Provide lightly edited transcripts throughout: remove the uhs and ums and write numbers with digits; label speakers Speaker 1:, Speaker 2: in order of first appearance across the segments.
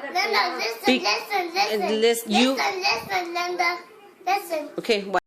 Speaker 1: Linda,
Speaker 2: Be-
Speaker 1: listen,
Speaker 2: you.
Speaker 1: Linda, listen.
Speaker 2: Okay. What?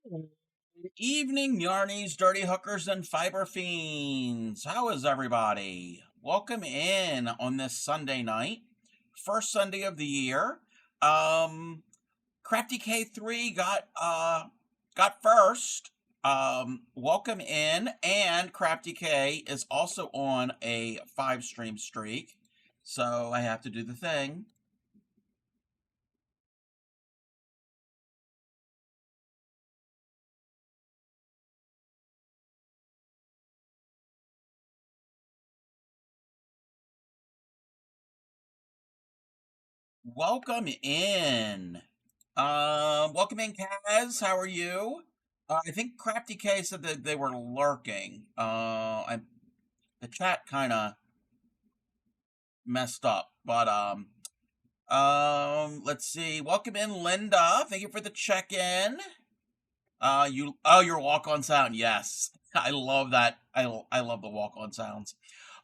Speaker 2: Good evening, yarnies, dirty hookers, and fiber fiends. How is everybody? Welcome in on this Sunday night, first Sunday of the year. Crafty K3 got first. Welcome in, and Crafty K is also on a 5-stream streak, so I have to do the thing. Welcome in. Welcome in, Kaz. How are you? I think Crafty K said that they were lurking. The chat kind of messed up, but let's see. Welcome in, Linda. Thank you for the check-in. Your walk-on sound. Yes, I love that. I love the walk-on sounds.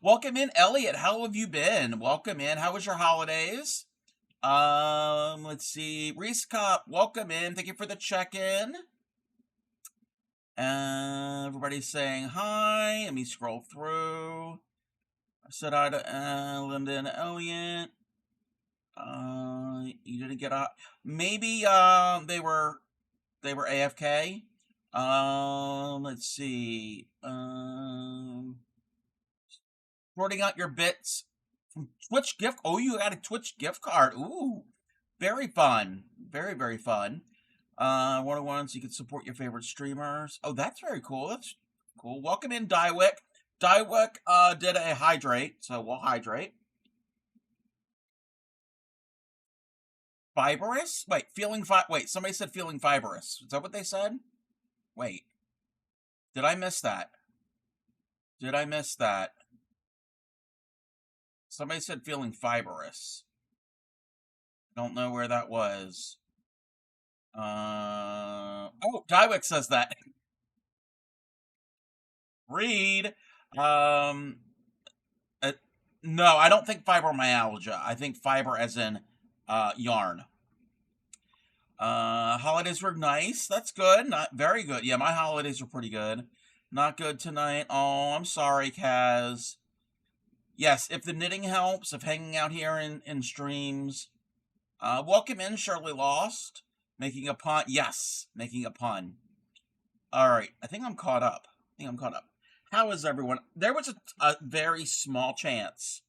Speaker 2: Welcome in, Elliot. How have you been? Welcome in. How was your holidays? Let's see. Reese Cop, welcome in. Thank you for the check-in. Everybody's saying hi. Let me scroll through. I said hi to Linda and Elliot. You didn't get out. Maybe they were AFK. Let's see. Sorting out your bits from Twitch gift. Oh, you got a Twitch gift card. Ooh, very fun. Very, very fun. 101, so you can support your favorite streamers. Oh, that's very cool. That's cool. Welcome in, Dywick. Dywick did a hydrate, so we'll hydrate. Fibrous? Wait, wait, somebody said feeling fibrous. Is that what they said? Wait. Did I miss that? Did I miss that? Somebody said feeling fibrous. Don't know where that was. Oh, Dywick says that. Read. No, I don't think fibromyalgia. I think fiber as in yarn. Holidays were nice. That's good. Not very good. Yeah, my holidays were pretty good. Not good tonight. Oh, I'm sorry, Kaz. Yes, if the knitting helps, if hanging out here in streams. Welcome in, Shirley Lost. Making a pun. Yes, making a pun. Alright, I think I'm caught up. How is everyone? There was a very small chance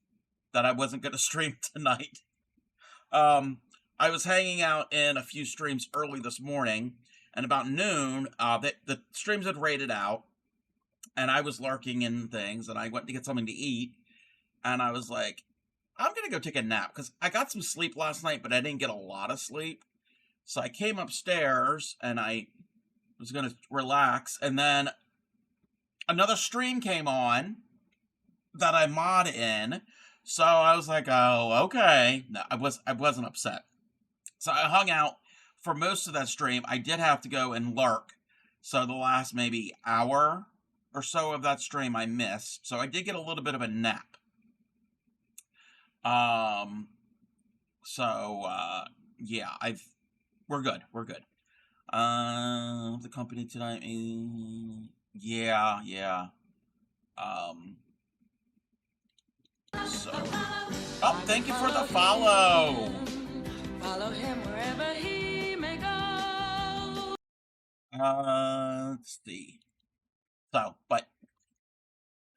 Speaker 2: that I wasn't going to stream tonight. I was hanging out in a few streams early this morning, and about noon, the streams had rated out, and I was lurking in things, and I went to get something to eat, and I was like, I'm going to go take a nap, because I got some sleep last night, but I didn't get a lot of sleep. So I came upstairs, and I was going to relax, and then another stream came on that I mod in, so I was like, oh, okay. No, I wasn't upset. So I hung out for most of that stream. I did have to go and lurk, so the last maybe hour or so of that stream I missed, so I did get a little bit of a nap. Yeah, we're good. The company tonight, yeah. Oh, thank you for the follow. Follow him wherever he may go. Let's see. So, but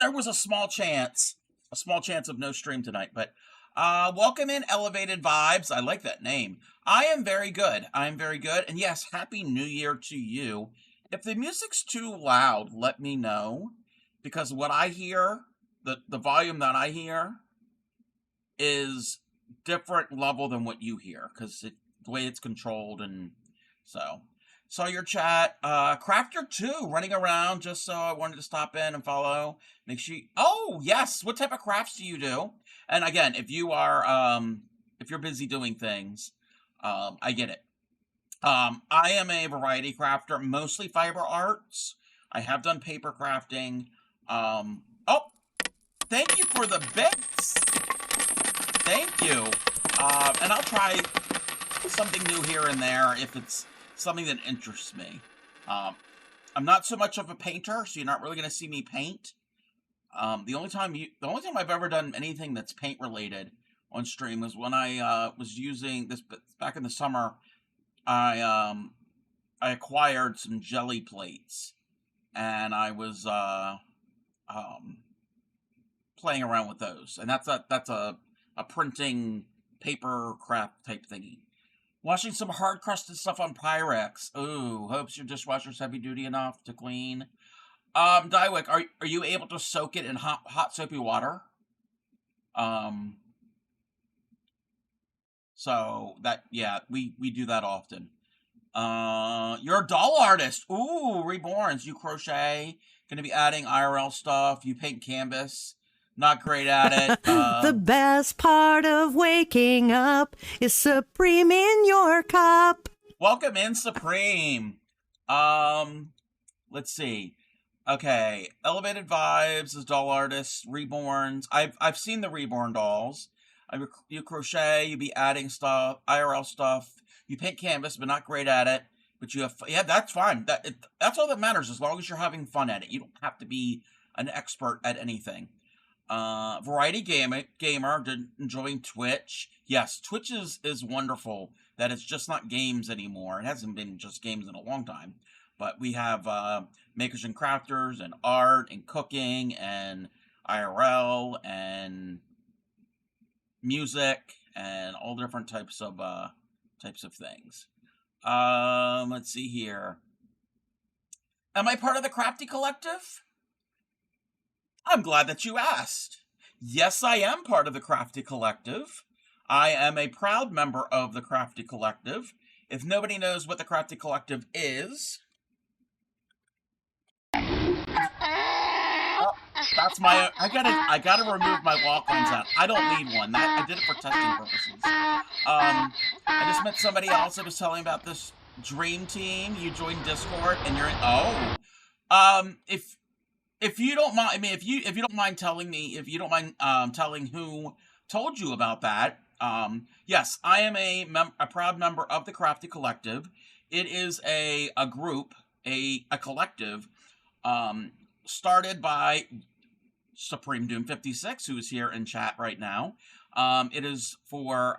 Speaker 2: there was a small chance of no stream tonight, but welcome in, Elevated Vibes. I like that name. I am very good. And yes, Happy New Year to you. If the music's too loud, let me know, because what I hear, the volume that I hear is different level than what you hear, because the way it's controlled. And so saw your chat. Crafter 2 running around, just so I wanted to stop in and follow. Make sure oh yes, what type of crafts do you do? And again, if you are if you're busy doing things, I get it. I am a variety crafter, mostly fiber arts. I have done paper crafting. Oh, thank you for the bits. Thank you. And I'll try something new here and there if it's something that interests me. I'm not so much of a painter, so you're not really going to see me paint. The only time I've ever done anything that's paint related on stream was when I was using this back in the summer. I acquired some jelly plates, and I was um, playing around with those, and that's a printing paper craft type thingy. Washing some hard crusted stuff on Pyrex. Ooh, hopes your dishwasher's heavy duty enough to clean. Dywick, are you able to soak it in hot soapy water? Um, so that yeah, we do that often. You're a doll artist. Ooh, Reborns. You crochet. Gonna be adding IRL stuff. You paint canvas. Not great at it.
Speaker 3: The best part of waking up is Supreme in your cup.
Speaker 2: Welcome in, Supreme. Let's see. Okay, Elevated Vibes is doll artists, Reborns. I've seen the Reborn dolls. You crochet. You be adding stuff, IRL stuff. You paint canvas, but not great at it. But you have that's fine. That's all that matters as long as you're having fun at it. You don't have to be an expert at anything. Variety gamer, enjoying Twitch. Yes, Twitch is wonderful. That it's just not games anymore. It hasn't been just games in a long time. But we have makers and crafters and art and cooking and IRL and music and all different types of things. Let's see here. Am I part of the Crafty Collective? I'm glad that you asked. Yes, I am part of the Crafty Collective. I am a proud member of the Crafty Collective. If nobody knows what the Crafty Collective is, that's my. I gotta remove my walk-on sound. I don't need one. I did it for testing purposes. I just met somebody else that was telling about this dream team. You joined Discord and you're in. Oh, if you don't mind, I mean, if you don't mind telling me, if you don't mind telling who told you about that, yes, I am a proud member of the Crafty Collective. It is a group, a collective, started by Supreme Doom 56, who is here in chat right now. It is for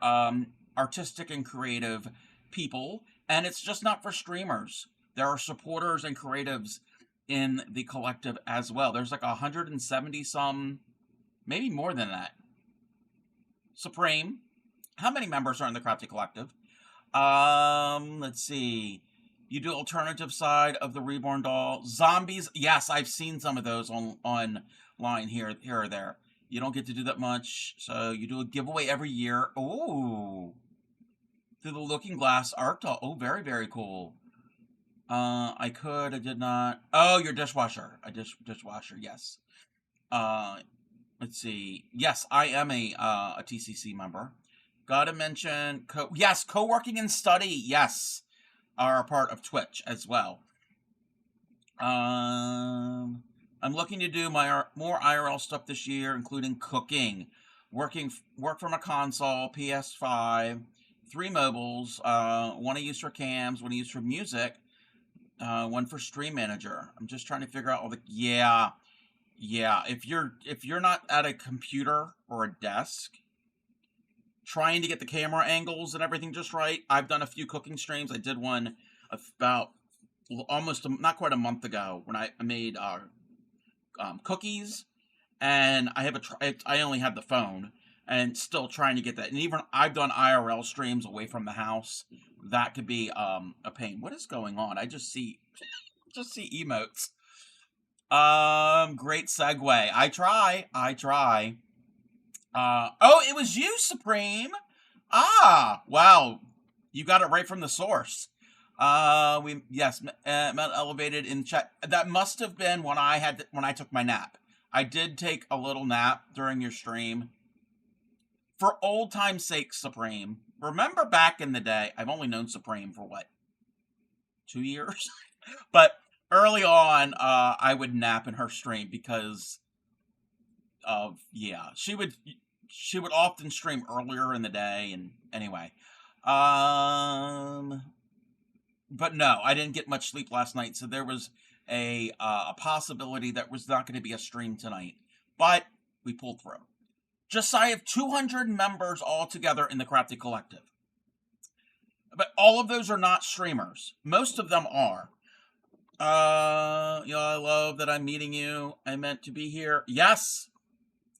Speaker 2: artistic and creative people, and it's just not for streamers. There are supporters and creatives in the collective as well. There's like 170 some, maybe more than that. Supreme, how many members are in the Crafty Collective? Let's see. You do alternative side of the Reborn doll. Zombies, yes, I've seen some of those online here or there. You don't get to do that much, so you do a giveaway every year. Oh, through the Looking Glass art doll. Oh, very, very cool. I did not. Oh, your dishwasher. Dishwasher, yes. Let's see. Yes, I am a TCC member. Gotta mention, yes, co-working and study, yes, are a part of Twitch as well. I'm looking to do more IRL stuff this year, including cooking, work from a console, PS5, 3 mobiles, one I use for cams, one I use for music, one for Stream Manager. I'm just trying to figure out all the yeah. If you're not at a computer or a desk, trying to get the camera angles and everything just right. I've done a few cooking streams. I did one about not quite a month ago when I made cookies, and I only had the phone, and still trying to get that. And even I've done IRL streams away from the house. That could be a pain. What is going on? I just see emotes. Great segue. I try. Oh, it was you, Supreme. Ah, wow. You got it right from the source. Met elevated in chat. That must have been when I took my nap. I did take a little nap during your stream. For old time's sake, Supreme. Remember back in the day, I've only known Supreme for 2 years? But early on, I would nap in her stream because of, she would often stream earlier in the day, and anyway. but no, I didn't get much sleep last night, so there was a possibility that was not going to be a stream tonight, but we pulled through. Just shy of 200 members altogether in the Crafty Collective. But all of those are not streamers. Most of them are. Yeah, I love that I'm meeting you. I meant to be here. Yes.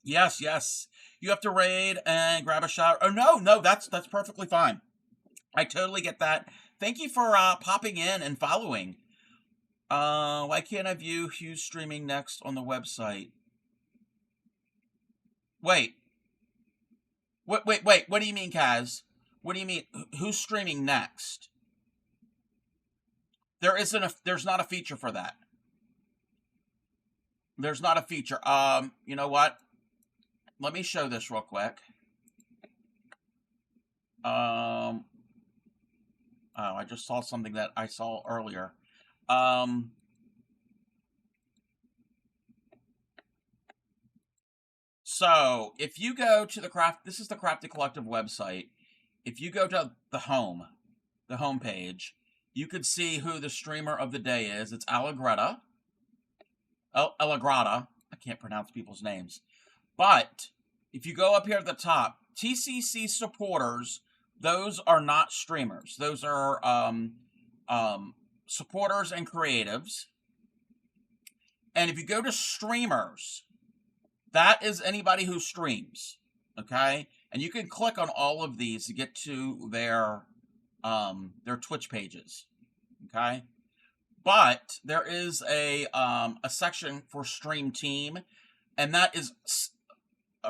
Speaker 2: Yes, yes. You have to raid and grab a shower. Oh, no, that's perfectly fine. I totally get that. Thank you for popping in and following. Why can't I view who's streaming next on the website? Wait. What do you mean, Kaz? What do you mean? Who's streaming next? There's not a feature for that. There's not a feature. You know what? Let me show this real quick. Oh, I just saw something that I saw earlier. So if you go to this is the Crafty Collective website. If you go to the home page, you could see who the streamer of the day is. It's Allegretta. Oh, Allegrata. I can't pronounce people's names. But if you go up here at the top, TCC supporters, those are not streamers. Those are supporters and creatives. And if you go to streamers, that is anybody who streams, okay? And you can click on all of these to get to their Twitch pages, okay? But there is a section for Stream Team, and that is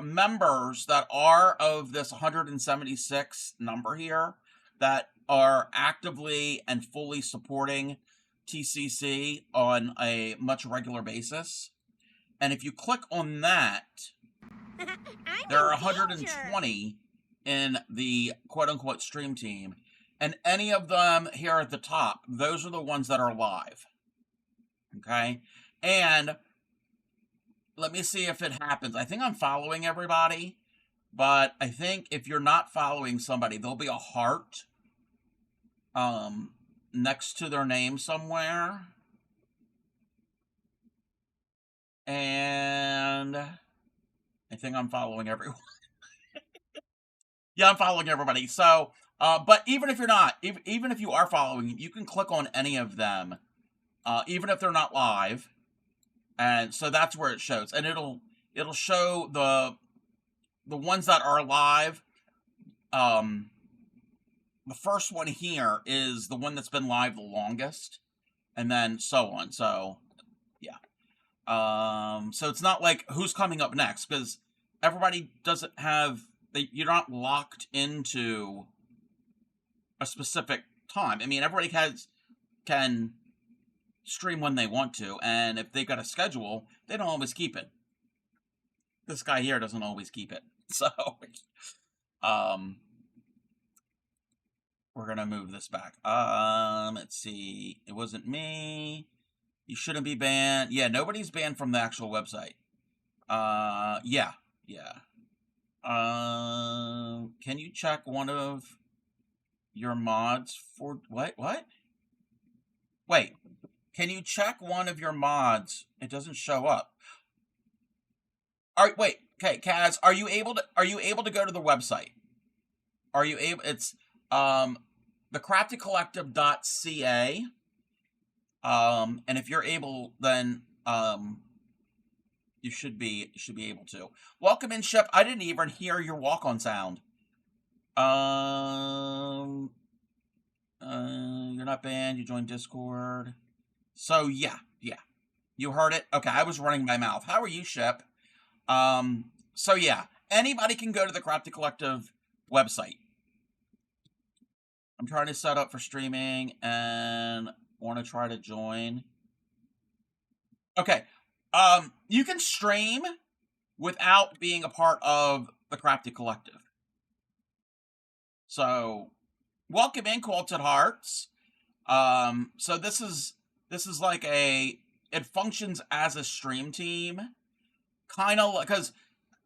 Speaker 2: members that are of this 176 number here that are actively and fully supporting TCC on a much regular basis. And if you click on that, there are 120 in the quote-unquote stream team. And any of them here at the top, those are the ones that are live. Okay? And let me see if it happens. I think I'm following everybody. But I think if you're not following somebody, there'll be a heart next to their name somewhere. And I think I'm following everyone. Yeah, I'm following everybody. So, but even if you're not, even if you are following, you can click on any of them, even if they're not live. And so that's where it shows. And it'll show the ones that are live. The first one here is the one that's been live the longest, and then so on. So, yeah. So it's not like who's coming up next, because everybody doesn't have, you're not locked into a specific time. I mean, everybody can stream when they want to, and if they've got a schedule, they don't always keep it. This guy here doesn't always keep it. So, we're gonna move this back. Let's see. It wasn't me. You shouldn't be banned. Yeah, nobody's banned from the actual website. Yeah. Can you check one of your mods for what? Wait. Can you check one of your mods? It doesn't show up. All right, wait. Okay, Kaz, are you able to go to the website? Are you able? It's thecraftycollective.ca. And if you're able, then you should be able to. Welcome in, Shep. I didn't even hear your walk-on sound. You're not banned. You joined Discord. So yeah. You heard it. Okay, I was running my mouth. How are you, Shep? So yeah, anybody can go to the Crafty Collective website. I'm trying to set up for streaming and want to try to join. Okay. You can stream without being a part of the Crafty Collective. So, welcome in, Quilted Hearts. So this is like it functions as a stream team. Kind of like, because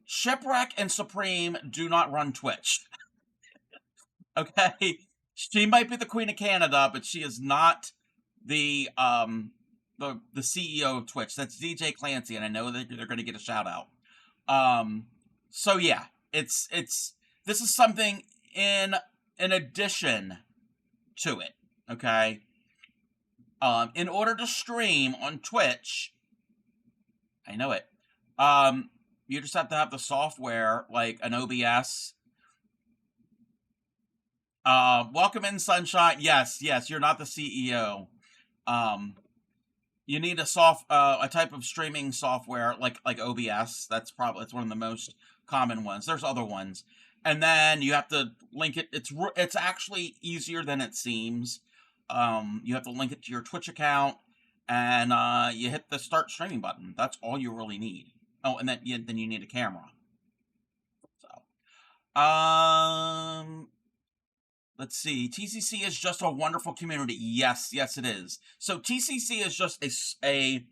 Speaker 2: Shipwreck and Supreme do not run Twitch. Okay? She might be the Queen of Canada, but she is not the CEO of Twitch. That's DJ Clancy, and I know that they're going to get a shout out. So yeah, it's this is something in addition to it. Okay. In order to stream on Twitch, I know it. You just have to have the software like an OBS. Welcome in, Sunshine. Yes, you're not the CEO. You need a type of streaming software like OBS. It's one of the most common ones. There's other ones, and then you have to link it. It's actually easier than it seems. You have to link it to your Twitch account, and you hit the start streaming button. That's all you really need. Oh, and then you need a camera. So, let's see. TCC is just a wonderful community. Yes, it is. So TCC is just a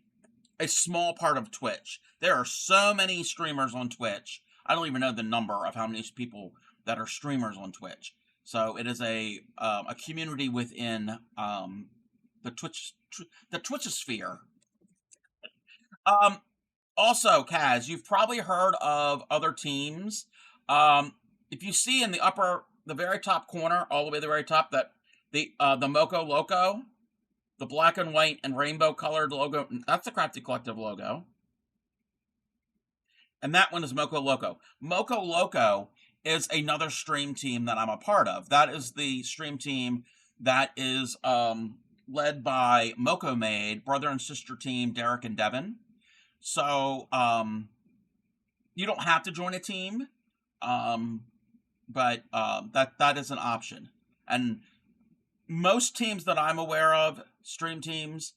Speaker 2: small part of Twitch. There are so many streamers on Twitch. I don't even know the number of how many people that are streamers on Twitch. So it is a community within the Twitchosphere. Also, Kaz, you've probably heard of other teams. If you see in the very top corner, all the way to the very top, that the Moco Loco, the black and white and rainbow colored logo, that's the Crafty Collective logo. And that one is Moco Loco. Moco Loco is another stream team that I'm a part of. That is the stream team that is led by Moco Maid, brother and sister team Derek and Devin. So you don't have to join a team, but that is an option. And most teams that I'm aware of, stream teams,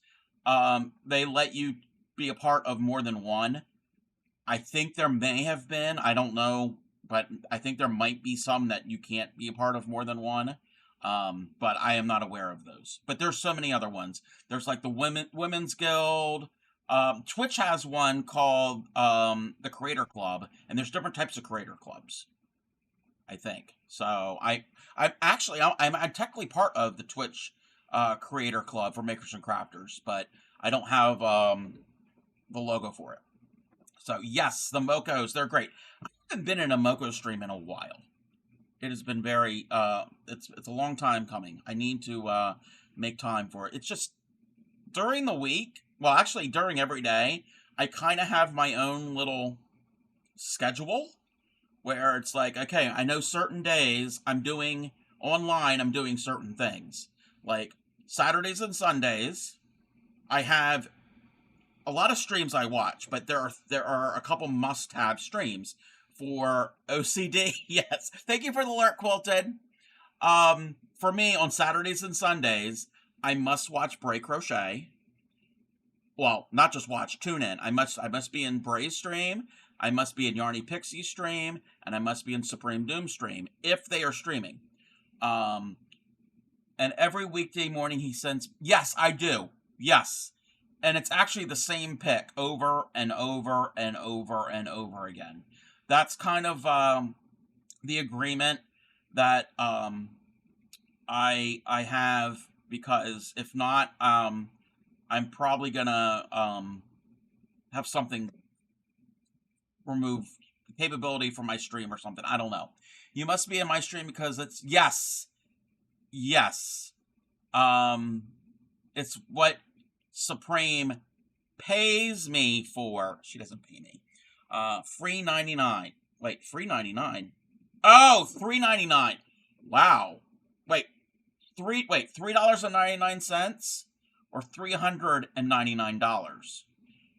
Speaker 2: they let you be a part of more than one. I think there may have been, I don't know, but I think there might be some that you can't be a part of more than one. But I am not aware of those. But there's so many other ones. There's like the Women's Guild. Twitch has one called the Creator Club, and there's different types of creator clubs, I think. So I'm technically part of the Twitch Creator Club for Makers and Crafters, but I don't have the logo for it. So yes, the Mocos, they're great. I haven't been in a Moco stream in a while. It has been very it's a long time coming. I need to make time for it. It's just during the week, well, actually during every day, I kind of have my own little schedule where it's like, okay, I know certain days I'm doing certain things. Like Saturdays and Sundays, I have a lot of streams I watch, but there are a couple must-have streams for OCD. Yes, thank you for the alert, Quilted. For me, on Saturdays and Sundays, I must watch Bray Crochet. Well, not just watch, tune in. I must be in Bray's stream, I must be in Yarny Pixie stream, and I must be in Supreme Doom stream, if they are streaming. And every weekday morning he sends... Yes, I do. Yes. And it's actually the same pick over and over and over and over again. That's kind of the agreement that I have, because if not, I'm probably gonna have something remove capability from my stream or something. I don't know. You must be in my stream because it's... Yes. It's what Supreme pays me for. She doesn't pay me. Free 99. Wait, free 99? Oh, $3.99. Wow. Wait, $3.99 or $399?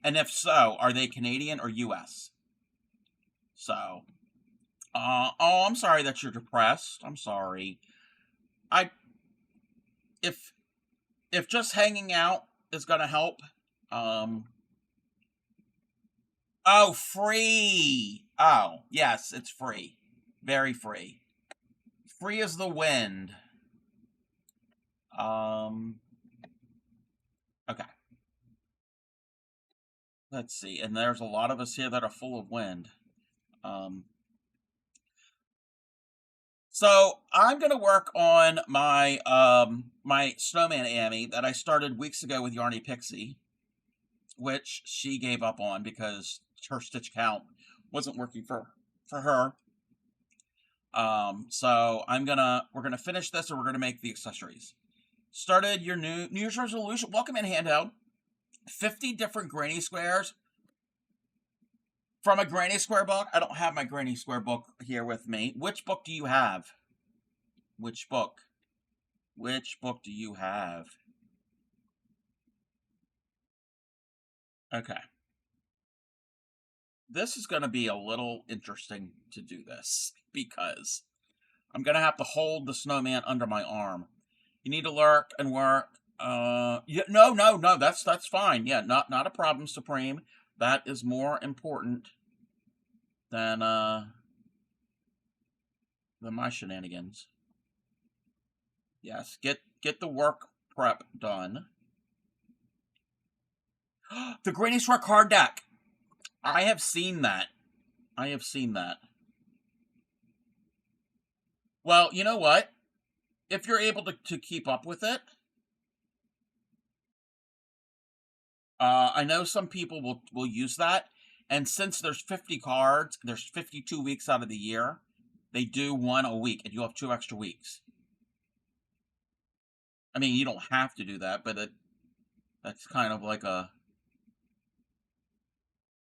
Speaker 2: And if so, are they Canadian or US? So, oh, I'm sorry that you're depressed. I'm sorry. If just hanging out is gonna help, oh, free. Oh, yes, it's free. Very free. Free as the wind. Okay. Let's see. And there's a lot of us here that are full of wind. So I'm gonna work on my my Snowman Amy that I started weeks ago with Yarny Pixie, which she gave up on because her stitch count wasn't working for her. So we're gonna finish this, and we're gonna make the accessories. Started your New Year's resolution. Welcome in, handheld. 50 different granny squares from a granny square book. I don't have my granny square book here with me. Which book do you have? Which book? Which book do you have? Okay. This is going to be a little interesting to do this because I'm going to have to hold the snowman under my arm. You need to lurk and work. Yeah, no, that's fine. Yeah, not a problem, Supreme. That is more important than my shenanigans. Yes, get the work prep done. The Granny Store card deck. I have seen that. I have seen that. Well, you know what? If you're able to keep up with it, I know some people will use that. And since there's 50 cards, there's 52 weeks out of the year, they do one a week, and you have 2 extra weeks. I mean, you don't have to do that, but that's kind of like a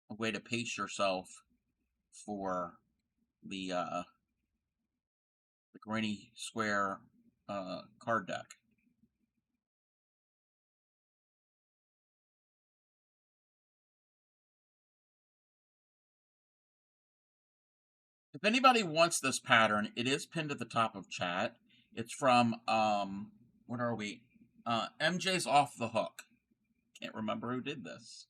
Speaker 2: way to pace yourself for the Granny Square card deck. If anybody wants this pattern, it is pinned at the top of chat. It's from what are we? MJ's Off the Hook. Can't remember who did this.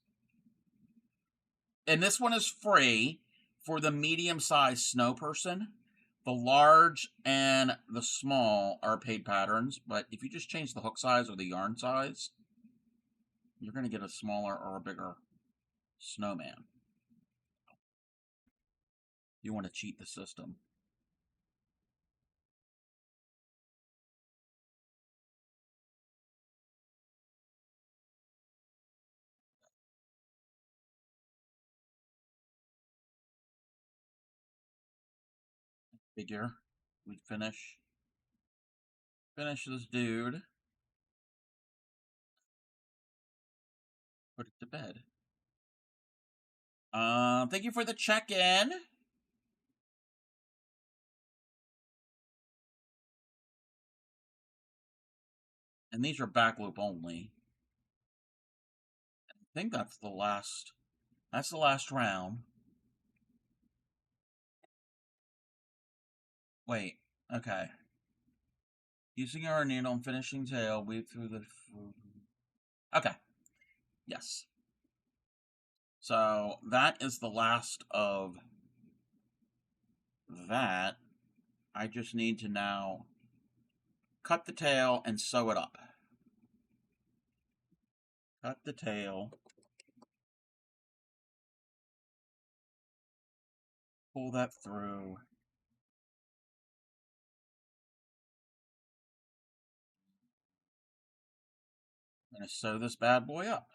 Speaker 2: And this one is free for the medium-sized snow person. The large and the small are paid patterns, but if you just change the hook size or the yarn size, you're going to get a smaller or a bigger snowman. You want to cheat the system. Figure we'd finish this dude, put it to bed. Thank you for the check-in. And these are back loop only. I think that's the last round. Wait, okay. Using our needle and finishing tail, weave through the... Okay. Yes. So, that is the last of that. I just need to now cut the tail and sew it up. Cut the tail. Pull that through. I'm going to sew this bad boy up.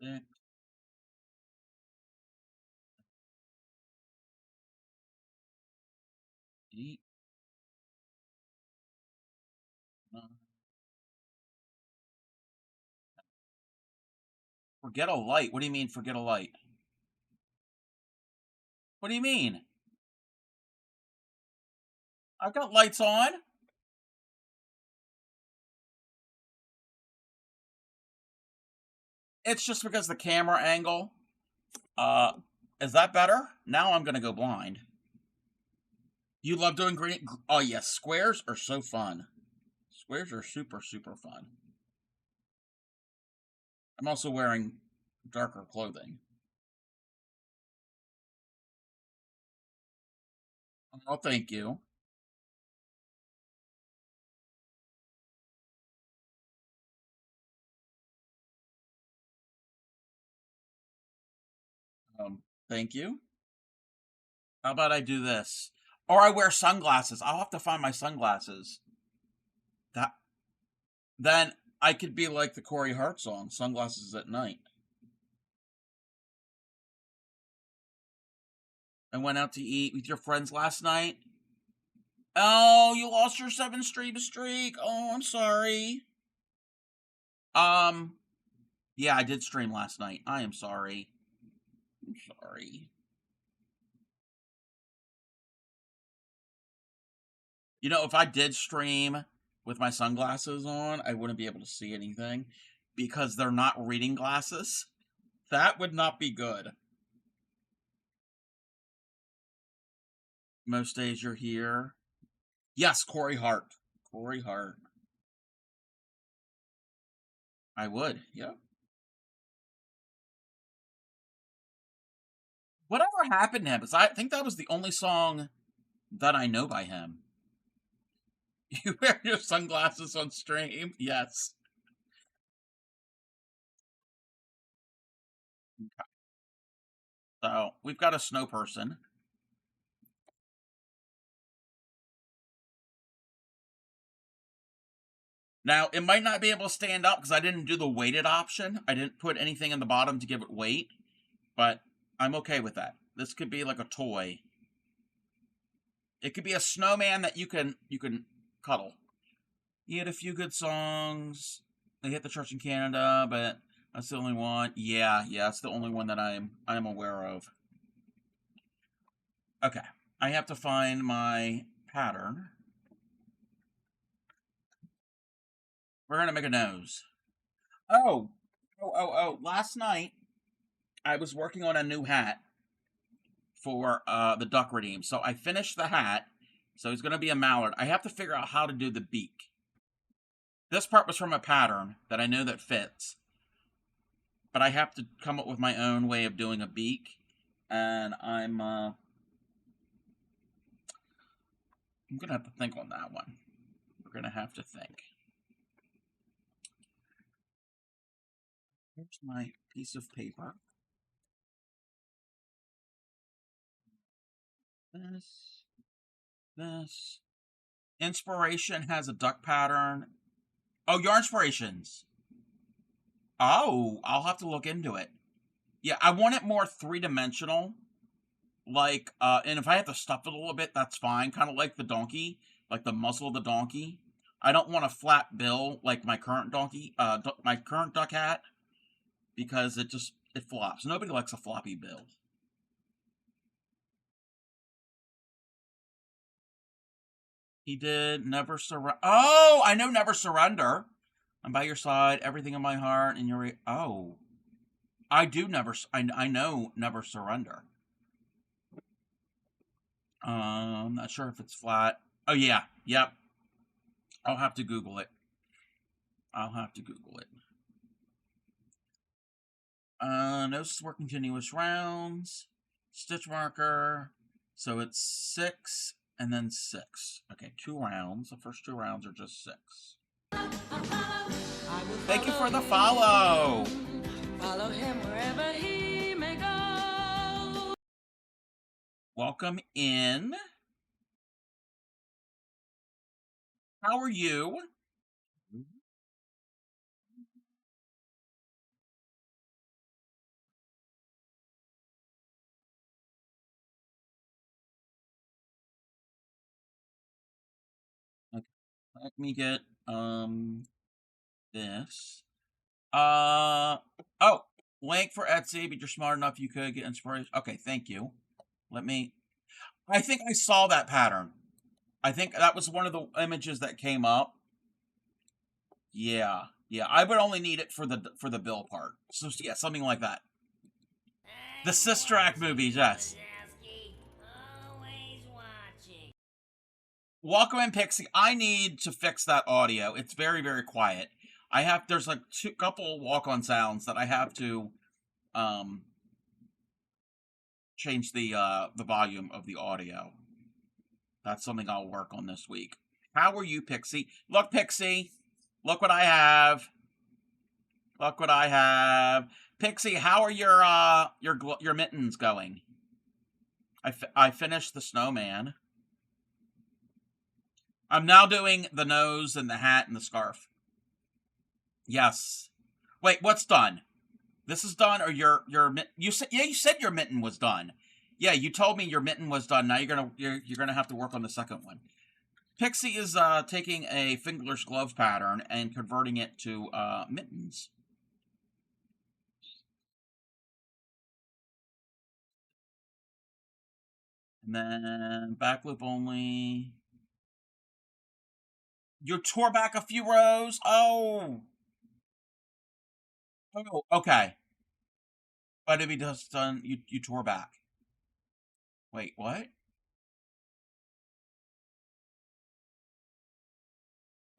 Speaker 2: Six, 8, 9. Forget a light. What do you mean, forget a light? What do you mean? I've got lights on. It's just because the camera angle. Is that better? Now I'm going to go blind. You love doing green? Oh, yes. Squares are so fun. Squares are super, super fun. I'm also wearing darker clothing. Oh, thank you. Thank you. How about I do this? Or I wear sunglasses. I'll have to find my sunglasses. That then I could be like the Corey Hart song, Sunglasses at Night. I went out to eat with your friends last night. Oh, you lost your 7 stream streak. Oh, I'm sorry. Yeah, I did stream last night. I am sorry. I'm sorry. You know, if I did stream with my sunglasses on, I wouldn't be able to see anything because they're not reading glasses. That would not be good. Most days you're here. Yes, Corey Hart. Corey Hart. I would, yeah. Whatever happened to him? Because I think that was the only song that I know by him. You wear your sunglasses on stream? Yes. Okay. So, we've got a snow person. Now, it might not be able to stand up because I didn't do the weighted option. I didn't put anything in the bottom to give it weight, but I'm okay with that. This could be like a toy. It could be a snowman that you can cuddle. He had a few good songs. They hit the charts in Canada, but that's the only one. Yeah, that's the only one that I'm aware of. Okay, I have to find my pattern. We're gonna make a nose. Oh. Last night, I was working on a new hat for the duck redeem. So I finished the hat. So he's gonna be a mallard. I have to figure out how to do the beak. This part was from a pattern that I know that fits. But I have to come up with my own way of doing a beak. And I'm gonna have to think on that one. We're gonna have to think. Here's my piece of paper. This. Inspiration has a duck pattern. Oh, your inspirations. Oh, I'll have to look into it. Yeah, I want it more 3-dimensional. Like, and if I have to stuff it a little bit, that's fine. Kind of like the donkey, like the muzzle of the donkey. I don't want a flat bill like my current donkey, my current duck hat, because it flops. Nobody likes a floppy bill. He did Never Surrender. Oh, I know Never Surrender. I'm by your side, everything in my heart, and you're. Oh, I do never. I know Never Surrender. I'm not sure if it's flat. Oh yeah, yep. I'll have to Google it. Notice we're continuous rounds. Stitch marker. So it's 6 and then 6. Okay, 2 rounds. The first 2 rounds are just 6. Thank you for the follow. Follow him wherever he may go. Welcome in. How are you? Okay, let me get this. Oh, link for Etsy, but you're smart enough you could get inspiration. Okay, thank you. I think I saw that pattern. I think that was one of the images that came up. Yeah. I would only need it for the bill part. So yeah, something like that. The Sister Act movies, yes. Welcome in, Pixie. I need to fix that audio. It's very, very quiet. there's like couple walk-on sounds that I have to change the volume of the audio. That's something I'll work on this week. How are you, Pixie? Look, Pixie. Look what I have. Look what I have. Pixie, how are your mittens going? I finished the snowman. I'm now doing the nose and the hat and the scarf. Yes. Wait, what's done? This is done, or you said your mitten was done. Yeah, you told me your mitten was done. Now you're gonna have to work on the second one. Pixie is taking a fingerless glove pattern and converting it to mittens. And then back loop only. You tore back a few rows? Oh, okay. But if he just done, you tore back. Wait, what?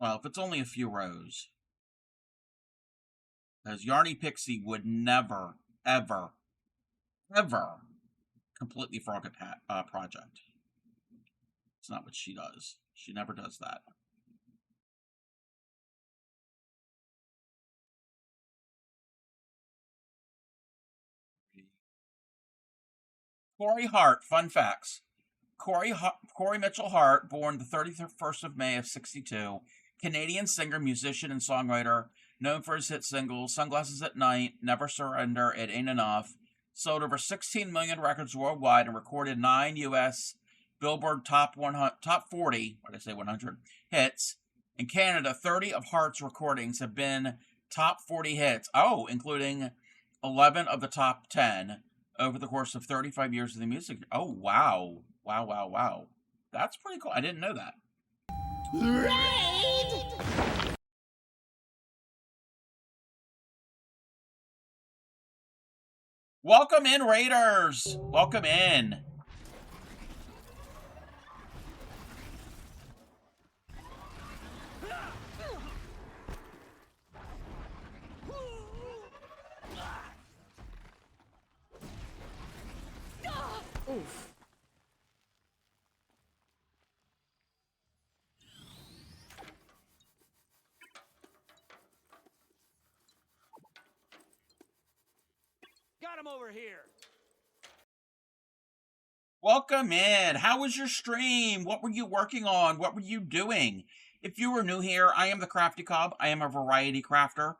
Speaker 2: Well, if it's only a few rows. Because Yarny Pixie would never, ever, ever completely frog a project. It's not what she does. She never does that. Corey Hart, fun facts. Corey Mitchell Hart, born the 31st of May of 62, Canadian singer, musician, and songwriter, known for his hit singles, Sunglasses at Night, Never Surrender, It Ain't Enough, sold over 16 million records worldwide and recorded 9 U.S. Billboard top 40, what did I say, 100 hits. In Canada, 30 of Hart's recordings have been top 40 hits, including 11 of the top 10 over the course of 35 years of the music. Oh, wow. Wow. That's pretty cool. I didn't know that.
Speaker 1: Raid!
Speaker 2: Welcome in, Raiders. Welcome in.
Speaker 3: Oof.
Speaker 4: Got him over here.
Speaker 2: Welcome in. How was your stream? What were you working on? What were you doing? If you were new here, I am the Crafty Cobb. I am a variety crafter.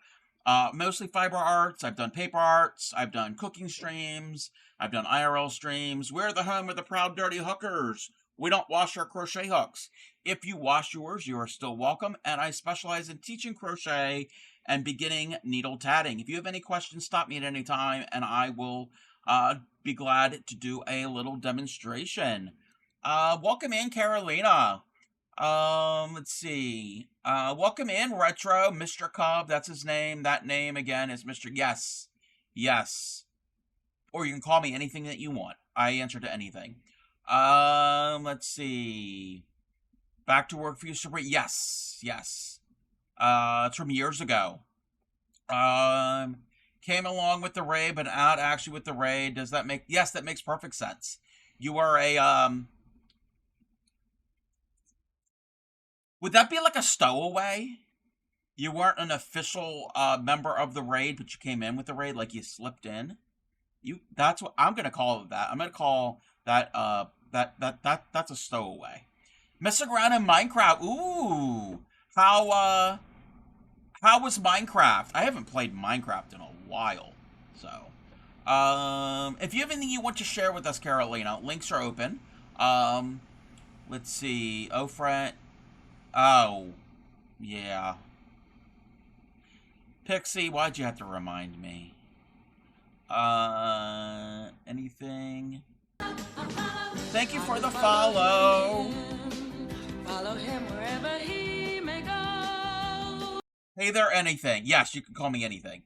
Speaker 2: Mostly fiber arts. I've done paper arts. I've done cooking streams. I've done IRL streams. We're the home of the proud dirty hookers. We don't wash our crochet hooks. If you wash yours, you are still welcome. And I specialize in teaching crochet and beginning needle tatting. If you have any questions, stop me at any time, and I will be glad to do a little demonstration. Welcome in, Carolina. Let's see. Welcome in, Retro, Mr. Cobb. That's his name. That name again is Mr. Yes. Or you can call me anything that you want. I answer to anything. Let's see. Back to work for you, Sabrina. Yes. It's from years ago. Came along with the raid, but not actually with the raid. Does that make... Yes, that makes perfect sense. You are a, Would that be like a stowaway? You weren't an official member of the raid, but you came in with the raid, like you slipped in? That's what I'm gonna call that. I'm gonna call that that's a stowaway. Messing around in Minecraft. Ooh. How was Minecraft? I haven't played Minecraft in a while. So, if you have anything you want to share with us, Carolina, links are open. Let's see. Oh, yeah. Pixie, why'd you have to remind me? Anything? Thank you for the follow.
Speaker 5: Follow him wherever he may go.
Speaker 2: Hey there, anything. Yes, you can call me anything.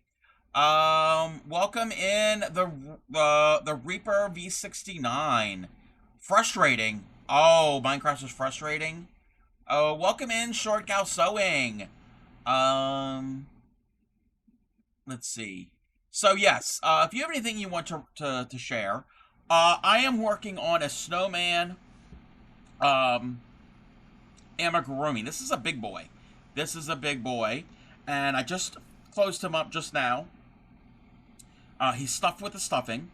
Speaker 2: Welcome in the Reaper V69. Frustrating. Oh, Minecraft is frustrating. Oh, welcome in, Short Gal Sewing. let's see. So yes, if you have anything you want to share, I am working on a snowman amigurumi. This is a big boy. This is a big boy, and I just closed him up just now. He's stuffed with the stuffing,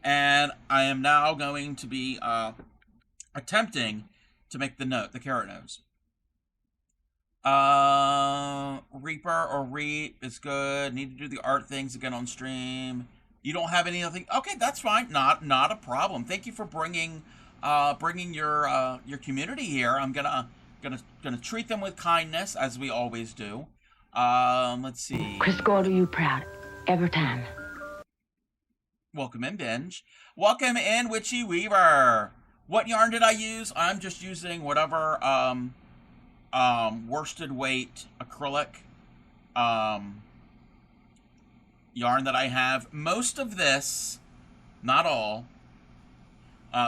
Speaker 2: and I am now going to be attempting to make the carrot nose. Reaper or Reap is good. Need to do the art things again on stream. You don't have anything? Okay, that's fine. Not a problem. Thank you for bringing your community here. I'm gonna treat them with kindness as we always do. Let's see.
Speaker 6: Chris Gore, do you proud every time?
Speaker 2: Welcome in, Binge. Welcome in, Witchy Weaver. What yarn did I use? I'm just using whatever worsted weight acrylic yarn that I have. Most of this, not all,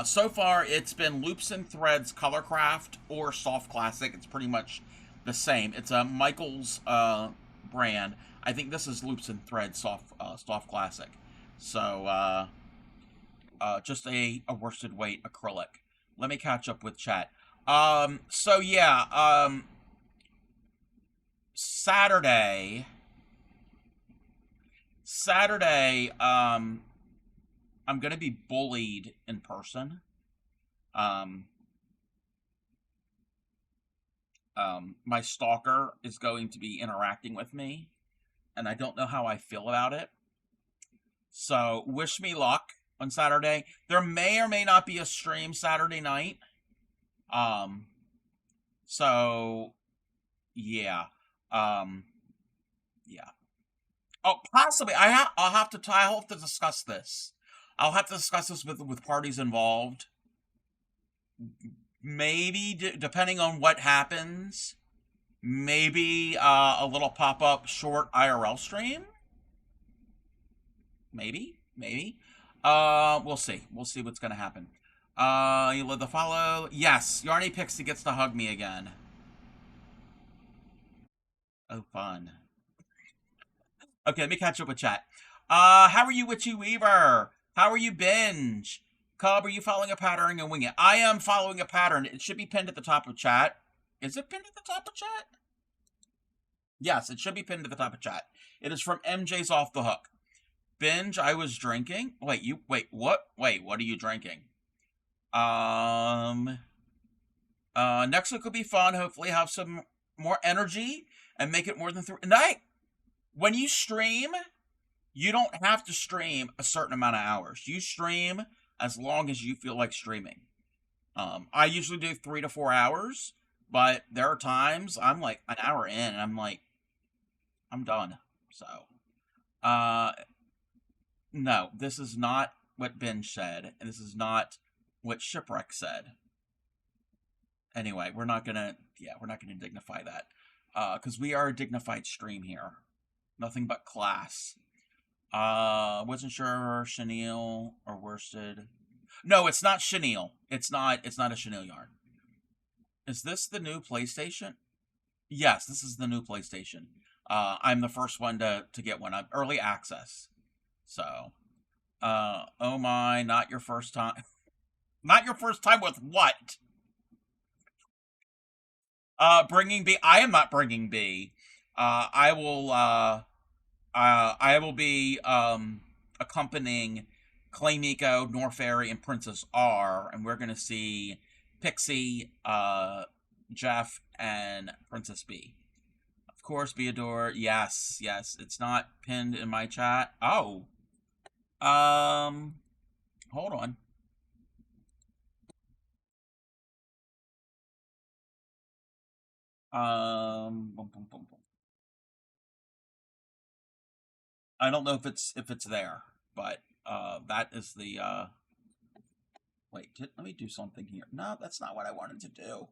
Speaker 2: so far it's been Loops and Threads Colorcraft or Soft Classic. It's pretty much the same. It's a Michael's brand. I think this is Loops and Threads Soft Classic. So just a worsted weight acrylic. Let me catch up with chat. So yeah, Saturday, I'm gonna be bullied in person. My stalker is going to be interacting with me, and I don't know how I feel about it. So wish me luck on Saturday. There may or may not be a stream Saturday night. So yeah. Yeah. Oh, possibly. I'll have to discuss this. I'll have to discuss this with parties involved. Maybe depending on what happens, maybe a little pop-up short IRL stream. Maybe. We'll see. We'll see what's gonna happen. You love the follow. Yes, Yarny Pixie gets to hug me again. Oh, fun. Okay, let me catch up with chat. How are you, Witchy Weaver? How are you, Binge? Cub, are you following a pattern and wing it? I am following a pattern. It should be pinned at the top of chat. Is it pinned at the top of chat? Yes, it should be pinned at the top of chat. It is from MJ's Off the Hook. Binge, I was drinking. Wait, what? Wait, what are you drinking? Next week will be fun. Hopefully have some more energy and make it more than 3 night. When you stream, you don't have to stream a certain amount of hours. You stream as long as you feel like streaming. I usually do 3 to 4 hours, but there are times I'm like an hour in and I'm like, I'm done. So, no, this is not what Binge said, and this is not what Shipwreck said. Anyway, we're not gonna dignify that, because we are a dignified stream here. Nothing but class. Wasn't sure chenille or worsted. No, it's not chenille. It's not a chenille yarn. Is this the new PlayStation? Yes, this is the new PlayStation. I'm the first one to get one. I'm early access. So, oh my, not your first time. Not your first time with what? Bringing B. I am not bringing B. I will be accompanying Claymiko, Norfairy, and Princess R, and we're gonna see Pixie, Jeff, and Princess B. Of course, Beador. Yes. It's not pinned in my chat. Oh. Hold on. I don't know if it's there, but that is the wait, let me do something here. No, that's not what I wanted to do.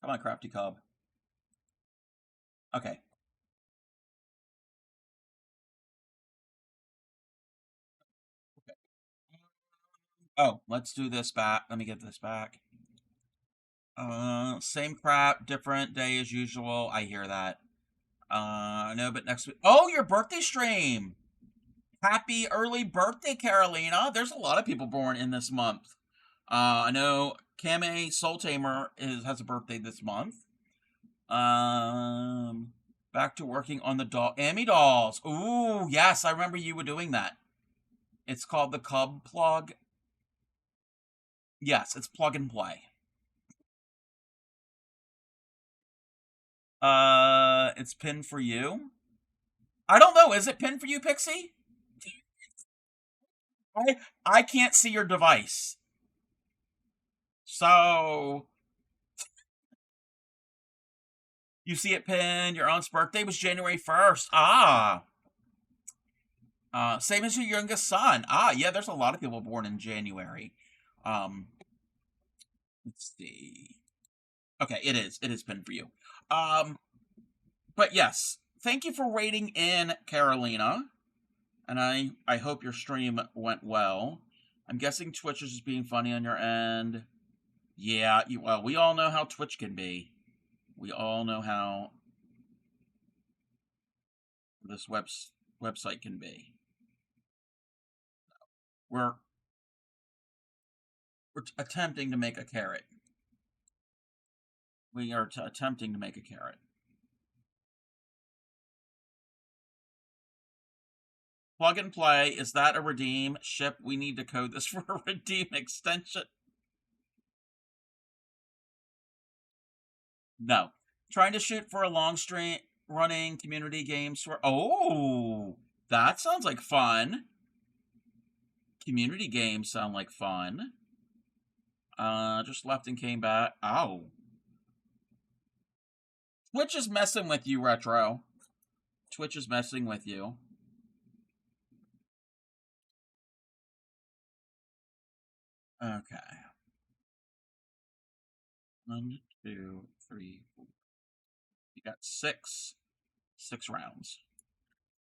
Speaker 2: Come on, Crafty Cub. Okay. Oh, let's do this back. Let me get this back. Same crap, different day as usual. I hear that. No, but next week. Oh, your birthday stream! Happy early birthday, Carolina! There's a lot of people born in this month. I know Kame Soul Tamer has a birthday this month. Back to working on the Amy dolls. Ooh, yes, I remember you were doing that. It's called the Cub Plug. Yes, it's plug and play. It's pinned for you. I don't know. Is it pinned for you, Pixie? I can't see your device. So you see it pinned. Your aunt's birthday was January 1st. Ah. Same as your youngest son. Ah, yeah, there's a lot of people born in January. Let's see. Okay, it is. It is pinned for you. But yes, thank you for rating in, Carolina. And I hope your stream went well. I'm guessing Twitch is just being funny on your end. Yeah, well, we all know how Twitch can be. We all know how this website can be. We're attempting to make a carrot. We are attempting to make a carrot. Plug and play, is that a redeem? Ship, we need to code this for a redeem extension. No. Trying to shoot for a long stream running community games for... Oh, that sounds like fun. Community games sound like fun. Just left and came back. Oh. Twitch is messing with you, Retro. Twitch is messing with you. Okay. 1, 2, 3, 4. You got 6 rounds.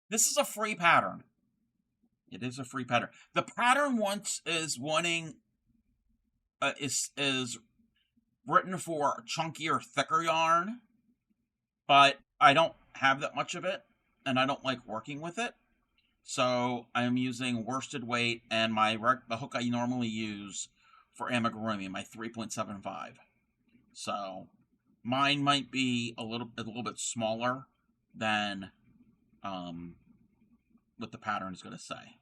Speaker 2: This is a free pattern. It is a free pattern. The pattern is written for chunkier, thicker yarn, but I don't have that much of it, and I don't like working with it. So I'm using worsted weight and the hook I normally use for amigurumi, my 3.75. So mine might be a little bit smaller than what the pattern is going to say.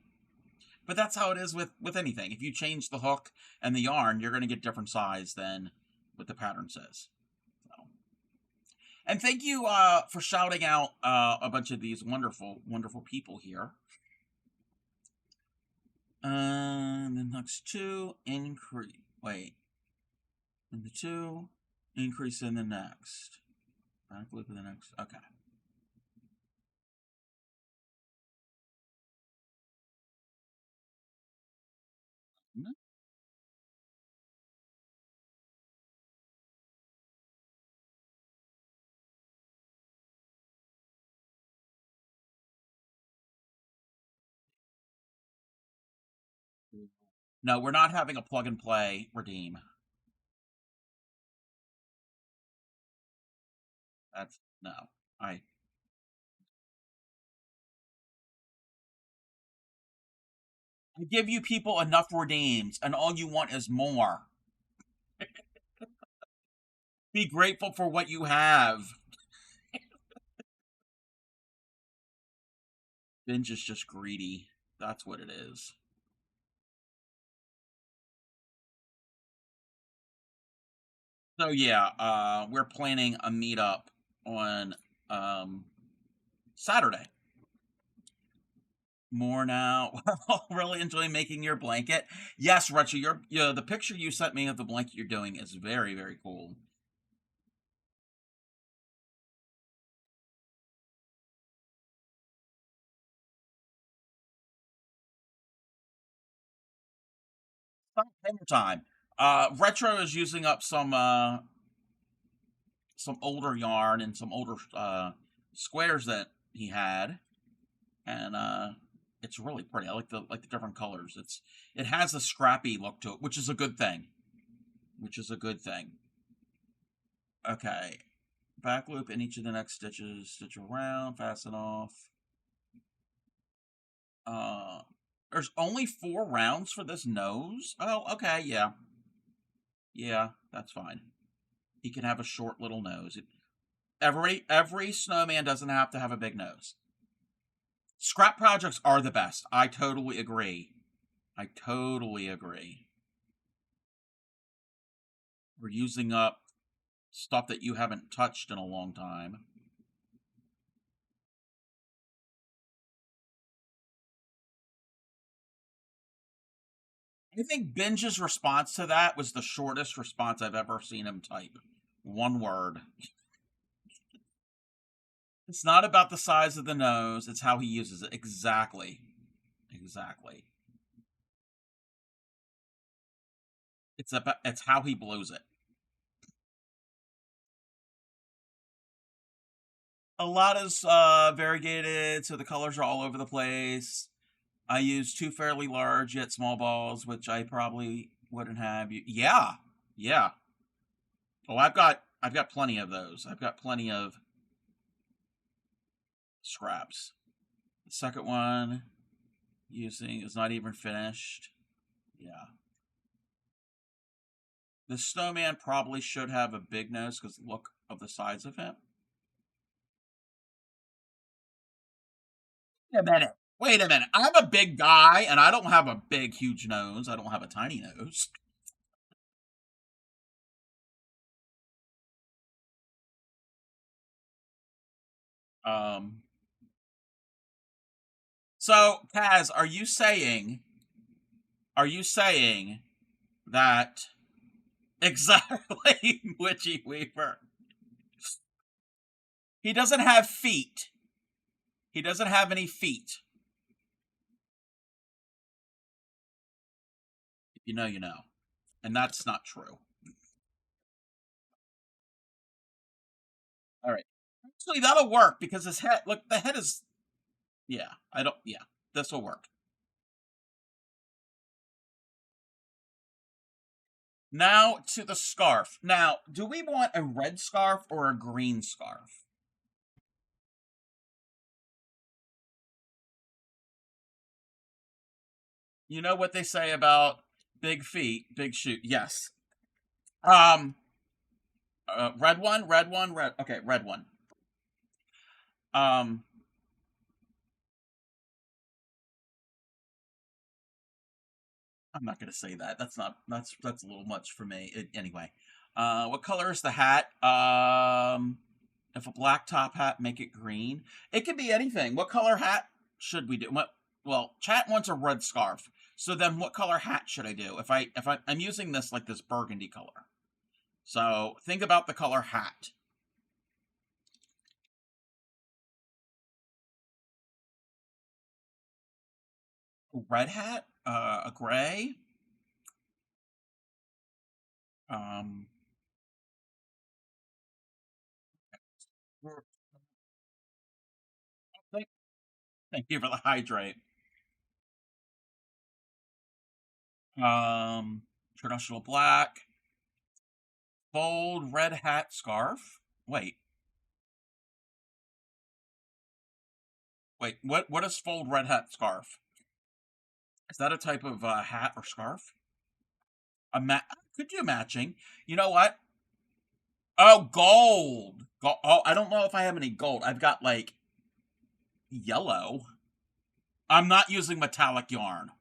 Speaker 2: But that's how it is with anything. If you change the hook and the yarn, you're going to get different size than what the pattern says. So. And thank you for shouting out a bunch of these wonderful, wonderful people here. And the next 2 increase. Wait. And the 2 increase in the next. Back loop in the next. Okay. No, we're not having a plug and play redeem. That's no. I give you people enough redeems, and all you want is more. Be grateful for what you have. Binge is just greedy. That's what it is. So yeah, we're planning a meetup on Saturday. More now. Really enjoy making your blanket. Yes, Retro, the picture you sent me of the blanket you're doing is very, very cool. Hammer time. Retro is using up some older yarn and some older squares that he had, and it's really pretty. I like the different colors. It has a scrappy look to it, which is a good thing. Okay, back loop in each of the next stitches. Stitch around, fasten off. There's only 4 rounds for this nose? Oh, okay, yeah. Yeah, that's fine. He can have a short little nose. Every snowman doesn't have to have a big nose. Scrap projects are the best. I totally agree. I totally agree. We're using up stuff that you haven't touched in a long time. I think Binge's response to that was the shortest response I've ever seen him type. 1 word. It's not about the size of the nose, it's how he uses it. Exactly. Exactly. It's how he blows it. A lot is variegated, so the colors are all over the place. I use 2 fairly large yet small balls, which I probably wouldn't have. Yeah. Oh, I've got plenty of those. I've got plenty of scraps. The second one using is not even finished. Yeah. The snowman probably should have a big nose because look of the size of him. Wait a minute. I'm a big guy and I don't have a big, huge nose. I don't have a tiny nose. So, Kaz, are you saying that exactly Witchy Weaver? He doesn't have feet. He doesn't have any feet. If you know, you know. And that's not true. All right. Actually, that'll work because his head, look, the head is, yeah, this will work. Now to the scarf. Now, do we want a red scarf or a green scarf? You know what they say about big feet, big shoe. Yes. Red one. Okay, red one. I'm not gonna say that. That's a little much for me. Anyway. What color is the hat? If a black top hat, make it green. It could be anything. What color hat should we do? Well, chat wants a red scarf. So then what color hat should I do? I'm using this like this burgundy color. So think about the color hat. A red hat? A gray? Thank you for the hydrate. Traditional black. Fold red hat scarf. Wait, what is fold red hat scarf? Is that a type of hat or scarf? Could do matching. You know what? Oh, gold. Oh, I don't know if I have any gold. I've got like yellow. I'm not using metallic yarn.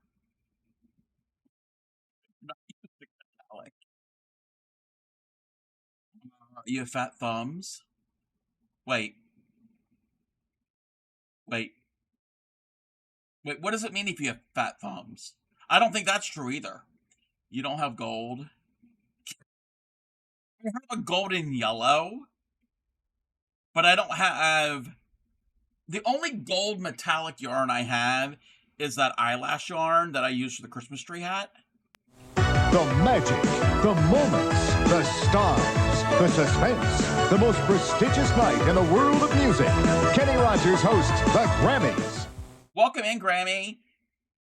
Speaker 2: You have fat thumbs. Wait, what does it mean if you have fat thumbs? I don't think that's true either. You don't have gold. I have a golden yellow, but I don't have... The only gold metallic yarn I have is that eyelash yarn that I use for the Christmas tree hat.
Speaker 7: The magic, the moments, the stars, the suspense, the most prestigious night in the world of music. Kenny Rogers hosts the Grammys.
Speaker 2: Welcome in, Grammy.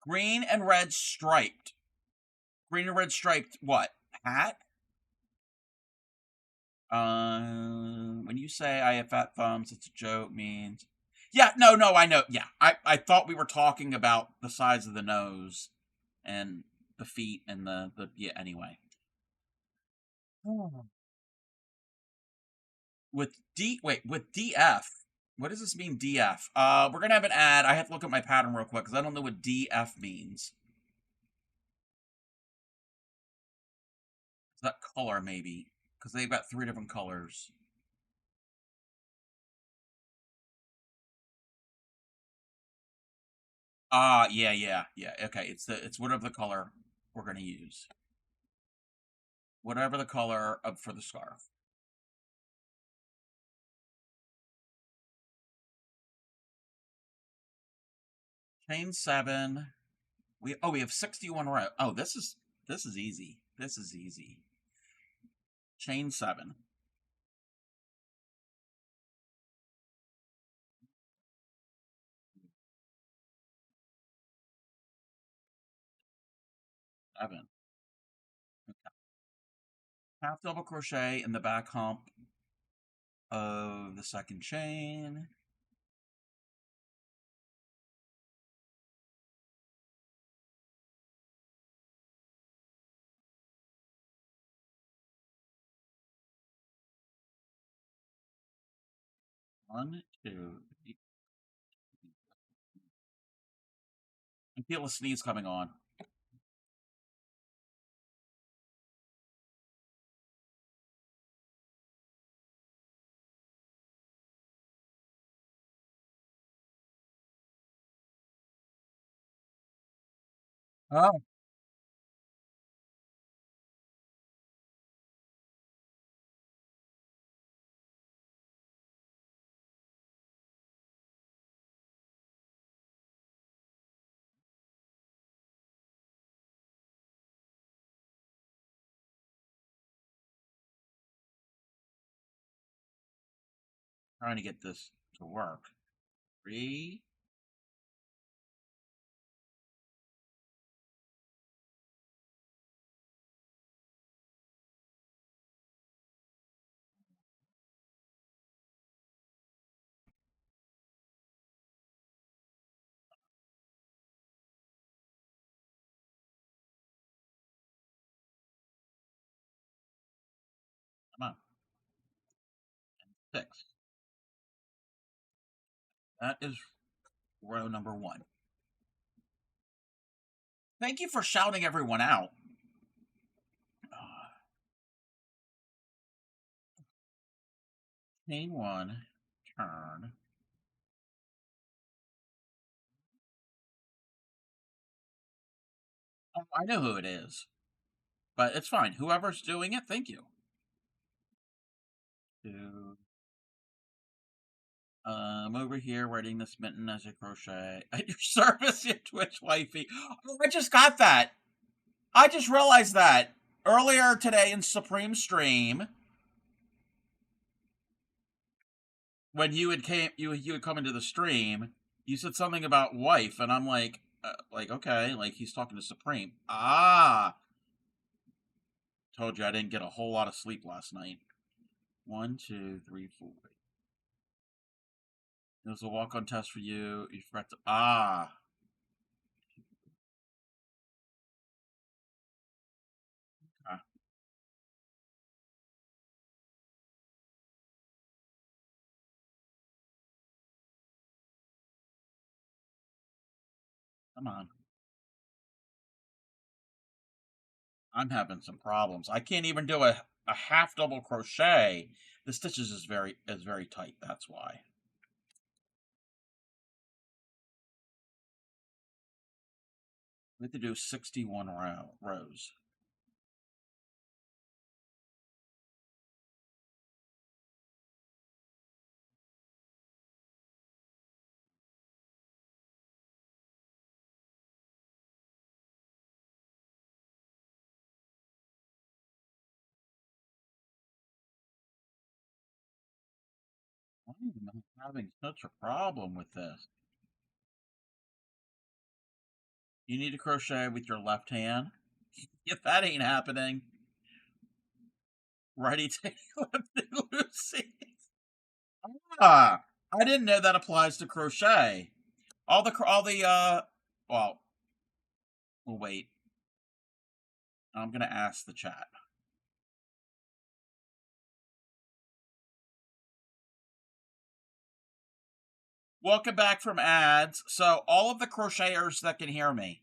Speaker 2: Green and red striped. Green and red striped what? Hat? When you say I have fat thumbs, it's a joke means. Yeah, no, I know. Yeah, I thought we were talking about the size of the nose and the feet and the yeah. Anyway, with DF, what does this mean? DF. We're gonna have an ad. I have to look at my pattern real quick because I don't know what DF means. Is that color maybe? Because they've got 3 different colors. Yeah. Okay, it's whatever the color we're gonna use. Whatever the color of for the scarf. Chain 7. We have 61 row. Oh, this is easy. This is easy. Chain 7. Seven. Half double crochet in the back hump of the second chain. One, two, three. I feel a sneeze coming on. Oh. Trying to get this to work. 3. Come on. 6. That is row number 1. Thank you for shouting everyone out. Chain 1, turn. Oh, I know who it is. But it's fine. Whoever's doing it, thank you. 2. I'm over here writing this mitten as a crochet. At your service, you Twitch wifey. Oh, I just got that. I just realized that earlier today in Supreme Stream when you had come into the stream. You said something about wife, and I'm like okay, like he's talking to Supreme. Told you I didn't get a whole lot of sleep last night. 1, 2, 3, 4. It was a walk-on test for you. You forgot to Okay. Come on. I'm having some problems. I can't even do a half double crochet. The stitches is very tight. That's why. We have to do 61 rows. Why am I having such a problem with this? You need to crochet with your left hand. If that ain't happening. Ready, take lifting Lucy. Ah, I didn't know that applies to crochet. Well, we'll wait. I'm gonna ask the chat. Welcome back from ads. So, all of the crocheters that can hear me,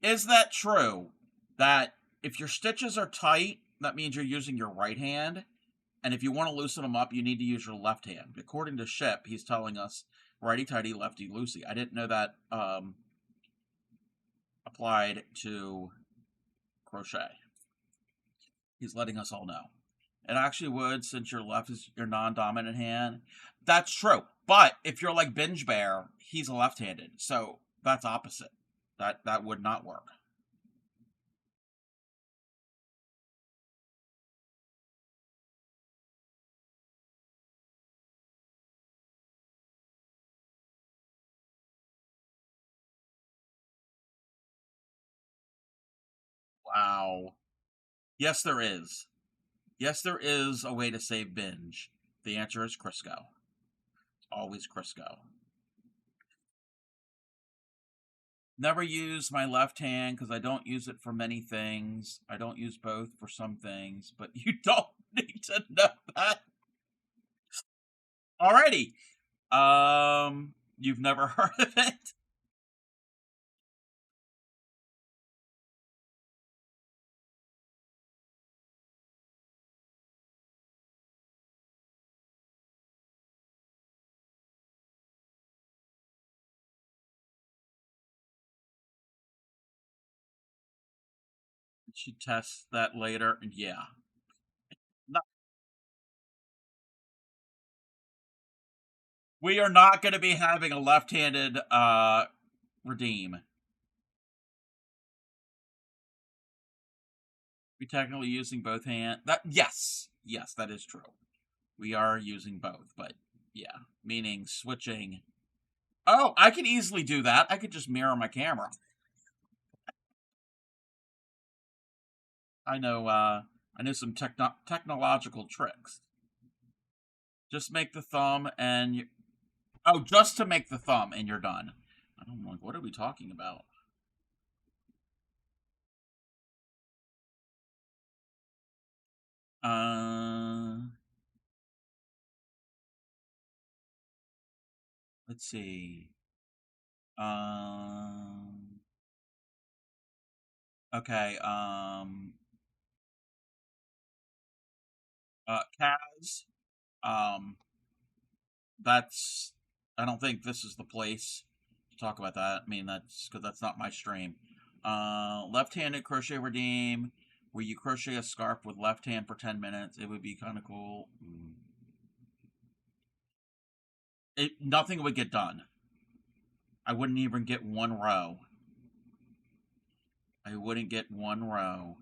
Speaker 2: is that true that if your stitches are tight, that means you're using your right hand? And if you want to loosen them up, you need to use your left hand. According to Ship, he's telling us righty tighty, lefty loosey. I didn't know that applied to crochet. He's letting us all know. It actually would, since your left is your non-dominant hand. That's true. But if you're like Binge Bear, he's left-handed. So that's opposite. That would not work. Wow. Yes, there is. Yes, there is a way to save Binge. The answer is Crisco. Always Crisco. Never use my left hand because I don't use it for many things. I don't use both for some things, but you don't need to know that. Alrighty. You've never heard of it? You should test that later. Yeah. We are not going to be having a left-handed redeem. We technically using both hands. Yes, that is true. We are using both, but yeah, meaning switching. Oh, I can easily do that. I could just mirror my camera. I know some technological tricks. Just make the thumb and just to make the thumb and you're done. I'm like, what are we talking about? Let's see. Okay, Kaz, that's, I don't think this is the place to talk about that. I mean, that's because that's not my stream. Left-handed crochet redeem, where you crochet a scarf with left hand for 10 minutes. It would be kind of cool. Nothing would get done. I wouldn't even get one row. I wouldn't get one row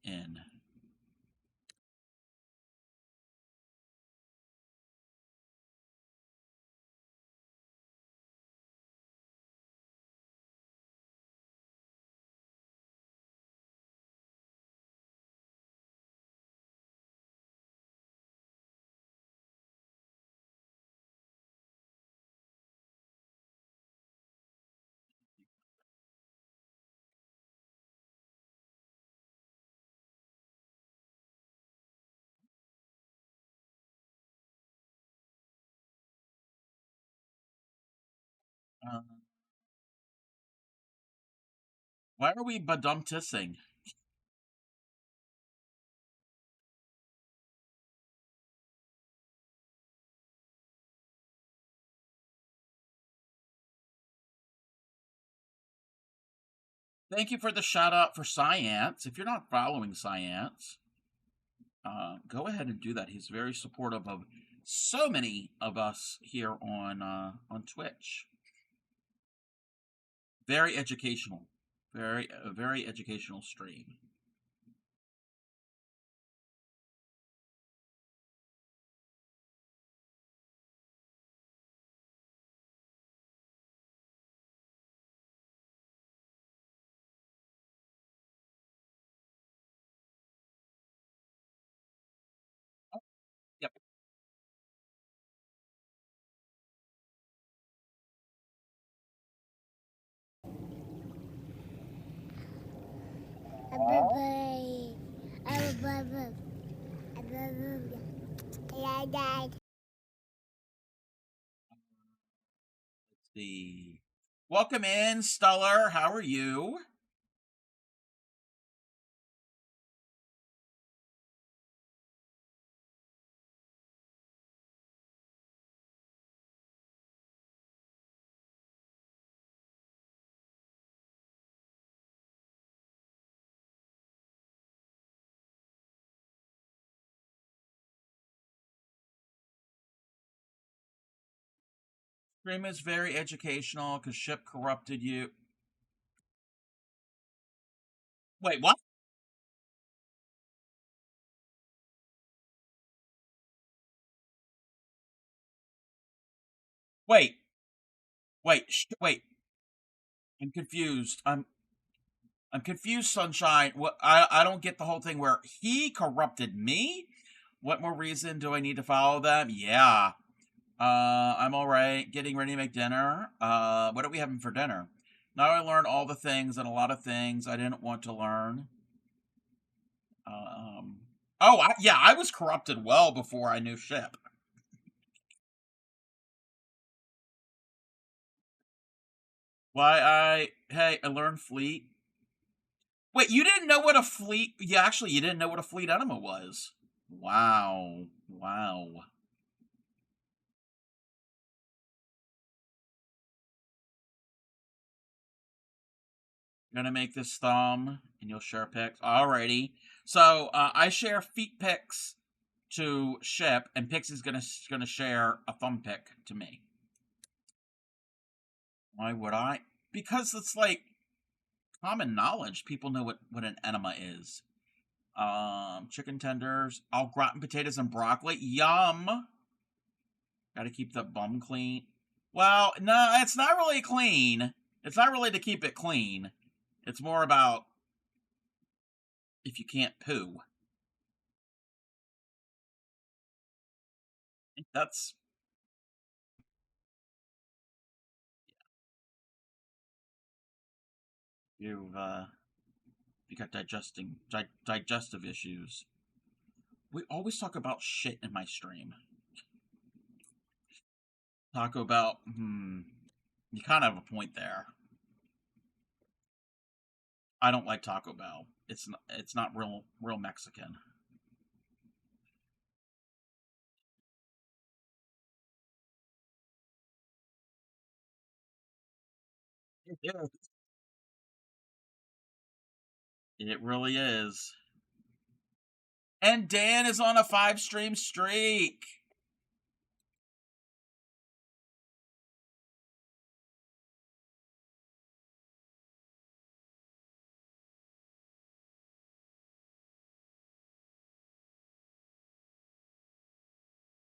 Speaker 2: in. Uh, why are we badumtissing? Thank you for the shout out for Science. If you're not following Science, go ahead and do that. He's very supportive of so many of us here on Twitch. Very educational, very educational stream. Let's see. Welcome in, Stellar. How are you? Stream is very educational because Ship corrupted you. Wait, what? Wait, wait. I'm confused. I'm confused, Sunshine. What? I don't get the whole thing where he corrupted me. What more reason do I need to follow them? Yeah. I'm all right. Getting ready to make dinner. What are we having for dinner? Now I learned all the things and a lot of things I didn't want to learn. Yeah, I was corrupted well before I knew Ship. Hey, I learned fleet. Wait, you didn't know what a fleet, yeah, actually, you didn't know what a fleet enema was. Wow. Wow. I'm gonna make this thumb, and you'll share pics. Alrighty. So, I share feet pics to Ship, and Pixie's gonna share a thumb pic to me. Why would I? Because it's like common knowledge. People know what an enema is. Chicken tenders, au gratin potatoes and broccoli. Yum. Gotta keep the bum clean. Well, no, it's not really clean. It's not really to keep it clean. It's more about if you can't poo. That's you got digestive issues. We always talk about shit in my stream. Taco Bell, you kind of have a point there. I don't like Taco Bell. It's not real Mexican. It is. It really is. And Dan is on a 5-stream streak.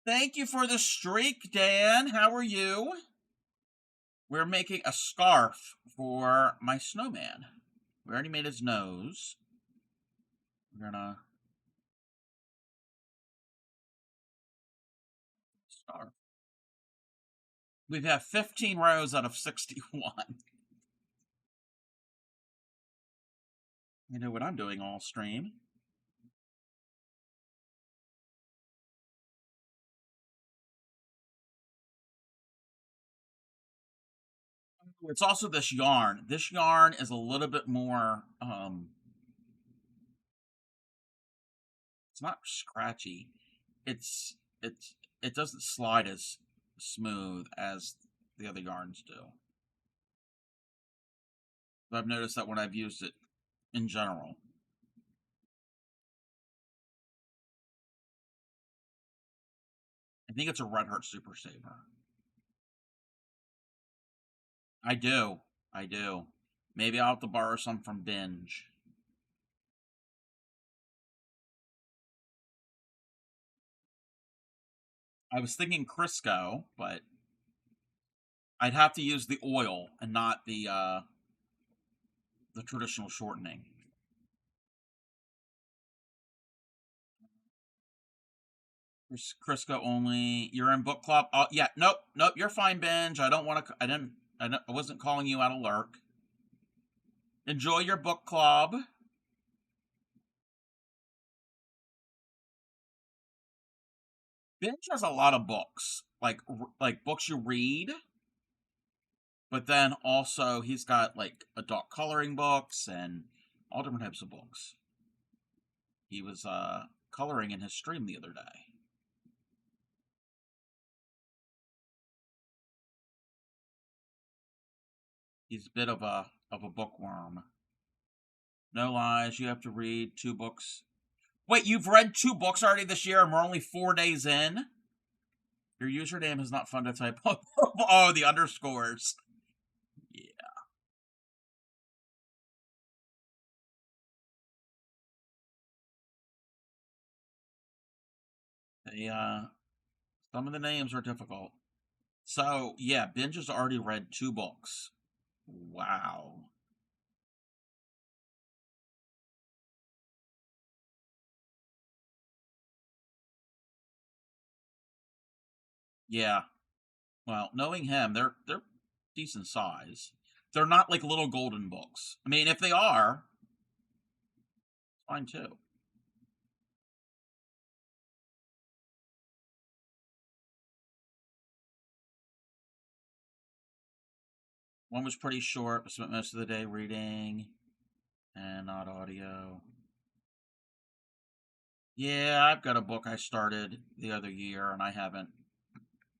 Speaker 2: Thank you for the streak, Dan. How are you? We're making a scarf for my snowman. We already made his nose. We're gonna scarf. We've had 15 rows out of 61. You know what I'm doing all stream. It's also this yarn. This yarn is a little bit more, it's not scratchy. It doesn't slide as smooth as the other yarns do. But I've noticed that when I've used it in general. I think it's a Red Heart Super Saver. I do. Maybe I'll have to borrow some from Binge. I was thinking Crisco, but I'd have to use the oil and not the traditional shortening. Crisco only. You're in book club. Oh yeah, nope. You're fine, Binge. I don't want to. I wasn't calling you out of lurk. Enjoy your book club. Binge has a lot of books, like books you read, but then also he's got like adult coloring books and all different types of books. He was coloring in his stream the other day. He's a bit of a bookworm. No lies, you have to read 2 books. Wait, you've read 2 books already this year and we're only 4 days in? Your username is not fun to type. Oh, the underscores. Yeah. They, some of the names are difficult. So, yeah, Binge has already read 2 books. Wow. Yeah. Well, knowing him, they're decent size. They're not like little golden books. I mean, if they are, fine too. One was pretty short, but spent most of the day reading and not audio. Yeah, I've got a book I started the other year and I haven't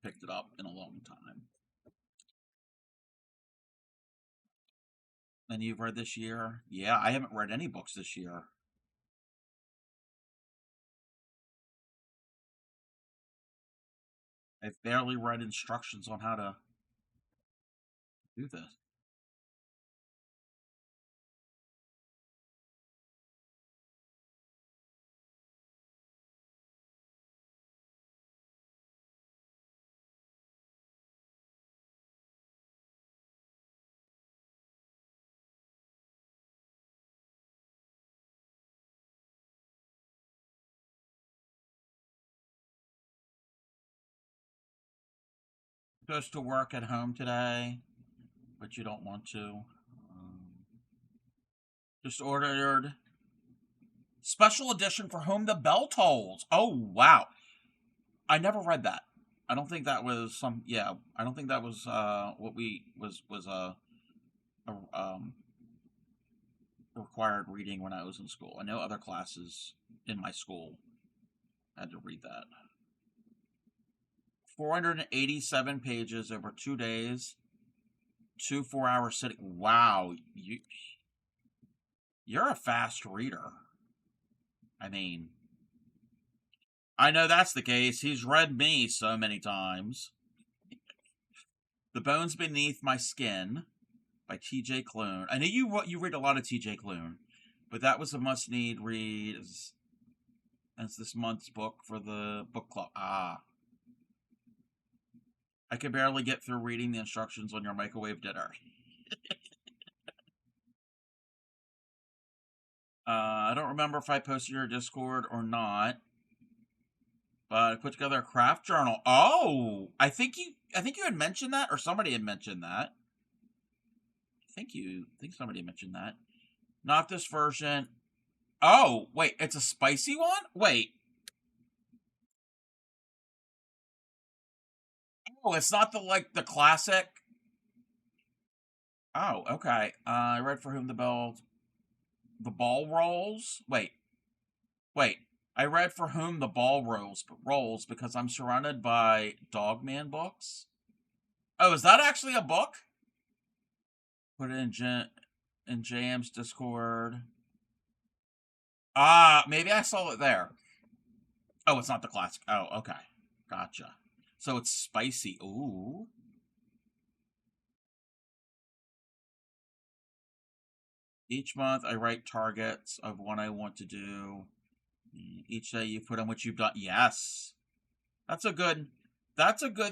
Speaker 2: picked it up in a long time. And you've read this year? Yeah, I haven't read any books this year. I've barely read instructions on how to do this. Goes to work at home today, but you don't want to. Just ordered special edition For Whom the Bell Tolls. Oh wow, I never read that. I don't think that was some. Yeah, I don't think that was what we was a required reading when I was in school. I know other classes in my school had to read that. 487 pages over 2 days, 2 4-hour sitting. Wow, you're a fast reader. I mean, I know that's the case. He's read me so many times. The Bones Beneath My Skin by T.J. Klune. I know you read a lot of T.J. Klune, but that was a must-need read as this month's book for the book club. I could barely get through reading the instructions on your microwave dinner. I don't remember if I posted your Discord or not, but I put together a craft journal. Oh, I think you had mentioned that, or somebody had mentioned that. I think somebody mentioned that. Not this version. Oh, wait, it's a spicy one? Wait. Oh, it's not the classic. Oh, okay. I read For Whom the Ball Rolls. Wait. I read For Whom the Ball Rolls because I'm surrounded by Dogman books. Oh, is that actually a book? Put it in JM's Discord. Maybe I saw it there. Oh, it's not the classic. Oh, okay. Gotcha. So it's spicy. Ooh. Each month I write targets of what I want to do. Each day you put on what you've done. Yes. That's a good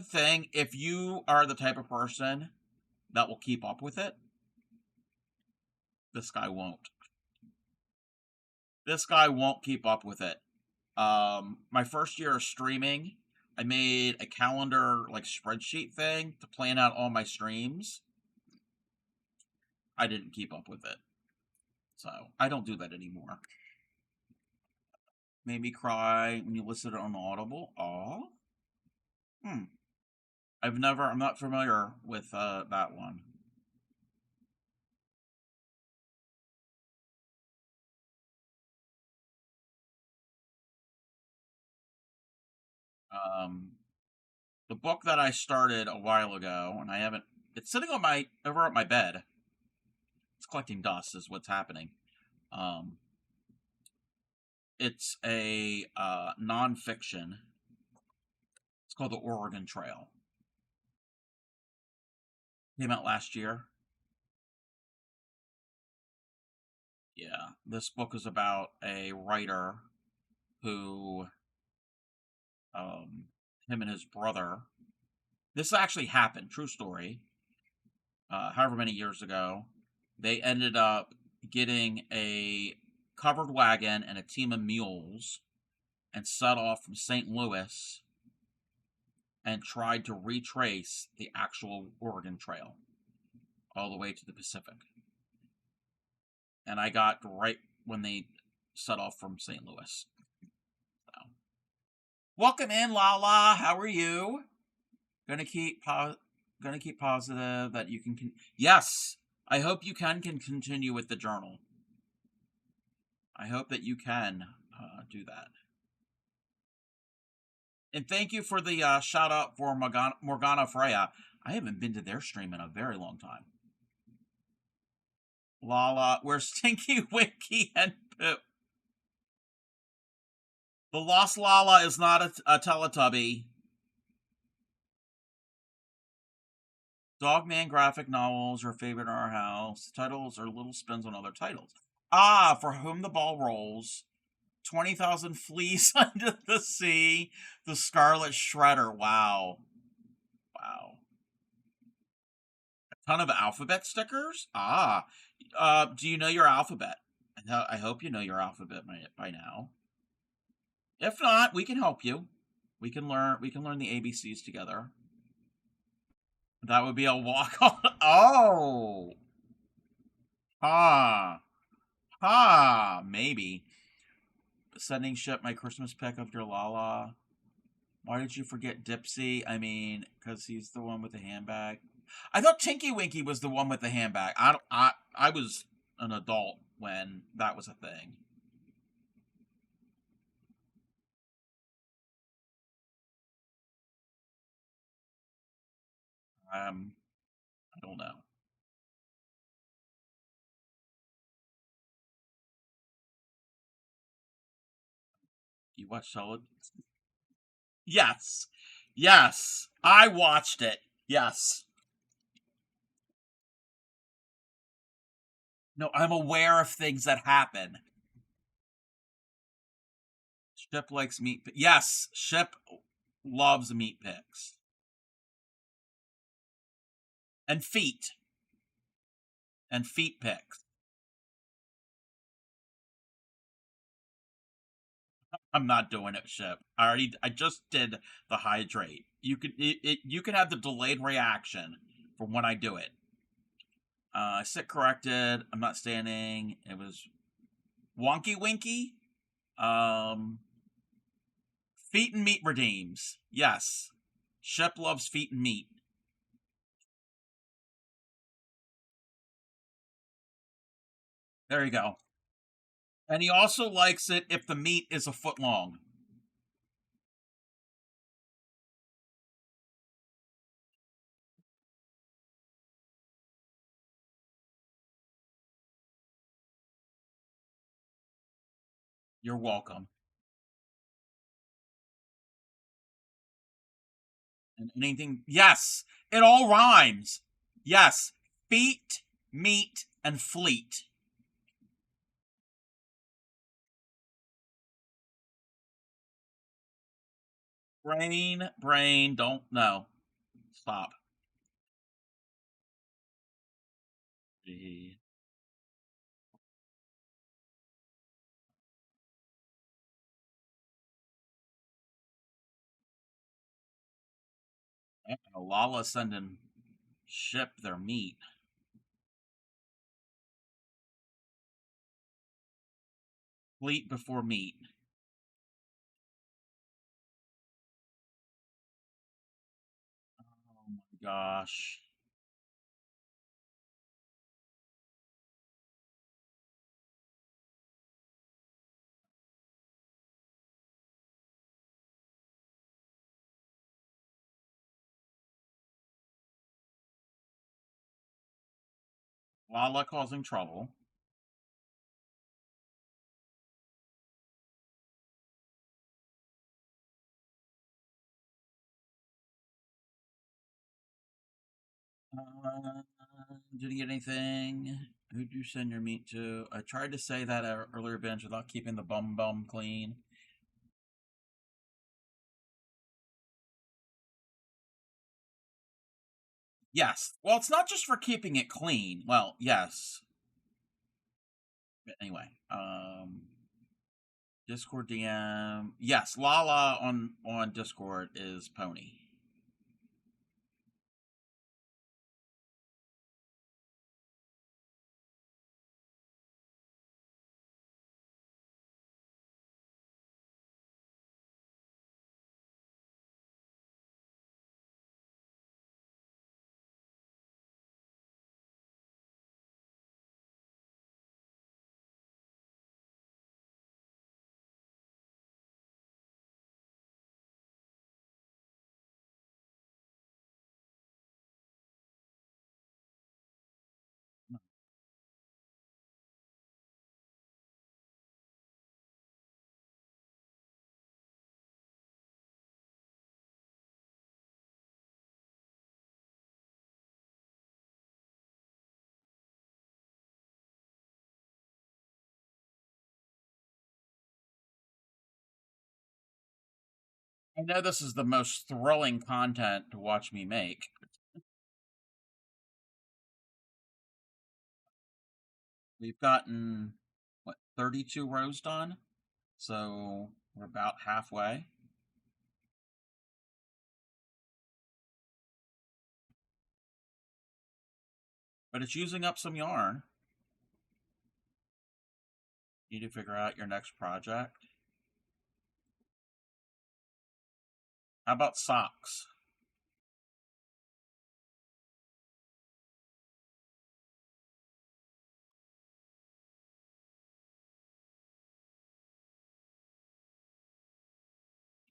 Speaker 2: thing if you are the type of person that will keep up with it. This guy won't. This guy won't keep up with it. My first year of streaming, I made a calendar spreadsheet thing to plan out all my streams. I didn't keep up with it. So I don't do that anymore. Made me cry when you listed it on Audible. Aw. Hmm. I'm not familiar with that one. Um, the book that I started a while ago, and I haven't, it's sitting on over at my bed. It's collecting dust, is what's happening. Um, it's a nonfiction. It's called The Oregon Trail. Came out last year. Yeah, this book is about a writer who, um, him and his brother. This actually happened, true story. However many years ago, they ended up getting a covered wagon and a team of mules and set off from St. Louis and tried to retrace the actual Oregon Trail all the way to the Pacific. And I got right when they set off from St. Louis. So. Welcome in, Lala. How are you? Gonna keep positive that you can. Yes, I hope you can continue with the journal. I hope that you can do that. And thank you for the shout out for Morgana Freya. I haven't been to their stream in a very long time. Lala, where's Stinky Winky and Pip? The Lost Lala is not a Teletubby. Dogman graphic novels are favorite in our house. The titles are little spins on other titles. Ah, For Whom the Ball Rolls. 20,000 Fleas Under the Sea. The Scarlet Shredder. Wow. Wow. A ton of alphabet stickers? Ah. Do you know your alphabet? I hope you know your alphabet by now. If not, we can help you. We can learn the ABCs together. That would be a walk on. Oh. Maybe. Sending Ship my Christmas pick of your Lala. Why did you forget Dipsy? I mean, because he's the one with the handbag. I thought Tinky Winky was the one with the handbag. I was an adult when that was a thing. I don't know. You watched Solid? Yes. Yes. I watched it. Yes. No, I'm aware of things that happen. Ship likes meat. Yes, Ship loves meat picks. And feet. And feet picks. I'm not doing it, Ship. I just did the hydrate. You can have the delayed reaction from when I do it. Sit corrected. I'm not standing. It was Wonky Winky. Feet and meat redeems. Yes. Shep loves feet and meat. There you go. And he also likes it if the meat is a foot long. You're welcome. And anything. Yes. It all rhymes. Yes. Feet, meat, and fleet. Brain, don't know. Stop. Gee. Lala sending Ship their meat. Fleet before meat. Gosh. Lala causing trouble. Did you get anything? Who'd you send your meat to? I tried to say that earlier, Bench, without keeping the bum clean. Yes. Well, it's not just for keeping it clean. Well, yes. But anyway, Discord DM. Yes, Lala on Discord is Pony. I know this is the most thrilling content to watch me make. We've gotten, what, 32 rows done? So we're about halfway. But it's using up some yarn. You need to figure out your next project. How about socks?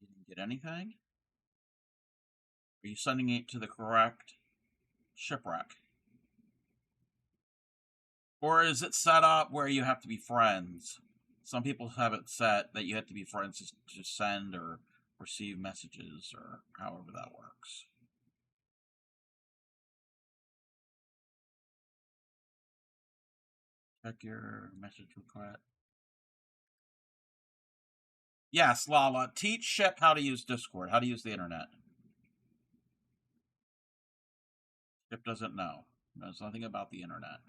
Speaker 2: You didn't get anything? Are you sending it to the correct shipwreck? Or is it set up where you have to be friends? Some people have it set that you have to be friends to send or receive messages, or however that works. Check your message request. Yes, Lala. Teach Ship how to use Discord, how to use the internet. Ship doesn't know. Knows nothing about the internet.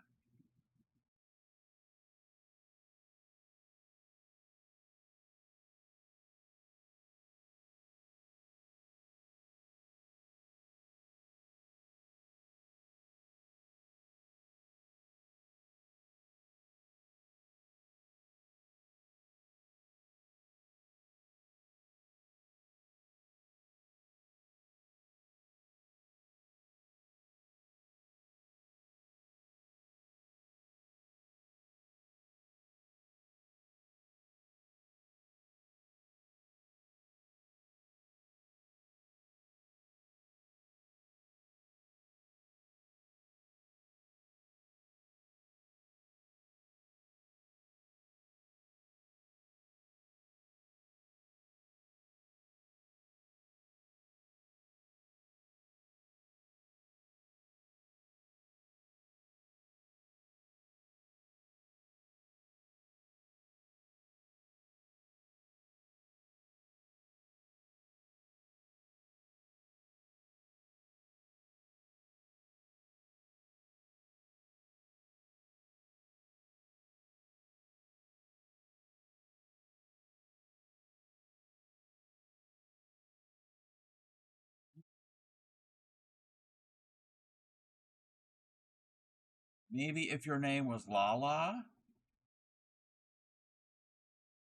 Speaker 2: Maybe if your name was Lala?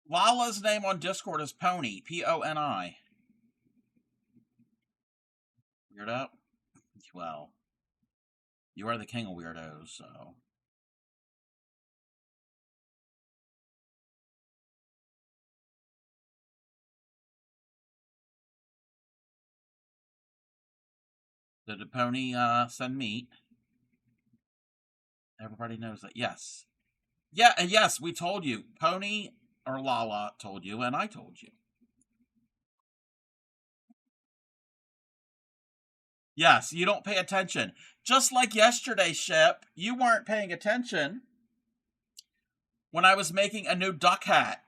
Speaker 2: Lala's name on Discord is Pony. Poni. Weird up? Well, you are the king of weirdos, so. Did the pony send meat? Everybody knows that. Yes. Yeah, and yes, we told you. Pony or Lala told you, and I told you. Yes, you don't pay attention. Just like yesterday, Ship, you weren't paying attention when I was making a new duck hat.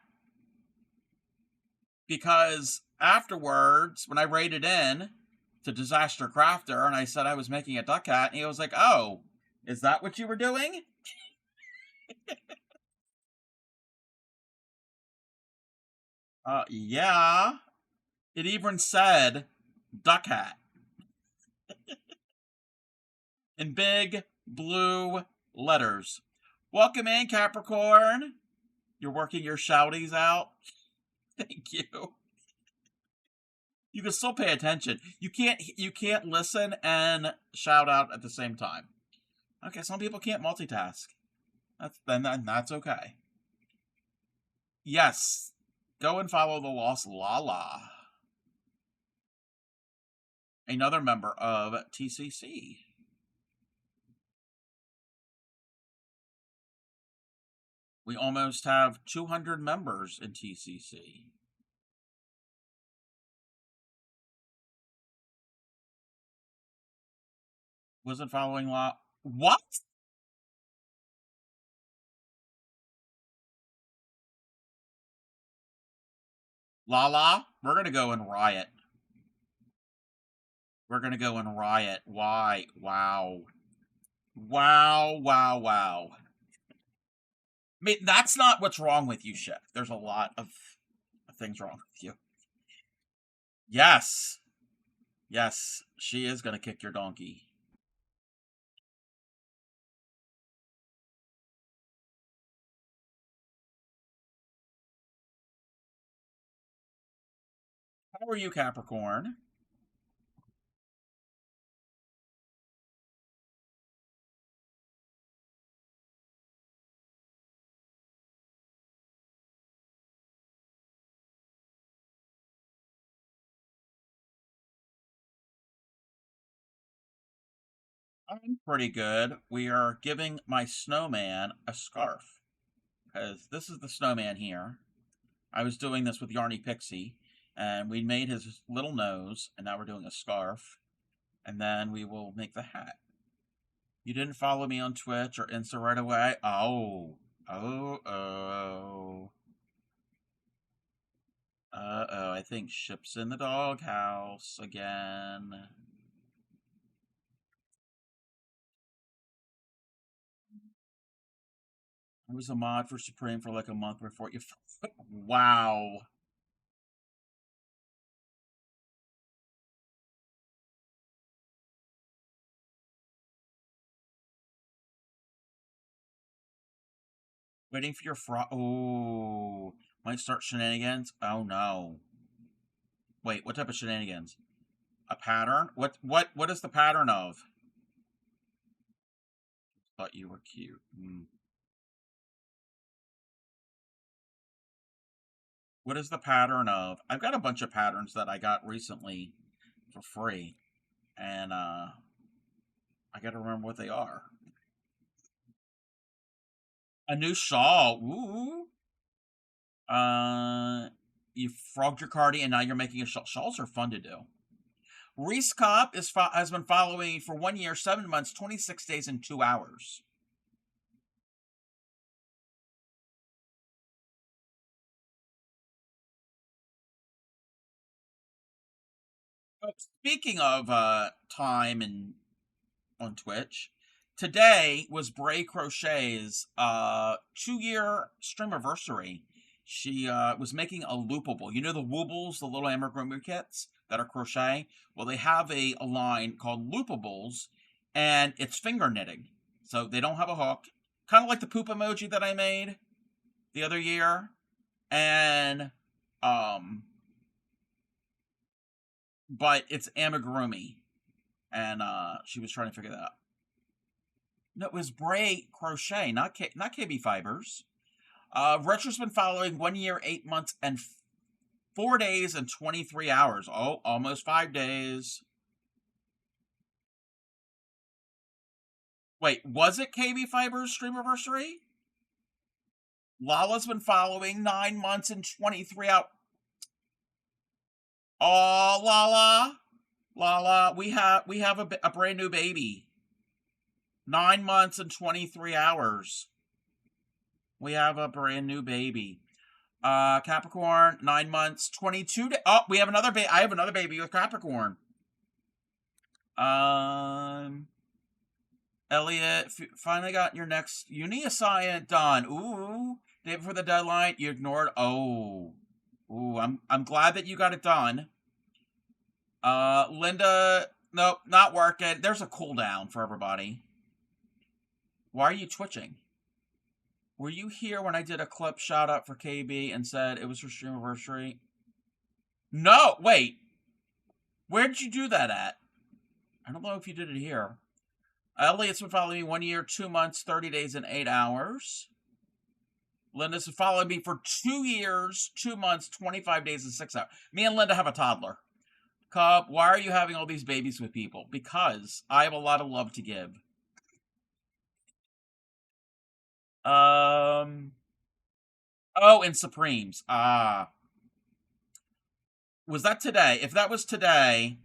Speaker 2: Because afterwards, when I raided in to Disaster Crafter and I said I was making a duck hat, and he was like, oh, is that what you were doing? Yeah. It even said duck hat. In big blue letters. Welcome in, Capricorn. You're working your shouties out. Thank you. You can still pay attention. You can't listen and shout out at the same time. Okay, some people can't multitask. That's okay. Yes. Go and follow the Lost Lala. Another member of TCC. We almost have 200 members in TCC. Wasn't following law. What? Lala, we're gonna go and riot. We're gonna go and riot. Why? Wow. Wow, wow, wow. I mean, that's not what's wrong with you, Chef. There's a lot of things wrong with you. Yes. Yes, she is gonna kick your donkey. How are you, Capricorn? I'm pretty good. We are giving my snowman a scarf. Because this is the snowman here. I was doing this with Yarny Pixie. And we made his little nose. And now we're doing a scarf. And then we will make the hat. You didn't follow me on Twitch or Insta right away? Oh. Oh. Uh-oh, I think Ship's in the doghouse again. I was a mod for Supreme for like a month before you... Wow. Waiting for your Oh. Might start shenanigans? Oh, no. Wait, what type of shenanigans? A pattern? What is the pattern of? Thought you were cute. What is the pattern of? I've got a bunch of patterns that I got recently for free. And, I gotta remember what they are. A new shawl. Ooh. You frogged your cardi and now you're making a shawl. Shawls are fun to do. Reese Cop has been following for 1 year, 7 months, 26 days, and 2 hours. Speaking of time and on Twitch, today was Bray Crochet's 2-year stream anniversary. She was making a loopable. You know the woobles, the little amigurumi kits that are crochet? Well, they have a line called loopables, and it's finger knitting. So they don't have a hook. Kind of like the poop emoji that I made the other year. And, but it's amigurumi. and she was trying to figure that out. No, it was Bray Crochet, not KB Fibers. Retro's been following 1 year, 8 months, and 4 days and 23 hours. Oh, almost 5 days. Wait, was it KB Fibers Streamiversary? Lala's been following 9 months and 23 hours. Oh, Lala, we have a brand new baby. 9 months and 23 hours. We have a brand new baby. Capricorn, 9 months, 22 days. Oh, we have another baby. I have another baby with Capricorn. Elliot, finally got your next uni assignment done. Ooh, day before the deadline, you ignored. Oh, ooh, I'm glad that you got it done. Linda, nope, not working. There's a cooldown for everybody. Why are you twitching? Were you here when I did a clip shout out for KB and said it was her stream anniversary? No, wait. Where did you do that at? I don't know if you did it here. Elliot's been following me 1 year, 2 months, 30 days, and 8 hours. Linda's been following me for 2 years, 2 months, 25 days, and 6 hours. Me and Linda have a toddler. Cub, why are you having all these babies with people? Because I have a lot of love to give. Oh, and Supremes. Was that today? If that was today,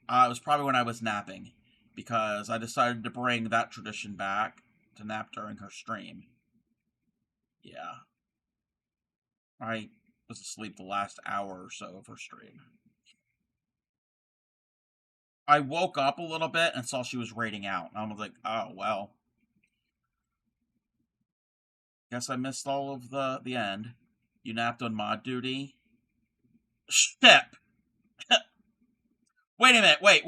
Speaker 2: it was probably when I was napping. Because I decided to bring that tradition back to nap during her stream. Yeah. I was asleep the last hour or so of her stream. I woke up a little bit and saw she was raiding out. I was like, oh, well. Guess I missed all of the end. You napped on mod duty? Ship! Wait a minute, wait.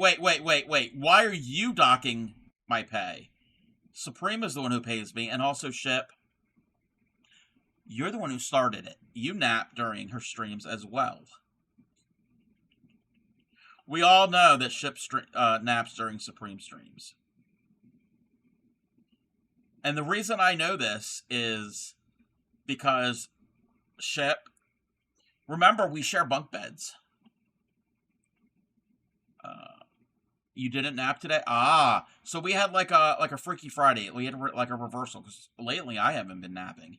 Speaker 2: Why are you docking my pay? Supreme is the one who pays me, and also Ship. You're the one who started it. You nap during her streams as well. We all know that Ship naps during Supreme streams. And the reason I know this is because Ship, remember we share bunk beds. You didn't nap today? So we had like a Freaky Friday. We had like a reversal because lately I haven't been napping.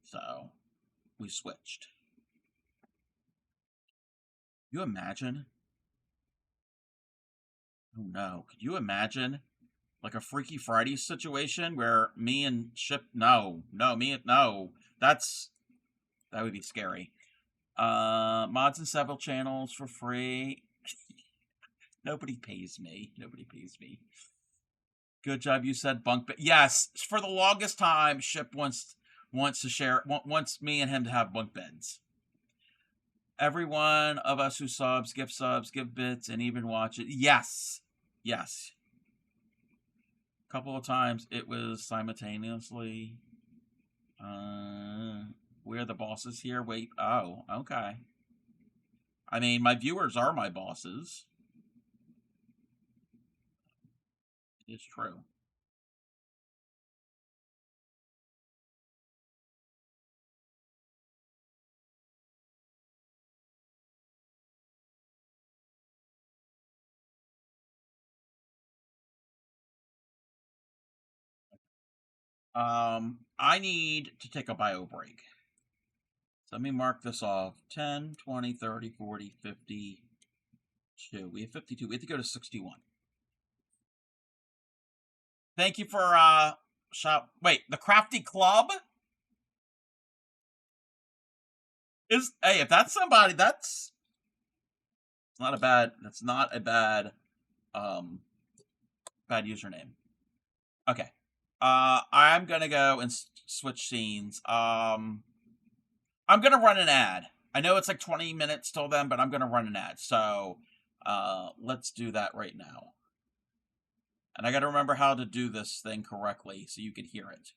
Speaker 2: So we switched. You imagine? Oh no. Could you imagine like a Freaky Friday situation where me and Ship no. That would be scary. Mods and several channels for free. Nobody pays me. Good job, you said bunk bed. Yes, for the longest time, Ship wants me and him to have bunk beds. Every one of us who subs, give bits, and even watch it. Yes. A couple of times it was simultaneously. We're the bosses here. Wait. Oh, okay. I mean, my viewers are my bosses. It's true. I need to take a bio break. So let me mark this off. 10, 20, 30, 40, 52. We have 52. We have to go to 61. Thank you for, wait, the Crafty Club? Hey, if that's somebody, that's not a bad bad username. Okay. I'm gonna go and switch scenes. I'm gonna run an ad. I know it's like 20 minutes till then, but I'm gonna run an ad. So, let's do that right now. And I gotta remember how to do this thing correctly so you can hear it.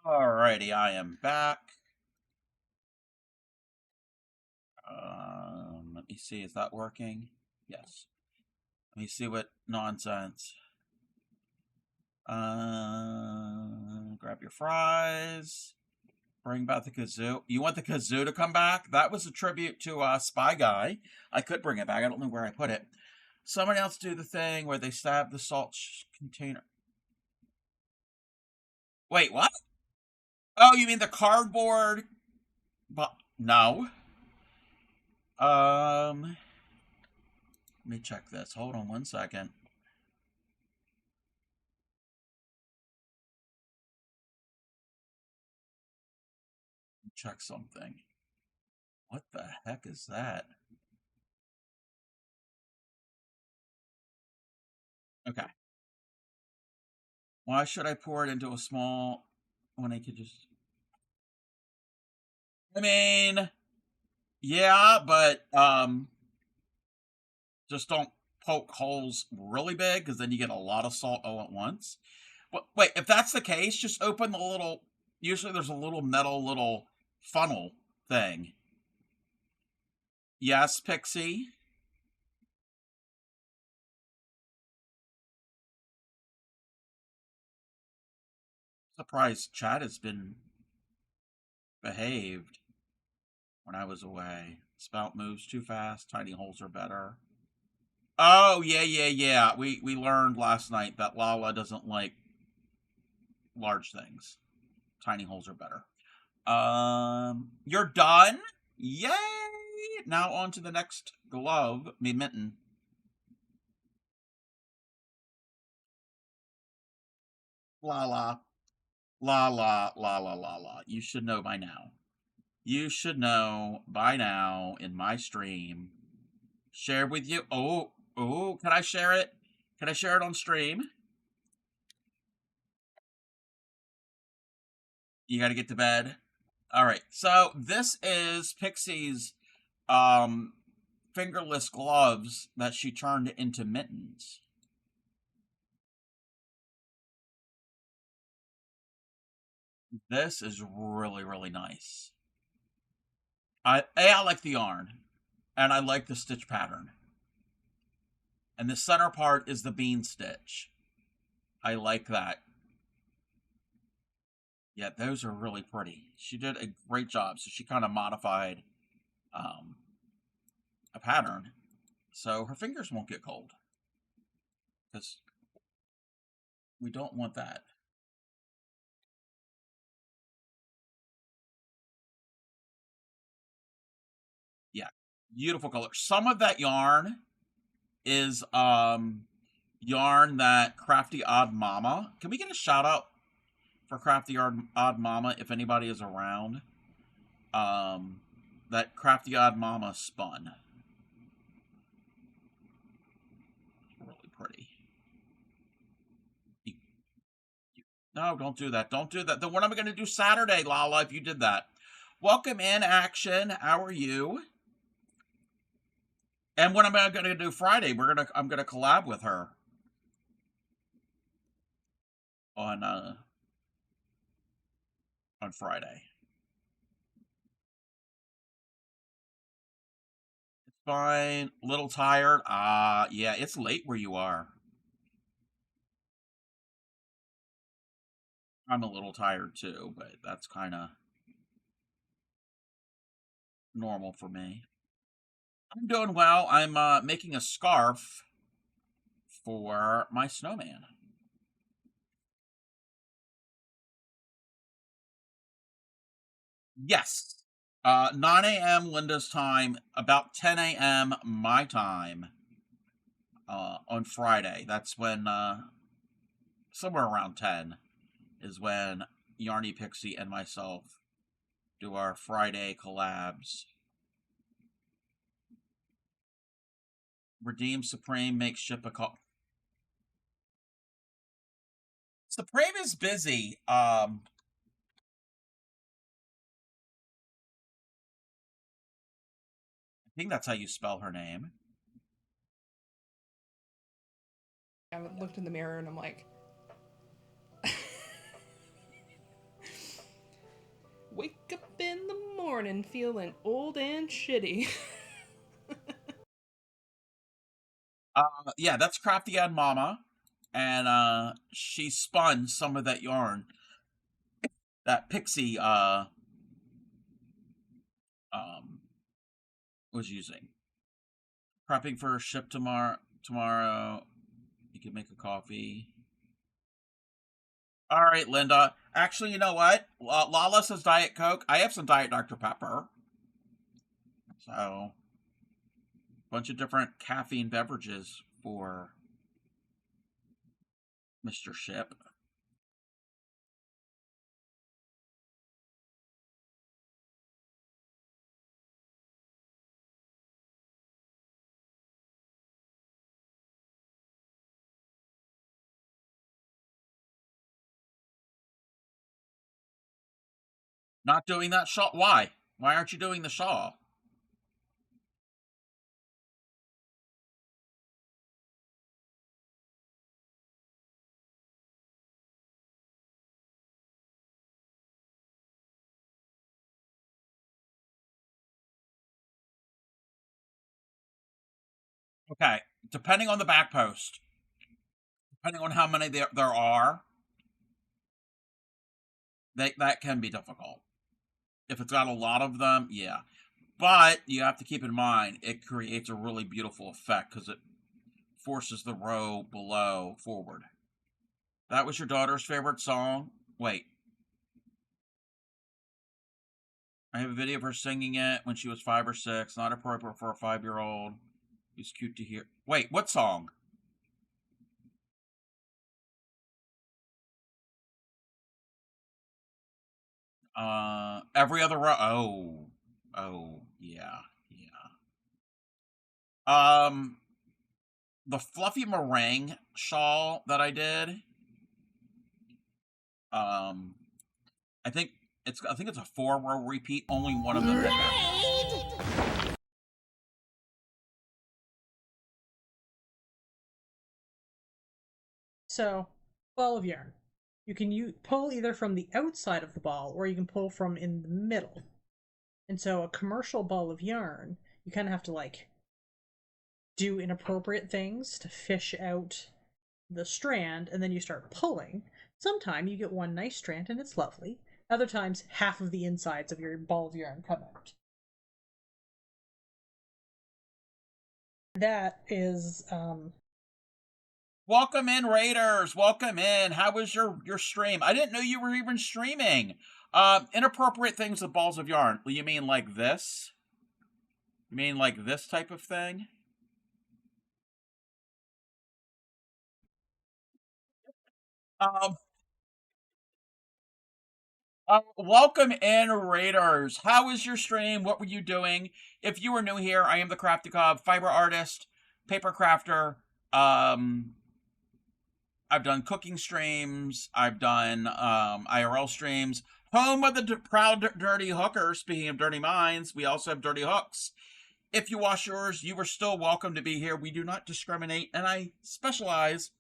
Speaker 2: Alrighty, I am back. Let me see, is that working? Yes. Let me see what nonsense. Grab your fries. Bring back the kazoo. You want the kazoo to come back? That was a tribute to Spy Guy. I could bring it back. I don't know where I put it. Someone else do the thing where they stab the salt container. Wait, what? Oh, you mean the cardboard? But no. Let me check this. Hold on one second. Check something. What the heck is that? Okay. Why should I pour it into a small when I could just... I mean, yeah, but just don't poke holes really big because then you get a lot of salt all at once. But wait, if that's the case, just open the little... Usually there's a little metal funnel thing. Yes, Pixie? Surprised Chad has been behaved when I was away. Spout moves too fast. Tiny holes are better. Oh, yeah. We learned last night that Lala doesn't like large things. Tiny holes are better. You're done? Yay! Now on to the next glove, me mitten. La. You should know by now. You should know by now in my stream. Share with you. Oh, can I share it? Can I share it on stream? You gotta get to bed. Alright, so this is Pixie's fingerless gloves that she turned into mittens. This is really, really nice. I like the yarn, and I like the stitch pattern. And the center part is the bean stitch. I like that. Yeah, those are really pretty. She did a great job. So she kind of modified a pattern so her fingers won't get cold. Because we don't want that. Yeah, beautiful color. Some of that yarn is yarn that Crafty Odd Mama. Can we get a shout out for Crafty Odd Mama if anybody is around? That Crafty Odd Mama spun. Really pretty. No, don't do that. Don't do that. Then what am I going to do Saturday, Lala, if you did that? Welcome in, Action. How are you? And what am I going to do Friday? I'm going to collab with her on Friday. It's fine. A little tired. Yeah, it's late where you are. I'm a little tired too, but that's kind of normal for me. I'm doing well. I'm making a scarf for my snowman. Yes. 9 a.m. Linda's time, about 10 a.m. my time on Friday. That's when, somewhere around 10 is when Yarny Pixie and myself do our Friday collabs. Redeem Supreme, make ship a call. Supreme is busy. I think that's how you spell her name.
Speaker 8: I looked in the mirror and I'm like, Wake up in the morning feeling old and shitty.
Speaker 2: Yeah, that's Crafty and Mama. And she spun some of that yarn that Pixie was using. Prepping for a ship tomorrow. You can make a coffee. All right, Linda. Actually, you know what? Lala says Diet Coke. I have some Diet Dr. Pepper. So, bunch of different caffeine beverages for Mr. Ship. Not doing that shawl? Why? Why aren't you doing the shawl? Okay, depending on the back post, depending on how many there are, that can be difficult. If it's got a lot of them, yeah. But you have to keep in mind, it creates a really beautiful effect because it forces the row below forward. That was your daughter's favorite song? Wait. I have a video of her singing it when she was 5 or 6. Not appropriate for a 5-year-old. It's cute to hear. Wait, what song? Every Other Row. Oh, yeah. The fluffy meringue shawl that I did. I think it's a 4-row repeat. Only one of them.
Speaker 8: So, ball of yarn. You can pull either from the outside of the ball or you can pull from in the middle. And so a commercial ball of yarn, you kind of have to like do inappropriate things to fish out the strand, and then you start pulling. Sometimes you get one nice strand and it's lovely. Other times, half of the insides of your ball of yarn come out. That is,
Speaker 2: Welcome in, Raiders. Welcome in. How was your stream? I didn't know you were even streaming. Inappropriate things with balls of yarn. You mean like this? You mean like this type of thing? Welcome in, Raiders. How was your stream? What were you doing? If you are new here, I am the Crafty Cobb, fiber artist, paper crafter. I've done cooking streams. I've done IRL streams. Home of the proud dirty hookers. Speaking of dirty minds, we also have dirty hooks. If you wash yours, you are still welcome to be here. We do not discriminate, and I specialize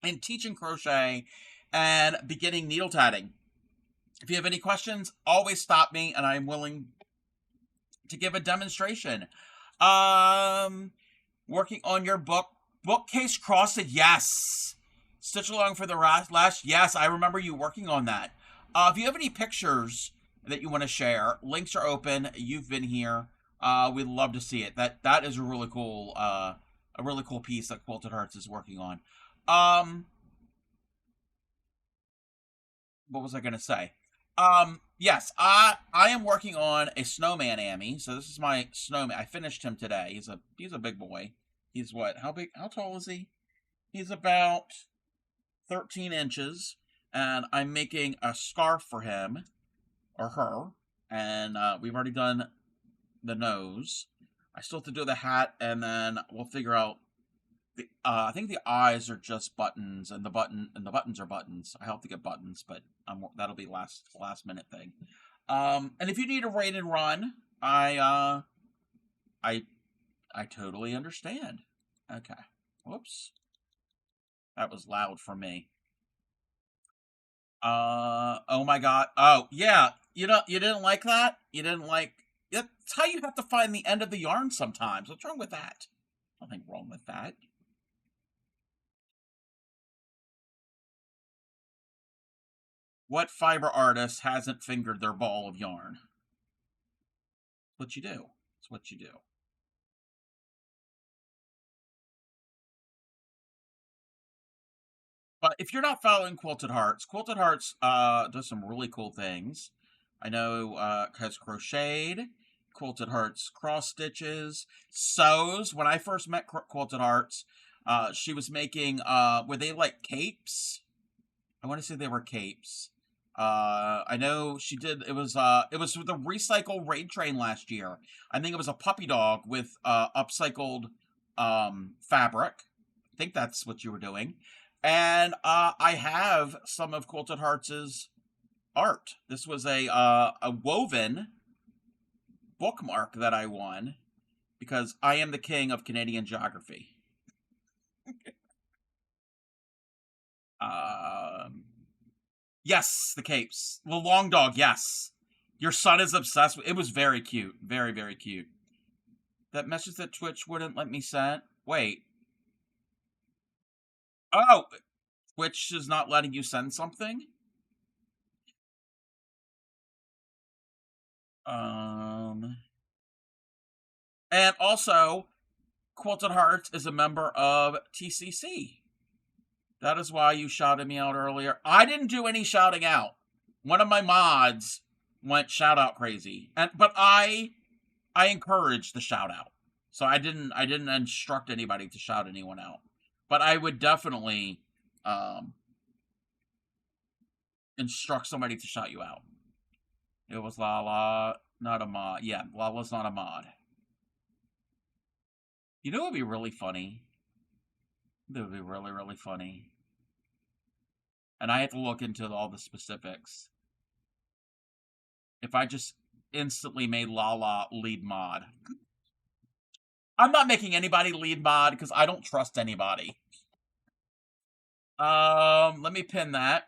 Speaker 2: in teaching crochet and beginning needle tatting. If you have any questions, always stop me, and I'm willing to give a demonstration. Working on your bookcase crossed. Yes. Stitch along for the last. Yes, I remember you working on that. If you have any pictures that you want to share, links are open. You've been here. We'd love to see it. That is a really cool piece that Quilted Hearts is working on. What was I gonna say? Yes, I am working on a Snowman Amy. So this is my Snowman. I finished him today. He's a big boy. He's what? How tall is he? He's about 13 inches, and I'm making a scarf for him or her, and we've already done the nose. I still have to do the hat, and then we'll figure out. I think the eyes are just buttons, and the buttons are buttons. I hope to get buttons, but that'll be last minute thing. And if you need a raid and run, I totally understand. Okay. Whoops. That was loud for me. Oh my god. Oh, yeah. You didn't like that? You didn't like... That's how you have to find the end of the yarn sometimes. What's wrong with that? Nothing wrong with that. What fiber artist hasn't fingered their ball of yarn? That's what you do. It's what you do. But if you're not following Quilted Hearts does some really cool things. I know has crocheted, Quilted Hearts cross stitches, sews. When I first met Quilted Hearts, she was making were they like capes? I want to say they were capes. I know she did. It was with the recycle raid train last year. I think it was a puppy dog with upcycled fabric. I think that's what you were doing. And I have some of Quilted Hearts' art. This was a woven bookmark that I won because I am the king of Canadian geography. Yes, the capes. The long dog, yes. Your son is obsessed with it. Was very cute. Very, very cute. That message that Twitch wouldn't let me send. Wait. Oh, Twitch is not letting you send something? And also, Quilted Hearts is a member of TCC. That is why you shouted me out earlier. I didn't do any shouting out. One of my mods went shout out crazy, but I encouraged the shout out. So I didn't instruct anybody to shout anyone out. But I would definitely instruct somebody to shout you out. It was Lala, not a mod. Yeah, Lala's not a mod. You know what would be really funny? That would be really, really funny. And I have to look into all the specifics. If I just instantly made Lala lead mod. I'm not making anybody lead mod because I don't trust anybody. Let me pin that.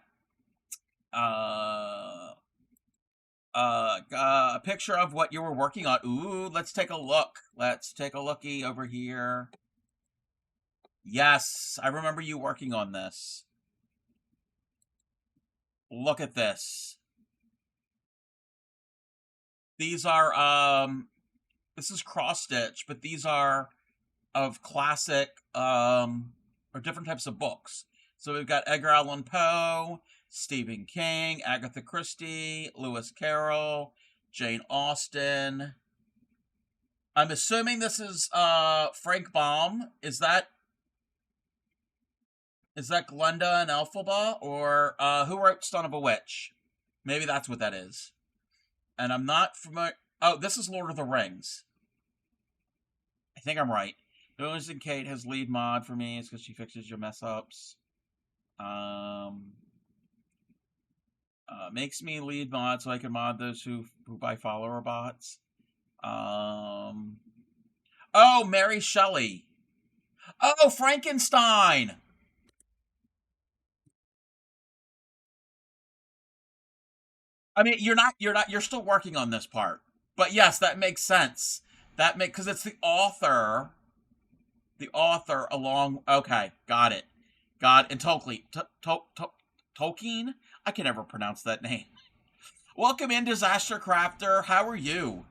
Speaker 2: A picture of what you were working on. Ooh, let's take a look. Let's take a looky over here. Yes, I remember you working on this. Look at this. These are, this is cross stitch, but these are of classic, or different types of books. So we've got Edgar Allan Poe, Stephen King, Agatha Christie, Lewis Carroll, Jane Austen. I'm assuming this is Frank Baum. Is that Glenda and Elphaba? Or who wrote Son of a Witch? Maybe that's what that is. And I'm not familiar. Oh, this is Lord of the Rings. I think I'm right. Notice and Kate has lead mod for me. It's because she fixes your mess ups. Makes me lead mod so I can mod those who buy follower bots. Oh, Mary Shelley. Oh, Frankenstein. I mean, you're still working on this part. But yes, that makes sense. Because it's the author. The author along, okay, got it. And Tolkien? I can never pronounce that name. Welcome in, Disaster Crafter. How are you?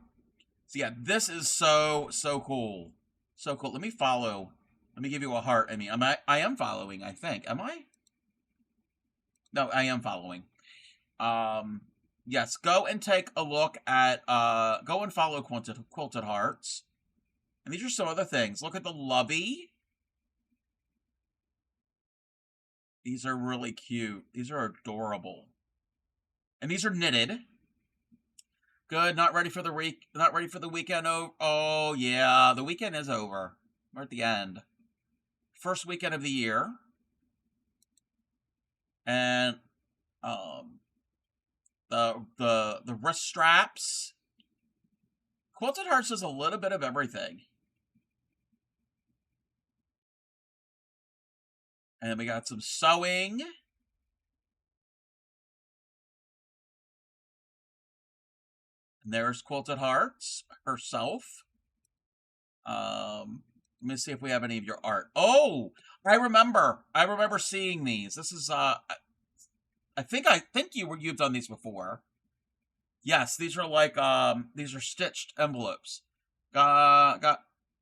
Speaker 2: So yeah, this is so cool. So cool. Let me follow. Let me give you a heart. I mean, I am following, I think. Am I? No, I am following. Yes, go and take a look at, go and follow Quilted Hearts. And these are some other things. Look at the Lovey. These are really cute. These are adorable. And these are knitted. Good. Not ready for the weekend. Oh yeah, the weekend is over. We're at the end. First weekend of the year. And the wrist straps. Quilted Hearts does a little bit of everything. And we got some sewing. And there's Quilted Hearts herself. Let me see if we have any of your art. Oh, I remember seeing these. This is I think you've done these before. Yes, these are like these are stitched envelopes. God,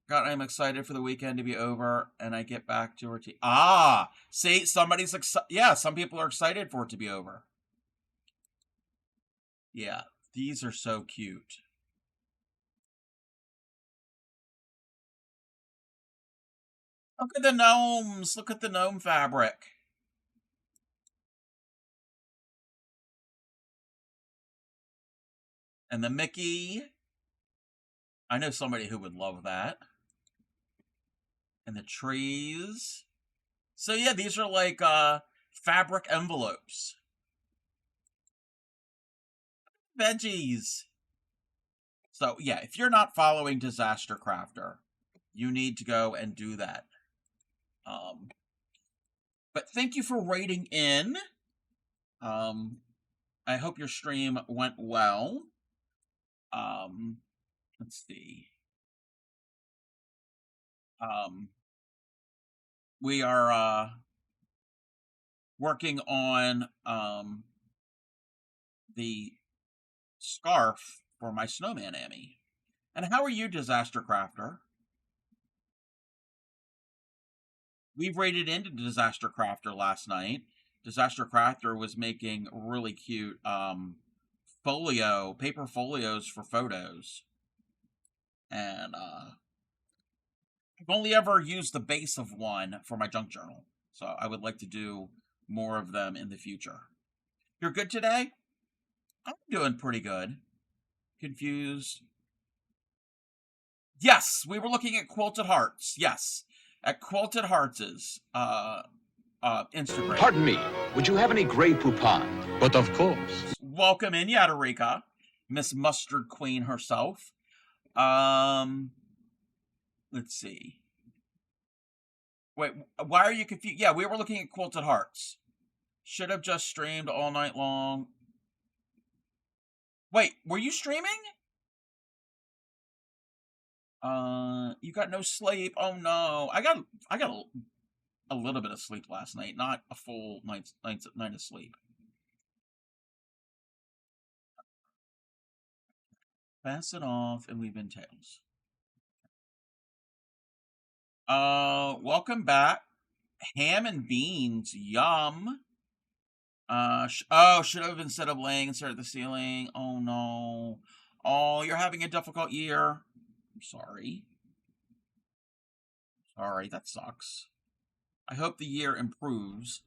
Speaker 2: I'm excited for the weekend to be over and I get back to routine. Ah, see, somebody's excited. Yeah, some people are excited for it to be over. Yeah, these are so cute. Look at the gnomes. Look at the gnome fabric. And the Mickey. I know somebody who would love that. And the trees. So yeah, these are like fabric envelopes. Veggies. So yeah, if you're not following Disaster Crafter, you need to go and do that. But thank you for writing in. I hope your stream went well. Let's see. We are working on the scarf for my Snowman Amy. And how are you, Disaster Crafter? We raided into Disaster Crafter last night. Disaster Crafter was making really cute paper folios for photos. And I've only ever used the base of one for my junk journal. So I would like to do more of them in the future. You're good today? I'm doing pretty good. Confused. Yes, we were looking at Quilted Hearts. Yes, at Quilted Hearts' Instagram.
Speaker 9: Pardon me, would you have any Grey Poupon? But of course.
Speaker 2: Welcome in, Yadarika, Miss Mustard Queen herself. Let's see. Wait, why are you confused? Yeah, we were looking at Quilted Hearts. Should have just streamed all night long. Wait, were you streaming? You got no sleep. Oh no. I got a little bit of sleep last night, not a full night of sleep. Pass it off and weave in tails. Welcome back. Ham and beans, yum. Should have instead of laying instead of the ceiling. Oh no. Oh, you're having a difficult year. I'm sorry. Sorry, that sucks. I hope the year improves.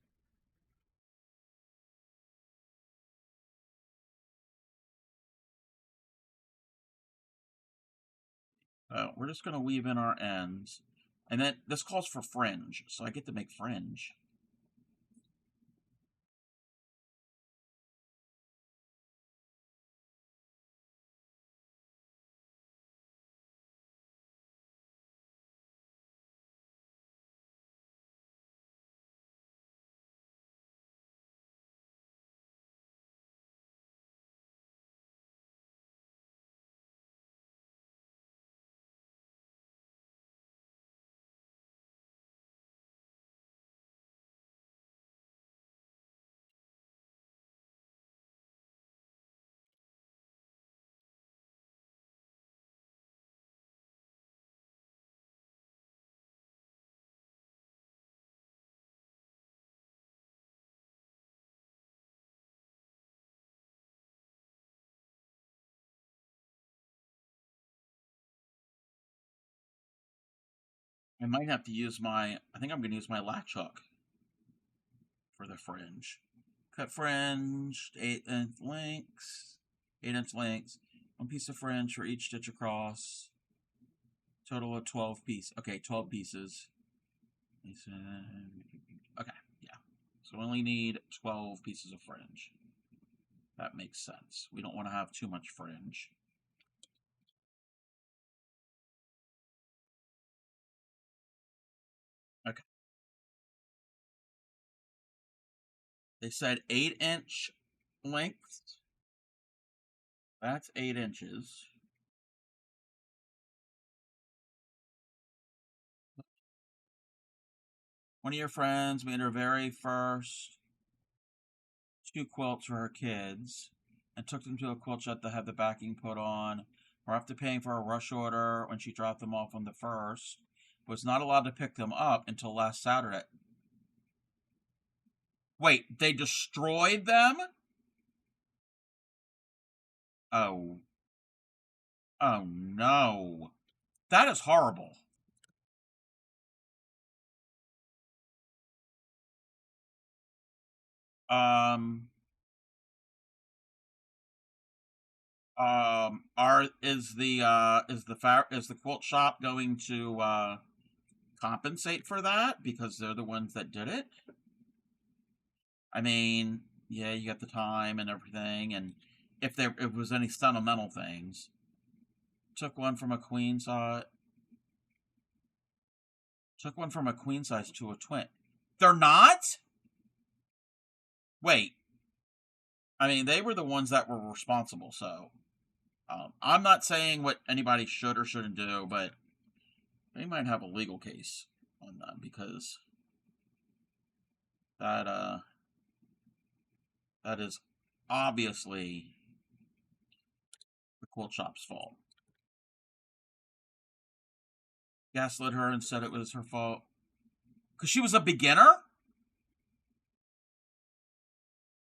Speaker 2: We're just going to weave in our ends. And then this calls for fringe, so I get to make fringe. I might have to use I think I'm going to use my latch hook for the fringe. Cut fringe, 8-inch lengths, 8-inch lengths, 1 piece of fringe for each stitch across. Total of 12 pieces. Okay, 12 pieces. Okay, yeah. So we only need 12 pieces of fringe. That makes sense. We don't want to have too much fringe. Okay. They said 8-inch length. That's 8 inches. One of your friends made her very first 2 quilts for her kids and took them to a quilt shop to have the backing put on. Or after paying for a rush order when she dropped them off on the 1st, was not allowed to pick them up until last Saturday. Wait, they destroyed them? Oh. Oh no. That is horrible. Um is the quilt shop going to compensate for that because they're the ones that did it? I mean, yeah, you got the time and everything, and if it was any sentimental things. Took one from a queen size to a twin. They're not? Wait. I mean, they were the ones that were responsible, so I'm not saying what anybody should or shouldn't do, but they might have a legal case on them because that is obviously the quilt shop's fault. Gaslit her and said it was her fault because she was a beginner.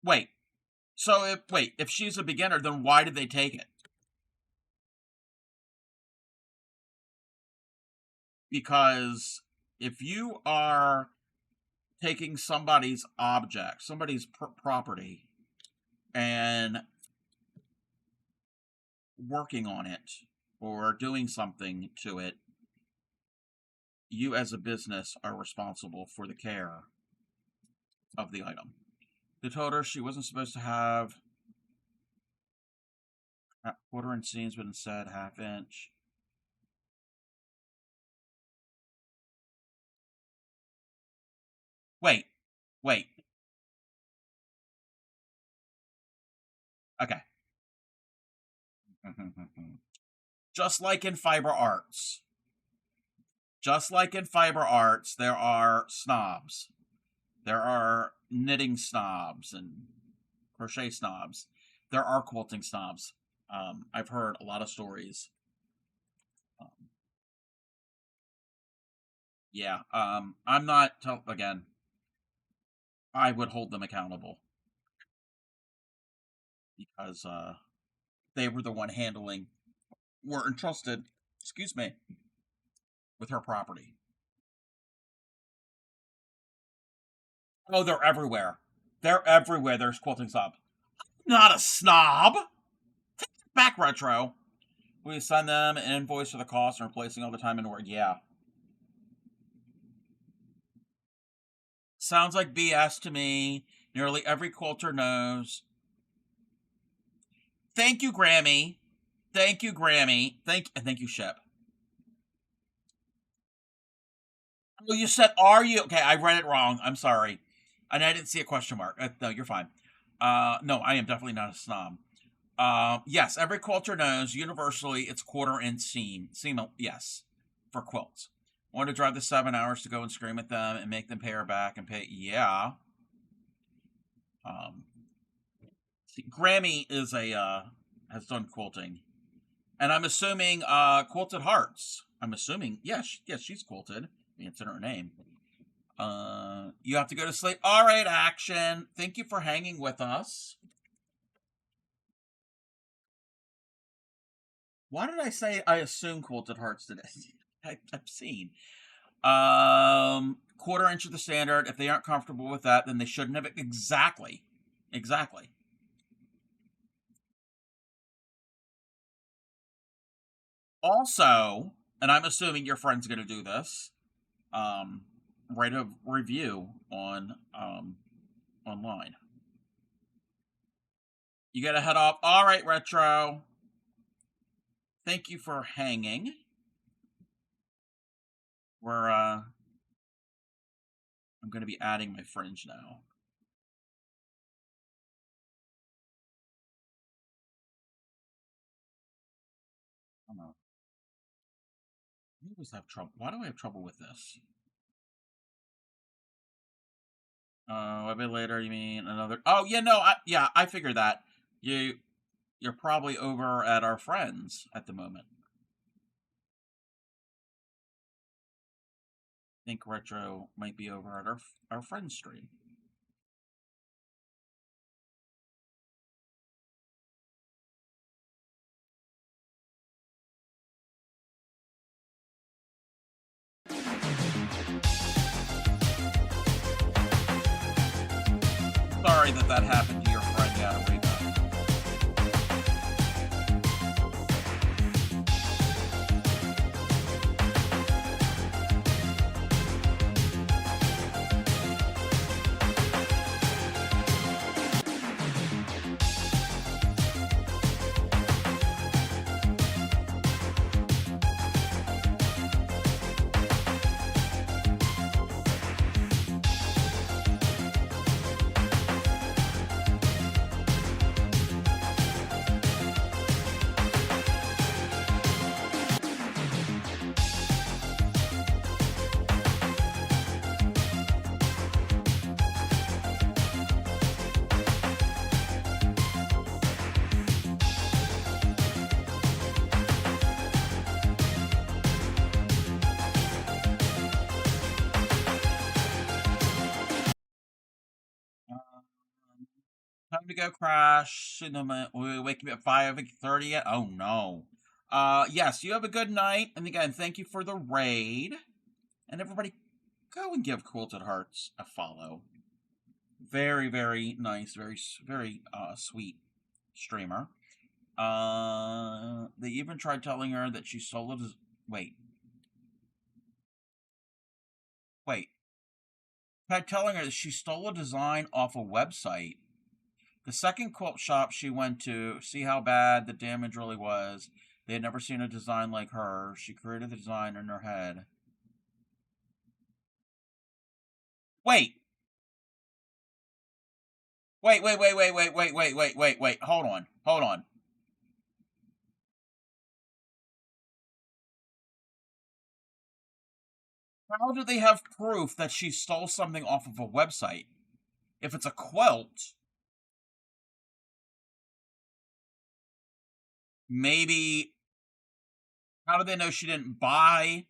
Speaker 2: Wait, so if she's a beginner, then why did they take it? Because if you are taking somebody's object, somebody's property, and working on it or doing something to it, you as a business are responsible for the care of the item. They told her she wasn't supposed to have 1/4 inch seams, but instead 1/2 inch. Wait. Okay. Just like in fiber arts. There are snobs. There are knitting snobs and crochet snobs. There are quilting snobs. I've heard a lot of stories. Yeah. I'm not, again, I would hold them accountable because they were the one were entrusted, excuse me, with her property. Oh, they're everywhere. There's quilting snob. Not a snob. Take it back, Retro. We send them an invoice for the cost and replacing all the time and work. Yeah. Sounds like BS to me. Nearly every quilter knows. Thank you, Grammy. Thank you, Shep. Oh, you said, are you? Okay, I read it wrong. I'm sorry. And I didn't see a question mark. No, you're fine. No, I am definitely not a snob. Yes, every quilter knows universally it's 1/4 inch seam. Yes, for quilts. Want to drive the 7 hours to go and scream at them and make them pay her back and pay? Yeah. Grammy is has done quilting, and I'm assuming Quilted Hearts. I'm assuming yes, she's quilted. I mean, it's in her name. You have to go to sleep. All right, action. Thank you for hanging with us. Why did I say I assume Quilted Hearts today? I've seen. 1/4 inch of the standard. If they aren't comfortable with that, then they shouldn't have it. Exactly. Also, and I'm assuming your friend's going to do this, write a review on online. You got to head off. All right, Retro. Thank you for hanging. I'm going to be adding my fringe now. always have trouble. Why do I have trouble with this? A bit later, you mean another? Oh, yeah, no, I figured that. You're probably over at our friends at the moment. I think Retro might be over at our friends stream. Sorry that happened to your friend Yadarika. Time to go crash. We wake me at 5:30 yet? Oh no. Yes, you have a good night. And again, thank you for the raid. And everybody, go and give Quilted Hearts a follow. Very, very nice, very, very sweet streamer. They even tried telling her that she stole it. Wait. Tried telling her that she stole a design off a website. The second quilt shop she went to, see how bad the damage really was. They had never seen a design like her. She created the design in her head. Wait. Wait. Hold on. How do they have proof that she stole something off of a website? If it's a quilt, maybe. How do they know she didn't buy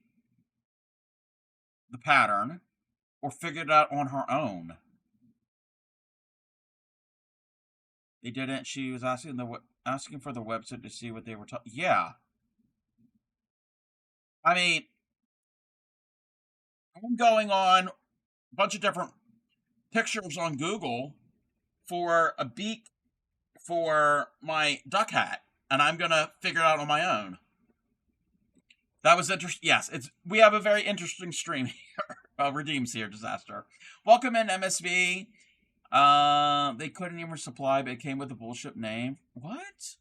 Speaker 2: the pattern or figure it out on her own? They didn't. She was asking for the website to see what they were talking. Yeah. I mean, I'm going on a bunch of different pictures on Google for a beak for my duck hat, and I'm gonna figure it out on my own. That was interesting. Yes, we have a very interesting stream here. Redeems here, disaster. Welcome in, MSV. They couldn't even supply, but it came with a bullshit name. What?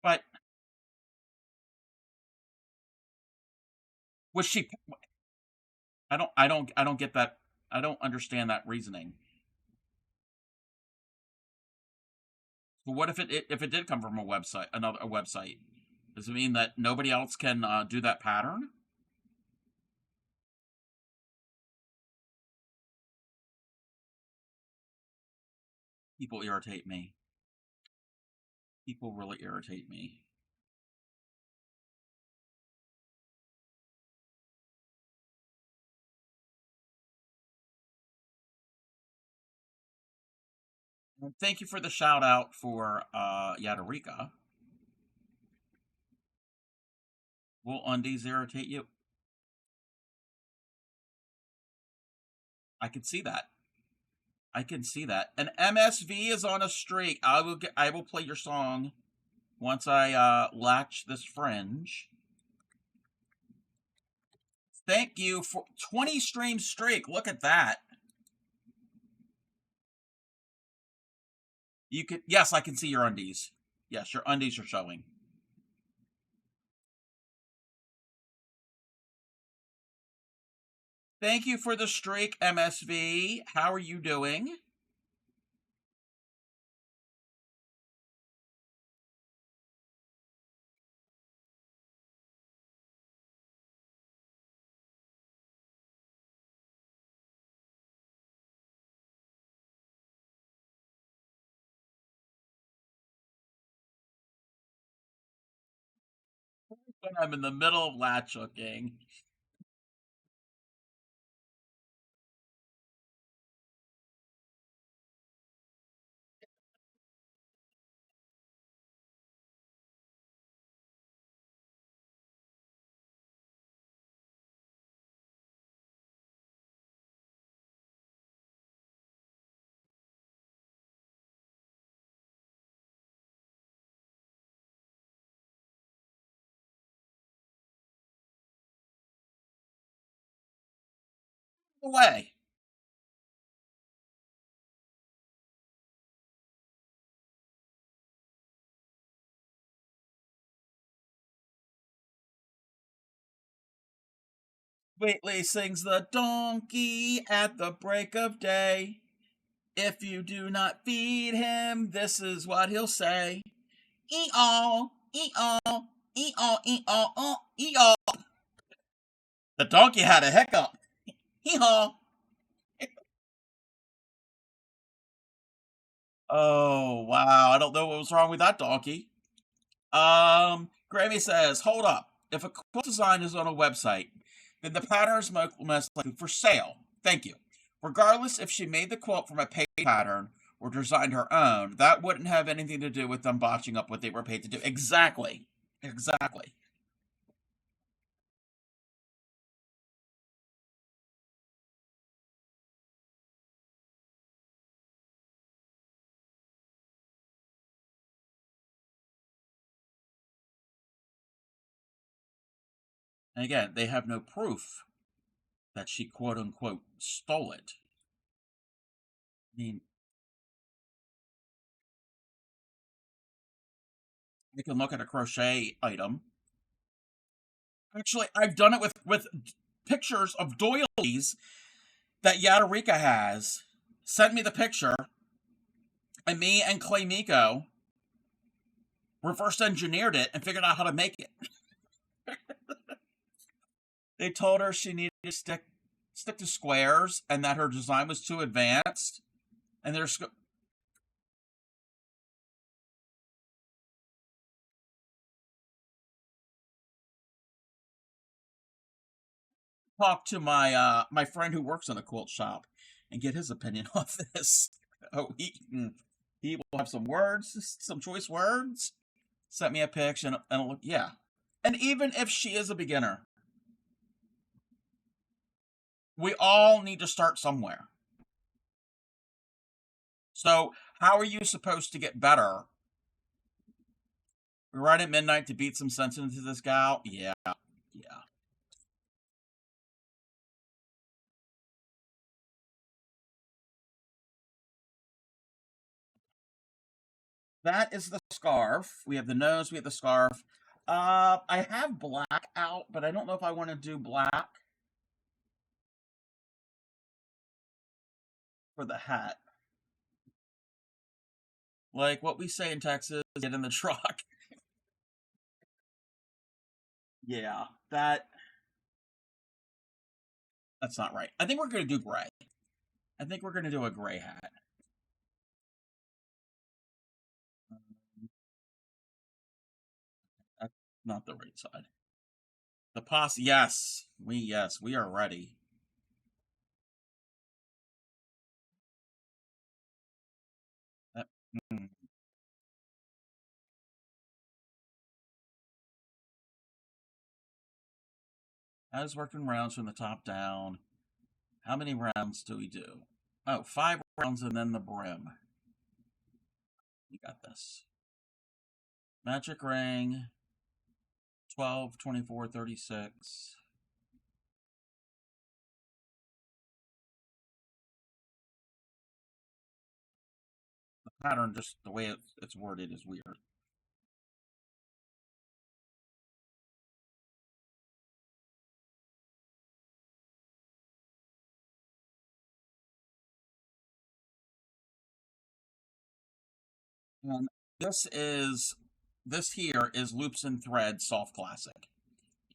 Speaker 2: But was she? I don't get that. I don't understand that reasoning. But what if it did come from a website, a website? Does it mean that nobody else can do that pattern? People irritate me. People really irritate me. And thank you for the shout out for Yadarika. Will undies irritate you? I can see that. I can see that. And MSV is on a streak. I will play your song once I latch this fringe. Thank you for 20 stream streak. Look at that. You could, yes, I can see your undies. Yes, your undies are showing. Thank you for the streak, MSV. How are you doing? when I'm in the middle of latch hooking. Away. Waitley sings the donkey at the break of day. If you do not feed him, this is what he'll say. Ee-aw, ee-aw, ee-aw, ee-aw, ee-aw. The donkey had a hiccup. Hee-haw. Oh, wow. I don't know what was wrong with that donkey. Grammy says, hold up. If a quilt design is on a website, then the pattern is most likely for sale. Thank you. Regardless if she made the quilt from a paid pattern or designed her own, that wouldn't have anything to do with them botching up what they were paid to do. Exactly. Exactly. And again, they have no proof that she quote unquote stole it. I mean, you can look at a crochet item. Actually, I've done it with pictures of doilies that Yadarika has. Sent me the picture, and me and Clay Miko reverse engineered it and figured out how to make it. They told her she needed to stick to squares and that her design was too advanced. And there's talk to my friend who works in a quilt shop and get his opinion on this. Oh, he will have some words, some choice words. Sent me a picture and look, yeah. And even if she is a beginner, we all need to start somewhere. So, how are you supposed to get better? We're right at midnight to beat some sense into this gal? Yeah, yeah. That is the scarf. We have the nose, we have the scarf. I have black out, but I don't know if I want to do black for the hat. Like what we say in Texas, get in the truck. Yeah, that's not right. I think we're gonna do gray. I think we're gonna do a gray hat. That's not the right side. The posse, yes, we are ready. That, mm, As working rounds from the top down. How many rounds do we do? Oh, 5 rounds and then the brim. You got this. Magic ring. 12, 24, 36. The pattern, just the way it's worded, is weird. And this here is Loops and Thread Soft Classic.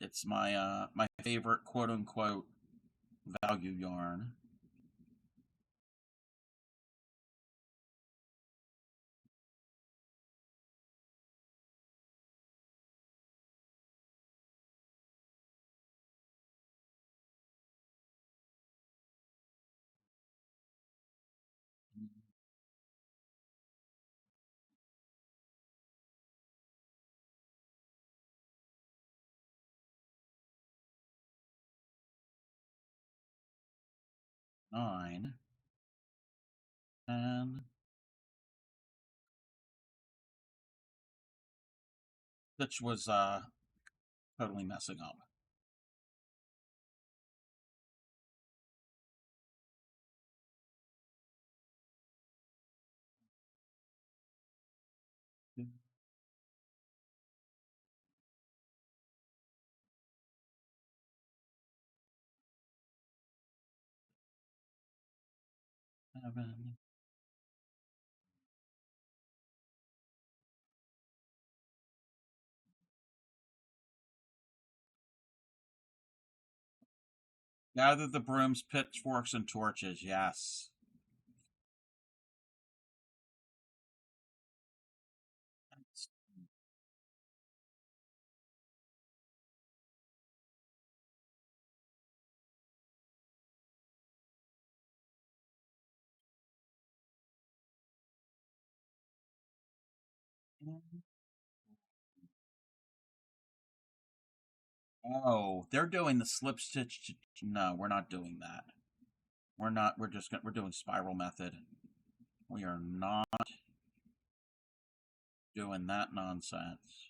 Speaker 2: It's my favorite quote unquote value yarn. 9, 10. Which was totally messing up. Seven. Gather the brooms, pitchforks, and torches. Yes. Oh, they're doing the slip stitch. No, we're not doing that. We're not. We're doing spiral method. We are not doing that nonsense.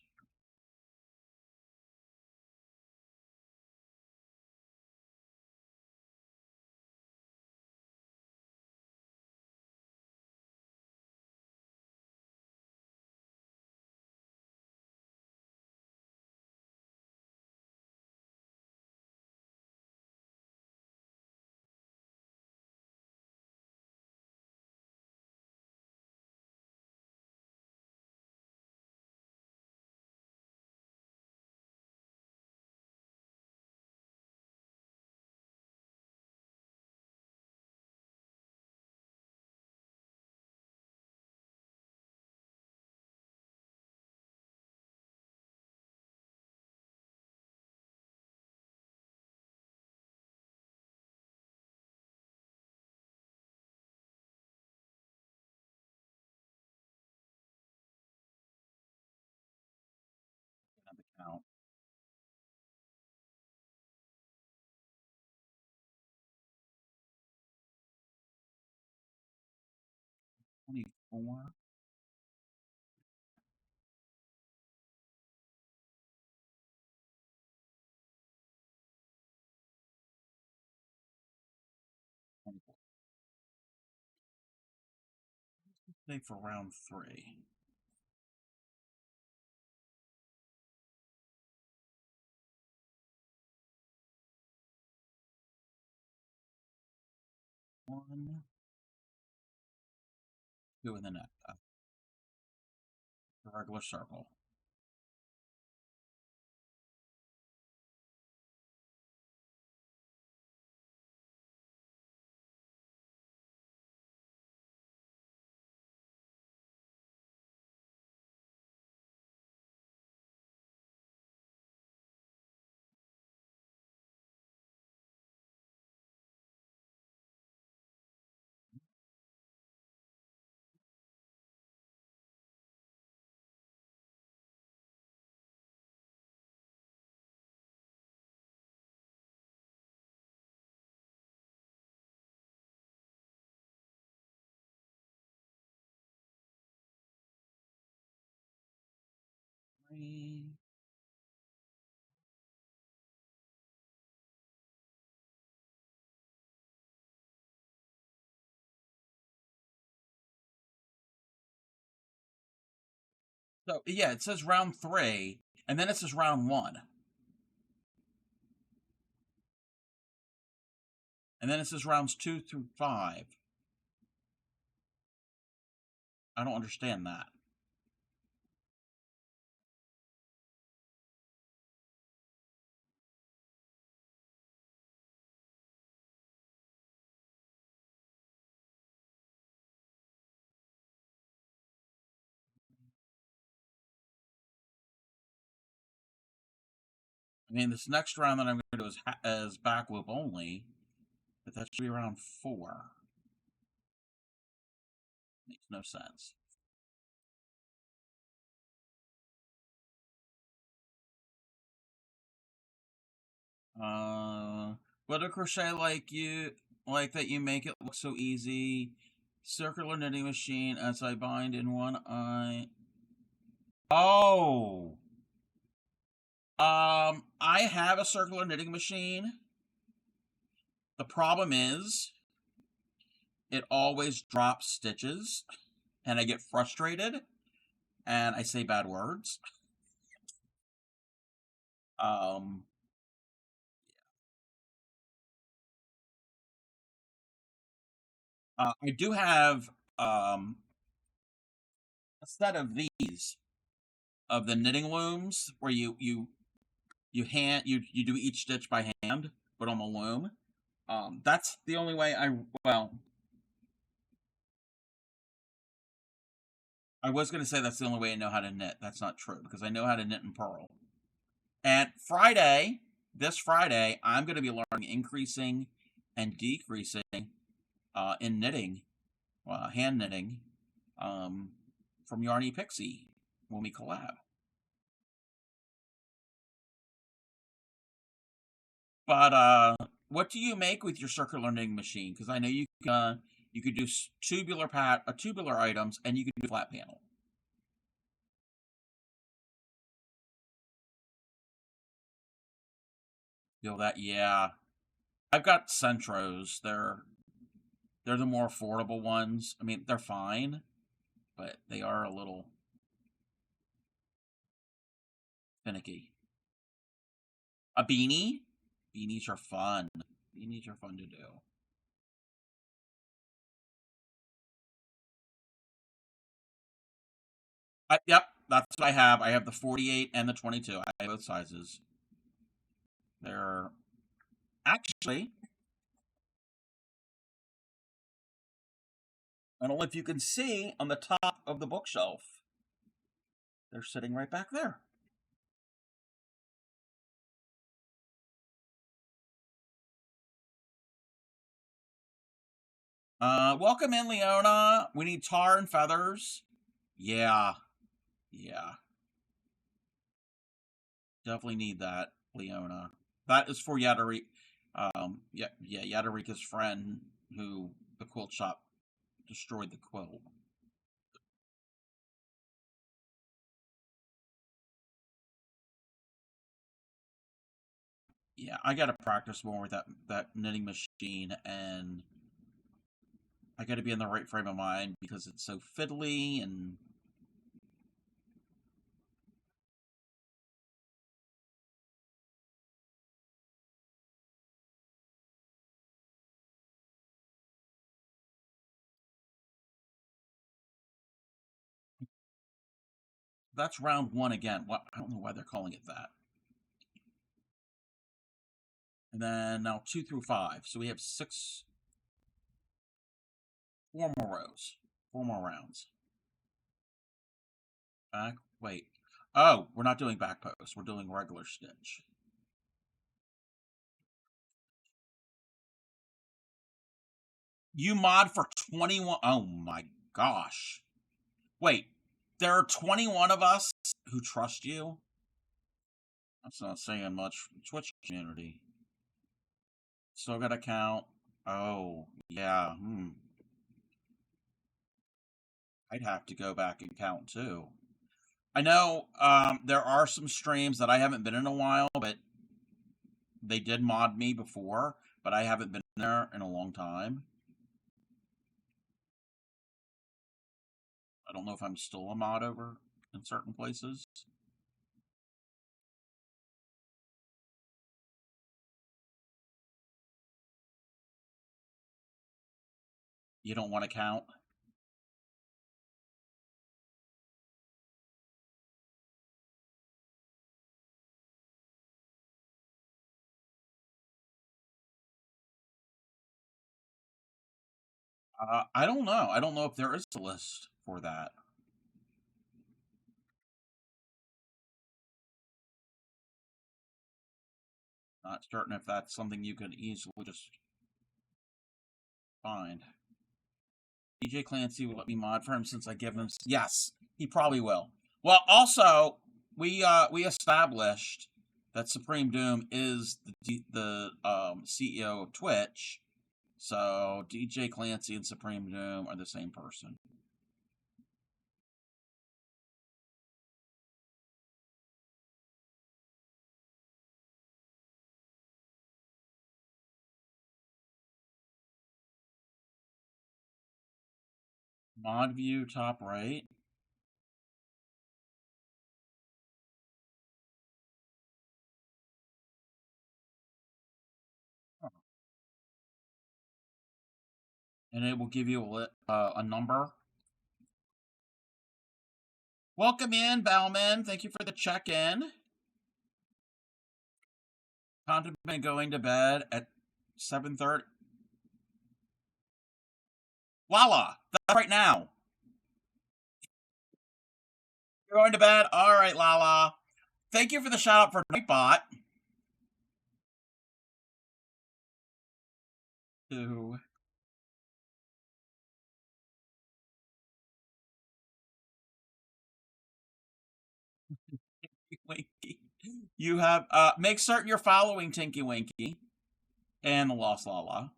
Speaker 2: The count. $24. Say for round 3. One, 2 in the net. The regular circle. Three. So yeah, it says round 3, and then it says round 1, and then it says rounds 2 through 5. I don't understand that. I mean, this next round that I'm going to do is back loop only, but that should be around 4. Makes no sense. Would a crochet like you? like that you make it look so easy. Circular knitting machine as I bind in one eye. Oh. I have a circular knitting machine. The problem is it always drops stitches and I get frustrated and I say bad words. I do have a set of these of the knitting looms where you do each stitch by hand, but on the loom. That's the only way I was going to say that's the only way I know how to knit. That's not true because I know how to knit in purl. And this Friday, I'm going to be learning increasing and decreasing in knitting, hand knitting, from Yarny Pixie when we collab. But what do you make with your circular knitting machine? Because I know you could do tubular items and you could do flat panel. Feel that? Yeah. I've got Centros. They're the more affordable ones. I mean, they're fine, but they are a little finicky. A beanie? Beanies are fun. Beanies are fun to do. Yep, that's what I have. I have the 48 and the 22. I have both sizes. They're actually, I don't know if you can see on the top of the bookshelf. They're sitting right back there. Welcome in, Leona. We need tar and feathers. Yeah. Definitely need that, Leona. That is for Yadarika. Yadarika's friend who the quilt shop destroyed the quilt. Yeah, I gotta practice more with that knitting machine, and I gotta be in the right frame of mind because it's so fiddly and that's round 1 again. I don't know why they're calling it that. And then now 2 through 5. So we have 4 more rows. 4 more rounds. Back, wait. Oh, we're not doing back post. We're doing regular stitch. You mod for 21. Oh my gosh. Wait, there are 21 of us who trust you? That's not saying much for the Twitch community. Still gotta count. Oh, yeah. I'd have to go back and count too. I know there are some streams that I haven't been in a while, but they did mod me before, but I haven't been there in a long time. I don't know if I'm still a mod over in certain places. You don't want to count? I don't know. I don't know if there is a list for that. Not certain if that's something you could easily just find. DJ Clancy will let me mod for him since I give him. Yes, he probably will. Well, also we established that Supreme Doom is the CEO of Twitch, So DJ Clancy and Supreme Doom are the same person. Mod view top right. And it will give you a number. Welcome in, Bauman. Thank you for the check-in. Contemplating going to bed at 7:30. Lala, that's right now. You're going to bed? All right, Lala. Thank you for the shout-out for Nightbot. Two. Winky. You have make certain you're following Tinky Winky and the Lost Lala.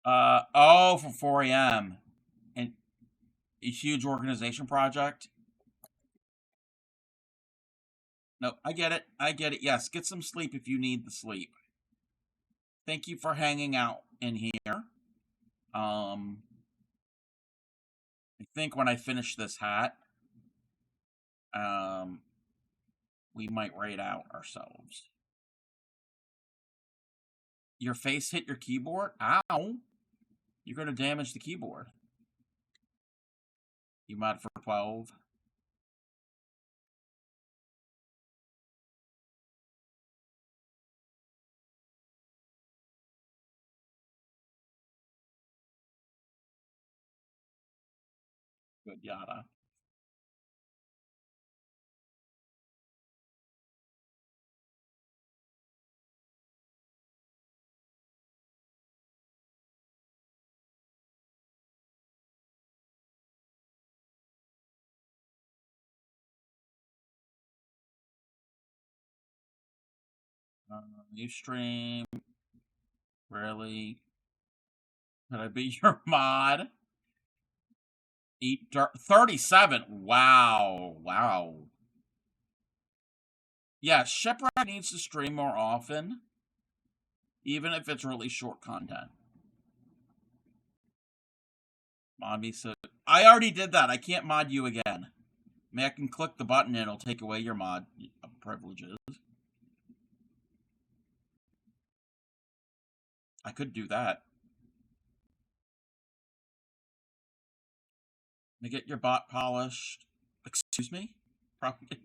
Speaker 2: From 4 a.m. and a huge organization project. No, I get it. I get it. Yes, get some sleep if you need the sleep. Thank you for hanging out in here. I think when I finish this hat, we might raid out ourselves. Your face hit your keyboard? Ow! You're going to damage the keyboard. You mod for 12. Good yada. You stream. Really? Could I be your mod? 37. Wow. Wow. Yeah, Shipwreck needs to stream more often. Even if it's really short content. Mod me so... I already did that. I can't mod you again. I mean, I can click the button and it'll take away your mod privileges. I could do that. Let me get your butt polished. Excuse me? Probably.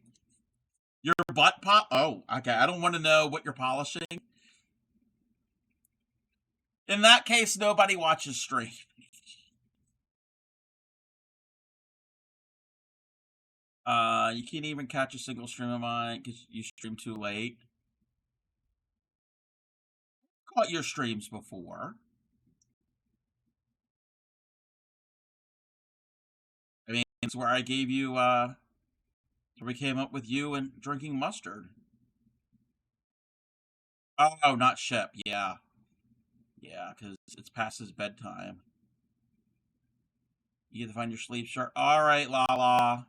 Speaker 2: Your butt pop? Oh, okay. I don't want to know what you're polishing. In that case, nobody watches stream. You can't even catch a single stream of mine because you stream too late. Caught your streams before. I mean, it's where I gave you, where we came up with you and drinking mustard. Oh, not Shep, yeah. Yeah, because it's past his bedtime. You get to find your sleep shirt. All right, Lala.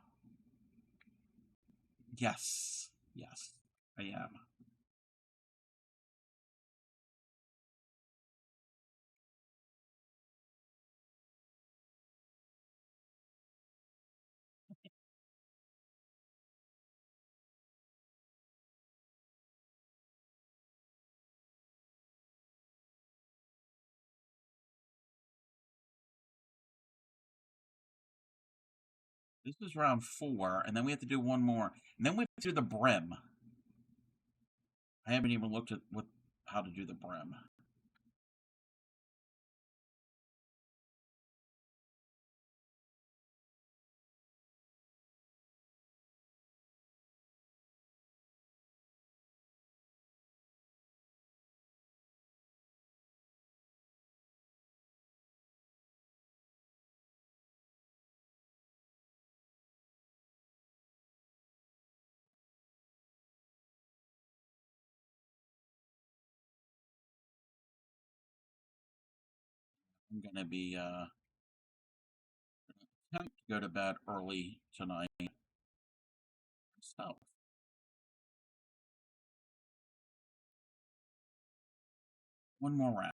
Speaker 2: Yes. Yes, I am. This is round 4, and then we have to do one more. And then we have to do the brim. I haven't even looked at how to do the brim. I'm gonna be attempt to go to bed early tonight. So one more round.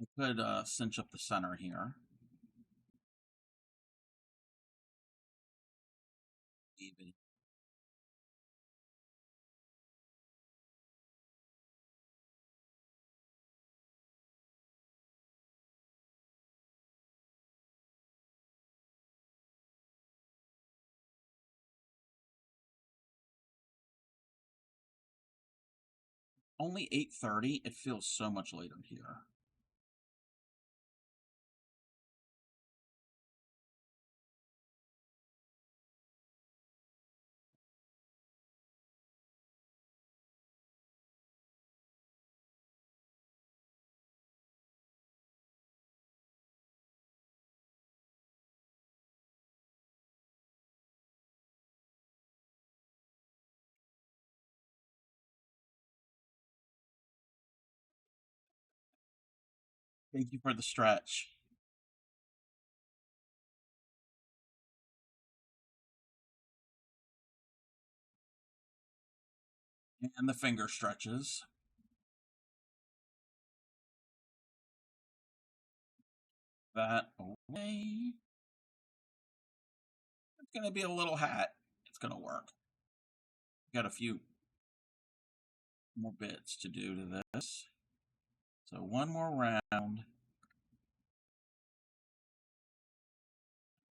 Speaker 2: I could cinch up the center here. Even. Only 8:30. It feels so much later here. Thank you for the stretch. And the finger stretches. That away. It's going to be a little hat. It's going to work. Got a few more bits to do to this. So one more round.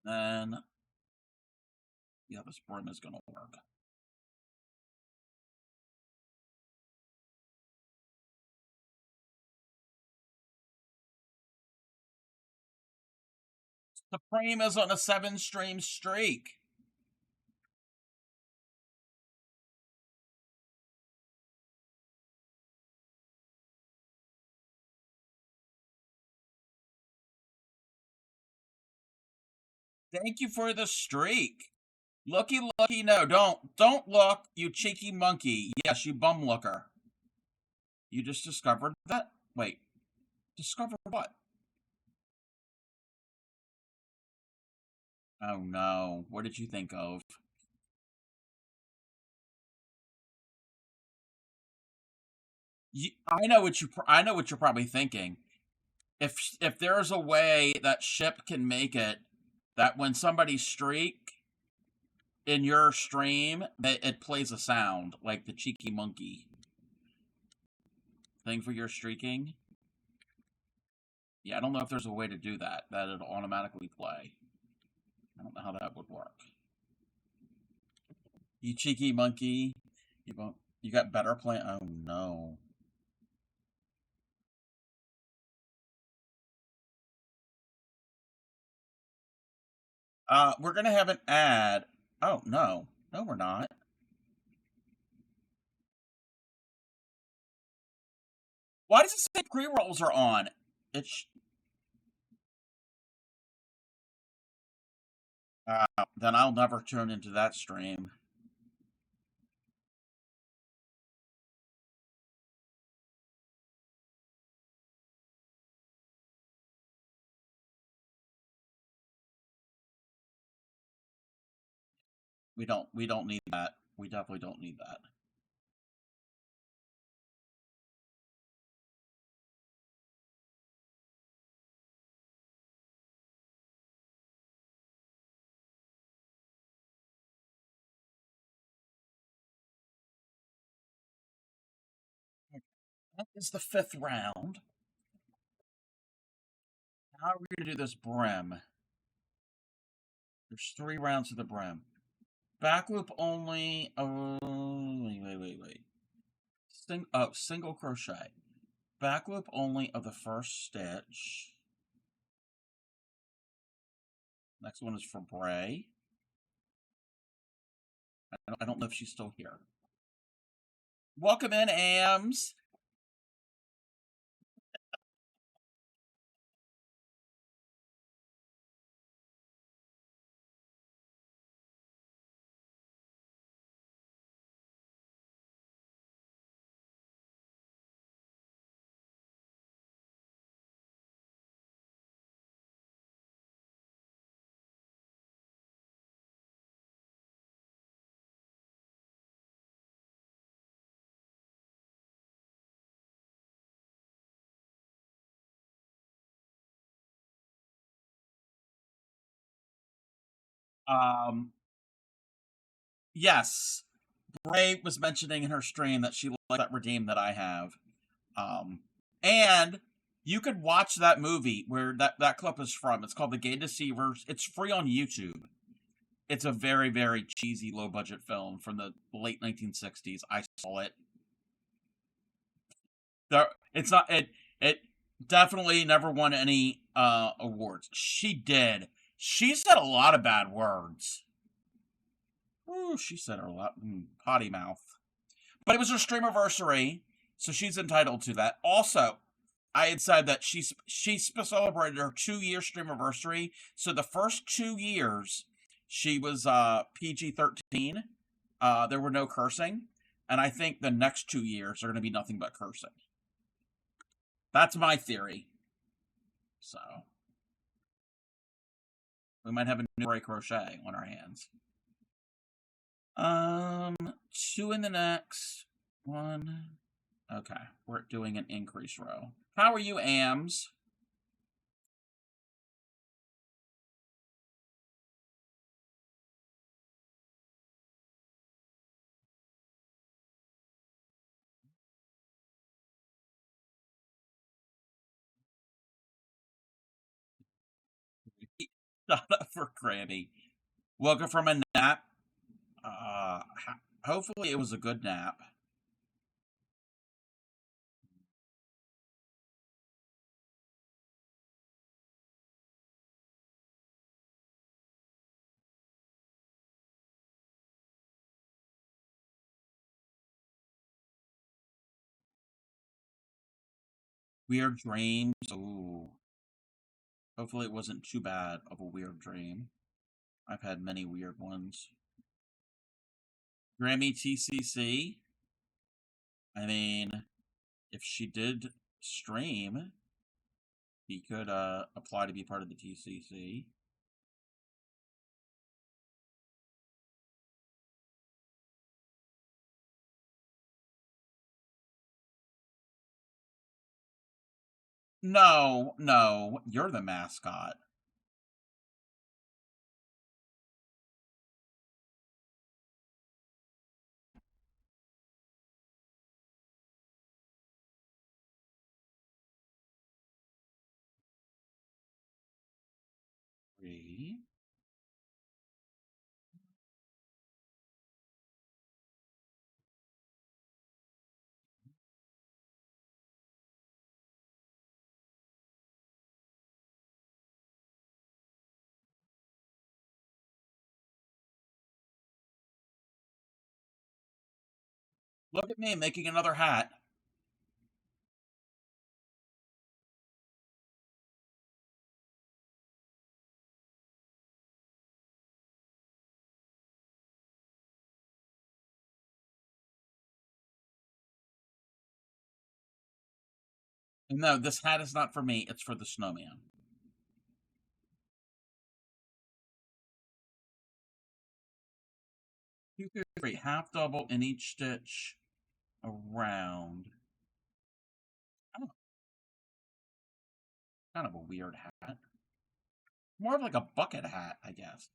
Speaker 2: Then, yeah, this brim is going to work. Supreme is on a 7-stream streak. Thank you for the streak. Looky, no, don't look, you cheeky monkey. Yes, you bum looker. You just discovered that? Wait, discovered what? Oh no, what did you think of? I know what you're probably thinking. If there's a way that Ship can make it that when somebody streak in your stream, that it plays a sound like the cheeky monkey thing for your streaking. Yeah, I don't know if there's a way to do that it'll automatically play. I don't know how that would work. You cheeky monkey, you got better plan. Oh no. We're gonna have an ad. Oh no, we're not. Why does it say pre-rolls are on? Then I'll never tune into that stream. We don't need that. We definitely don't need that. That is the 5th round. How are we going to do this brim? There's 3 rounds of the brim. Back loop only. Oh, wait. Single crochet. Back loop only of the first stitch. Next one is for Bray. I don't know if she's still here. Welcome in, Ams. Um, yes, Bray was mentioning in her stream that she liked that redeem that I have. And you could watch that movie where that clip is from. It's called The Gay Deceivers. It's free on YouTube. It's a very, very cheesy, low-budget film from the late 1960s. I saw it. It's not. It definitely never won any awards. She did. She said a lot of bad words. Ooh, she said a lot. Potty mouth. But it was her streamiversary, so she's entitled to that. Also, I had said that she celebrated her 2-year streamiversary. So the first 2 years, she was PG-13. There were no cursing, and I think the next 2 years are going to be nothing but cursing. That's my theory. So we might have a new Ray Crochet on our hands. 2 in the next 1. Okay, we're doing an increase row. How are you, AMs? Shut up for Granny. Welcome from a nap. Hopefully it was a good nap. Weird dreams. Ooh. Hopefully it wasn't too bad of a weird dream. I've had many weird ones. Grammy TCC. I mean, if she did stream, he could apply to be part of the TCC. No, you're the mascot. Three. Look at me making another hat. No, this hat is not for me. It's for the snowman. 2 through 3, half double in each stitch around. Oh, kind of a weird hat. More of like a bucket hat, I guess.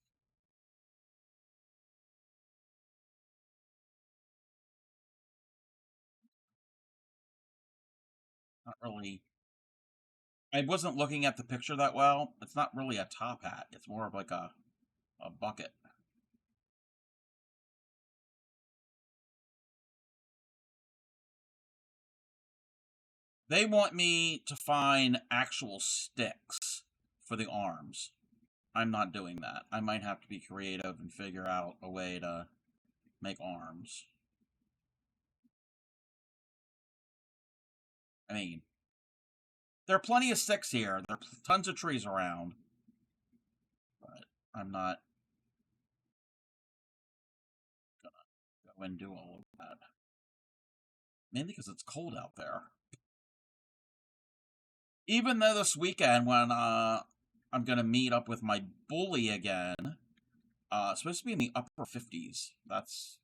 Speaker 2: Not really. I wasn't looking at the picture that well. It's not really a top hat. It's more of like a bucket. They want me to find actual sticks for the arms. I'm not doing that. I might have to be creative and figure out a way to make arms. I mean, there are plenty of sticks here. There are tons of trees around. But I'm not gonna go and do all of that. Mainly because it's cold out there. Even though this weekend when I'm gonna meet up with my bully again, it's supposed to be in the upper 50s. That's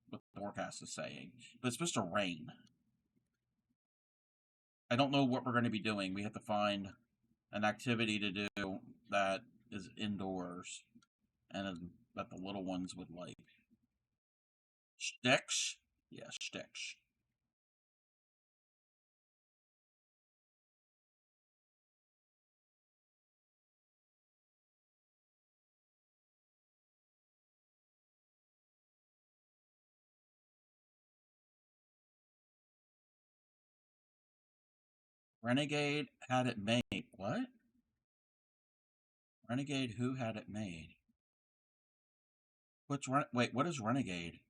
Speaker 2: what the forecast is saying. But it's supposed to rain. I don't know what we're going to be doing. We have to find an activity to do that is indoors. and that the little ones would like. Sticks? Yeah, sticks. Renegade had it made. What? Renegade who had it made? Wait, what is Renegade?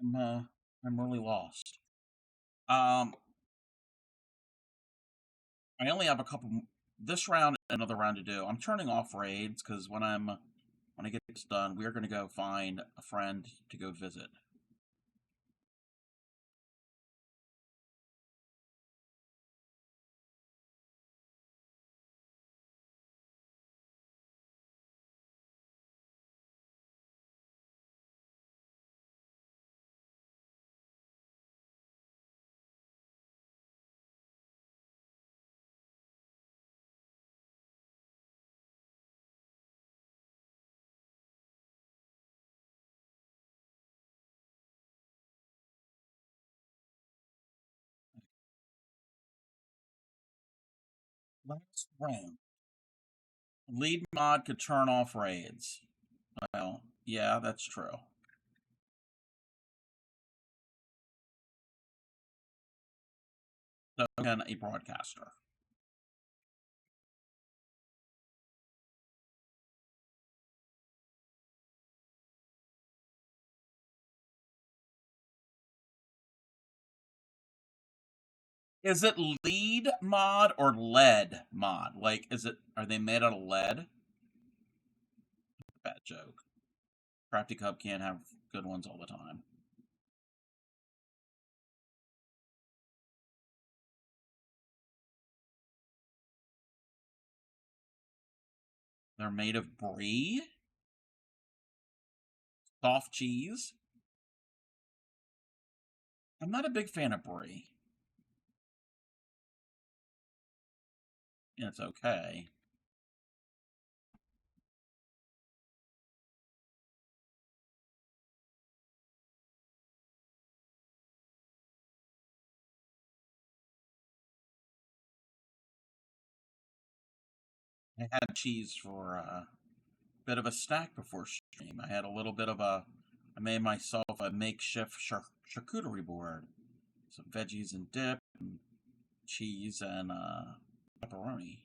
Speaker 2: I'm really lost. I only have a couple this round and another round to do. I'm turning off raids because when I get this done, we're gonna go find a friend to go visit. Last round. Lead mod could turn off raids. Well, yeah, that's true. So again, a broadcaster. Is it lead mod or lead mod? Like, are they made out of lead? Bad joke. Crafty Cub can't have good ones all the time. They're made of brie? Soft cheese? I'm not a big fan of brie. It's okay. I had cheese for a bit of a snack before stream. I had a little bit of I made myself a makeshift charcuterie board. Some veggies and dip, and cheese, and pepperoni.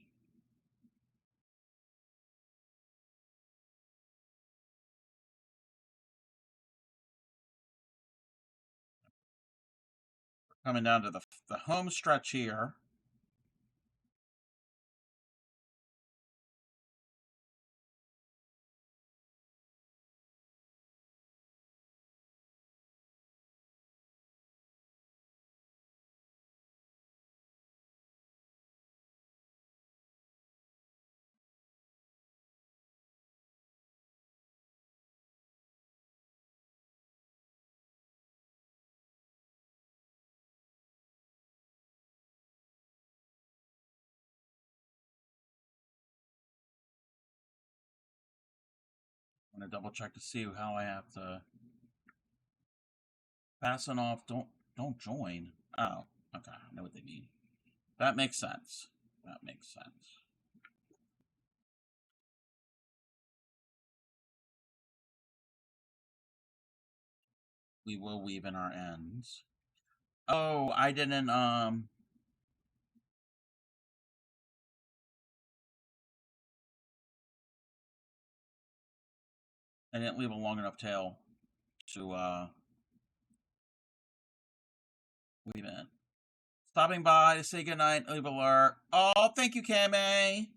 Speaker 2: We're coming down to the home stretch here. I'm gonna double check to see how I have to fasten off. Don't join. Oh, okay. I know what they mean. That makes sense. That makes sense. We will weave in our ends. Oh, I didn't leave a long enough tail to weave in. Stopping by to say goodnight, leave alert. Oh, thank you, Kame.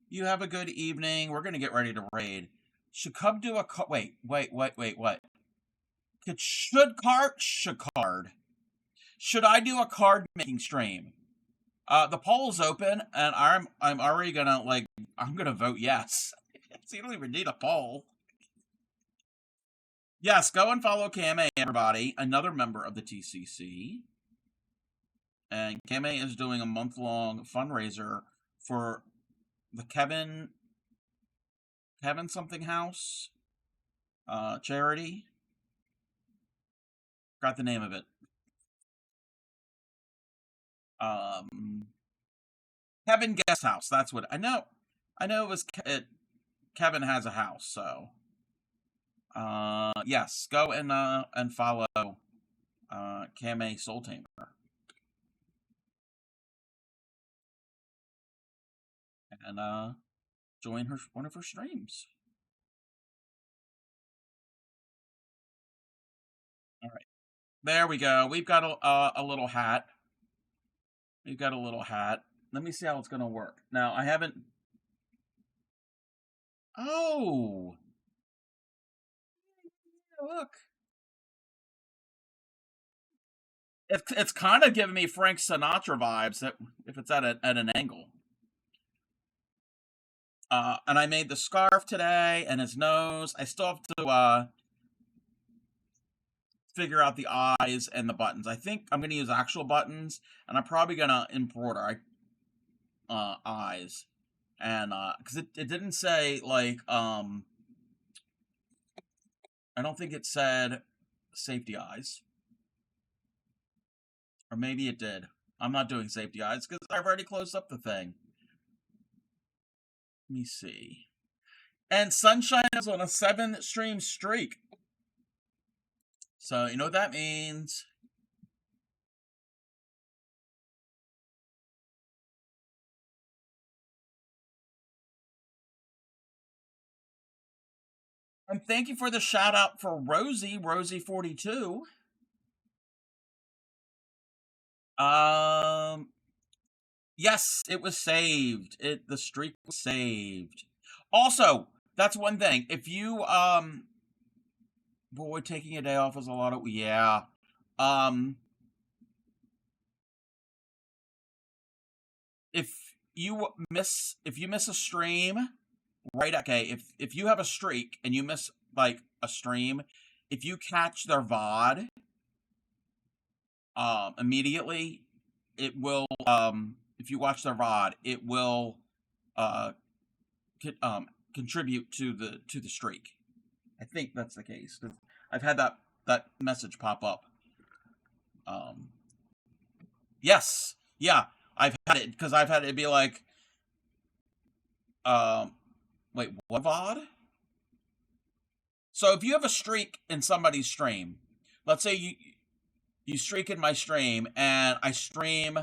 Speaker 2: You have a good evening. We're gonna get ready to raid. Should Cub do a wait, what? Should I do a card making stream? The poll is open, and I'm already gonna I'm gonna vote yes. So you don't even need a poll. Yes, go and follow Kame, everybody. Another member of the TCC. And Kame is doing a month-long fundraiser for the Kevin something house charity. Got the name of it. Kevin Guest House. That's what I know. I know it was Kevin has a house, so yes, go and follow Kame Soul Tamer. And join one of her streams. All right, there we go. We've got a little hat. We've got a little hat. Let me see how it's gonna work. Now I haven't. Oh, look. It's kind of giving me Frank Sinatra vibes if it's at an angle. And I made the scarf today and his nose. I still have to figure out the eyes and the buttons. I think I'm going to use actual buttons, and I'm probably going to embroider eyes. And because it didn't say, like, I don't think it said safety eyes. Or maybe it did. I'm not doing safety eyes because I've already closed up the thing. Let me see. And Sunshine is on a 7-stream streak. So, you know what that means. And thank you for the shout out for Rosie42. Yes, it was saved. The streak was saved. Also, that's one thing. If you boy, taking a day off is a lot of yeah. If you miss a stream, right? Okay, if you have a streak and you miss like a stream, if you catch their VOD, immediately, it will if you watch their VOD, it will contribute to the streak. I think that's the case because I've had that message pop up. Yes, yeah, I've had it because I've had it be like, wait, what VOD? So if you have a streak in somebody's stream, let's say you streak in my stream and I stream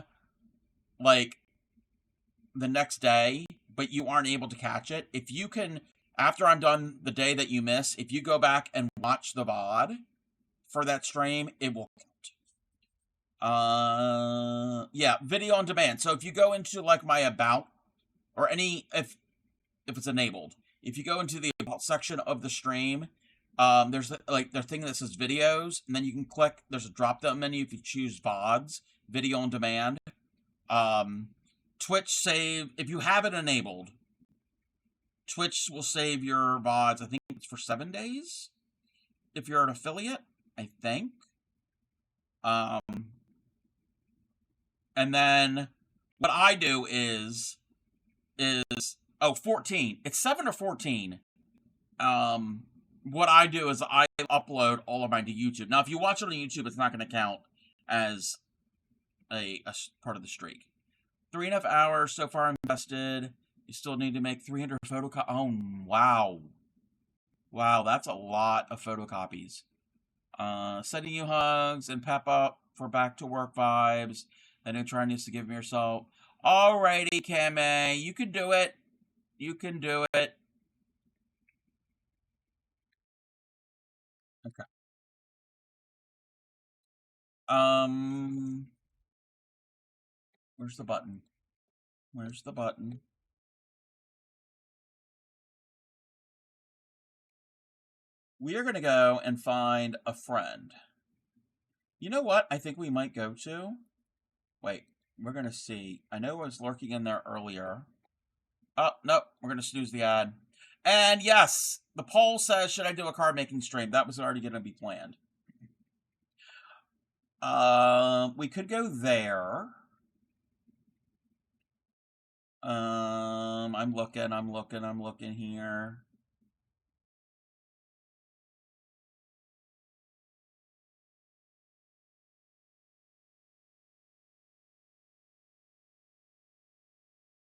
Speaker 2: like the next day, but you aren't able to catch it. If you can, after I'm done the day that you miss, if you go back and watch the VOD for that stream, it will count. Yeah, video on demand. So if you go into like my about or if it's enabled, if you go into the about section of the stream, there's like their thing that says videos, and then you can click. There's a drop down menu if you choose VODs, video on demand. Twitch save if you have it enabled. Twitch will save your VODs. I think it's for 7 days. If you're an affiliate, I think. And then what I do is 14. It's 7 or 14. What I do is I upload all of mine to YouTube. Now, if you watch it on YouTube, it's not going to count as a part of the streak. 3.5 hours so far invested. You still need to make 300 photocopies. Oh, wow. Wow, that's a lot of photocopies. Sending you hugs and pep up for back to work vibes. I know trying to give me yourself. Alrighty, Kame. You can do it. You can do it. Okay. Where's the button? Where's the button? We are going to go and find a friend. You know what I think we might go to? Wait, we're going to see. I know I was lurking in there earlier. Oh, no, we're going to snooze the ad. And yes, the poll says, should I do a card making stream? That was already going to be planned. We could go there. I'm looking here.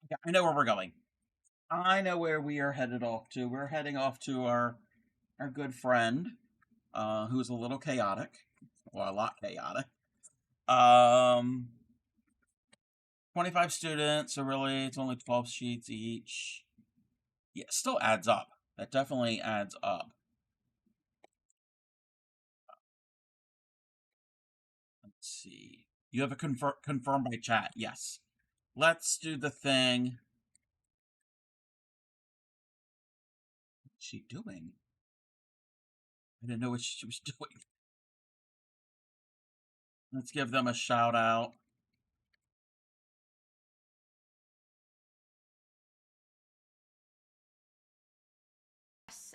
Speaker 2: Okay, I know where we're going. I know where we are headed off to. We're heading off to our good friend, who's a little chaotic. Well, a lot chaotic. 25 students, so really it's only 12 sheets each. Yeah, it still adds up. That definitely adds up. Let's see. You have a confirm by chat. Yes. Let's do the thing. What's she doing? I didn't know what she was doing. Let's give them a shout out.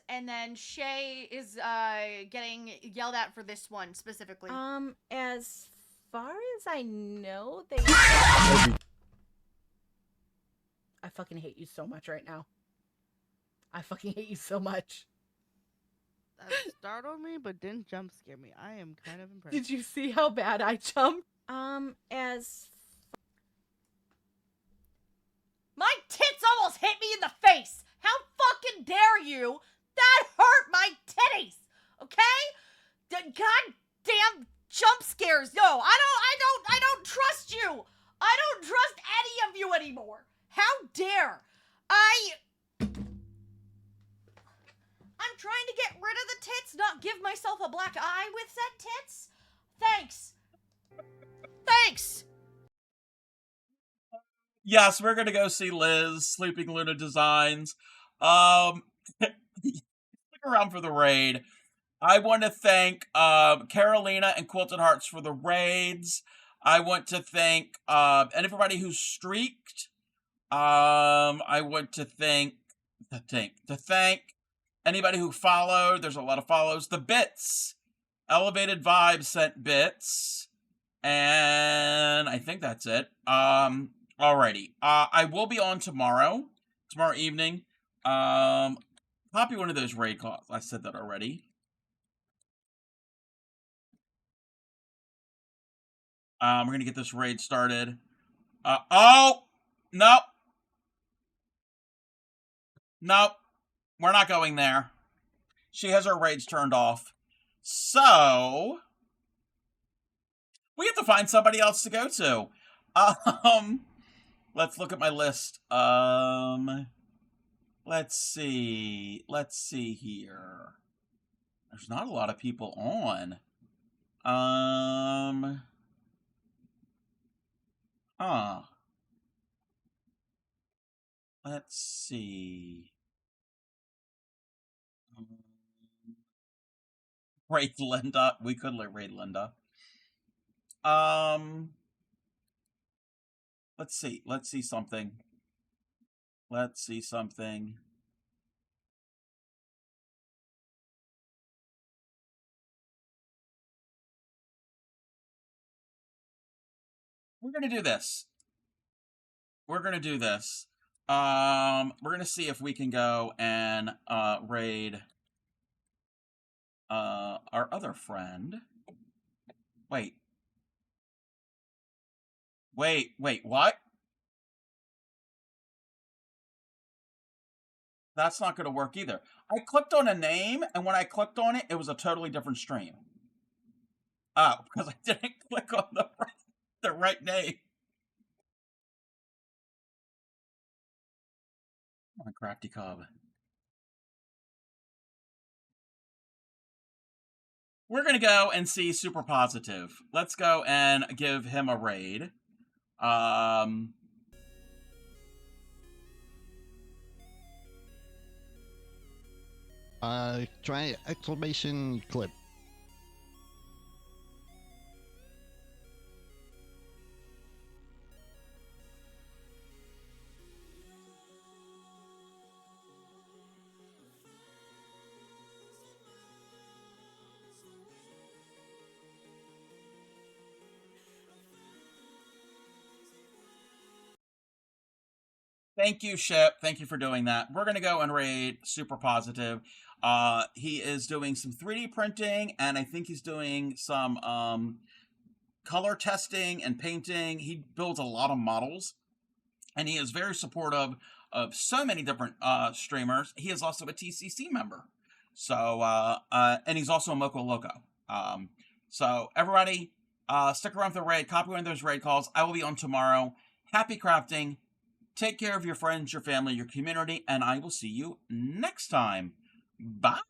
Speaker 10: And then Shay is getting yelled at for this one specifically.
Speaker 11: As far as I know, they. I fucking hate you so much right now. I fucking hate you so much.
Speaker 12: That startled me, but didn't jump scare me. I am kind of impressed.
Speaker 11: Did you see how bad I jumped? As.
Speaker 10: My tits almost hit me in the face! How fucking dare you? That hurt my titties! Okay? Goddamn jump scares. No, I don't trust you! I don't trust any of you anymore! How dare! I'm trying to get rid of the tits, not give myself a black eye with said tits. Thanks. Thanks!
Speaker 2: Yes, we're gonna go see Liz, Sleeping Luna Designs. Stick around for the raid. I want to thank Carolina and Quilted Hearts for the raids. I want to thank everybody who streaked. I want to thank anybody who followed. There's a lot of follows. The bits. Elevated Vibes sent bits. And I think that's it. Alrighty. I will be on tomorrow evening. Copy one of those raid calls. I said that already. We're gonna get this raid started. Oh! Nope. Nope. We're not going there. She has her raids turned off. So we have to find somebody else to go to. Let's look at my list. Let's see here. There's not a lot of people on. Let's see. Raid Linda. We could raid Linda. Let's see something. We're gonna do this. We're gonna see if we can go and raid our other friend. Wait, what? That's not gonna work either. I clicked on a name, and when I clicked on it, it was a totally different stream. Oh, because I didn't click on the right name. Come on, Crafty Cobb. We're gonna go and see Super Positive. Let's go and give him a raid.
Speaker 13: Try exclamation clip.
Speaker 2: Thank you, Ship. Thank you for doing that. We're going to go and raid Super Positive. He is doing some 3D printing, and I think he's doing some color testing and painting. He builds a lot of models, and he is very supportive of so many different streamers. He is also a TCC member. So, and he's also a Moco Loco. So, everybody, stick around for the raid. Copy one of those raid calls. I will be on tomorrow. Happy crafting. Take care of your friends, your family, your community, and I will see you next time. Bye.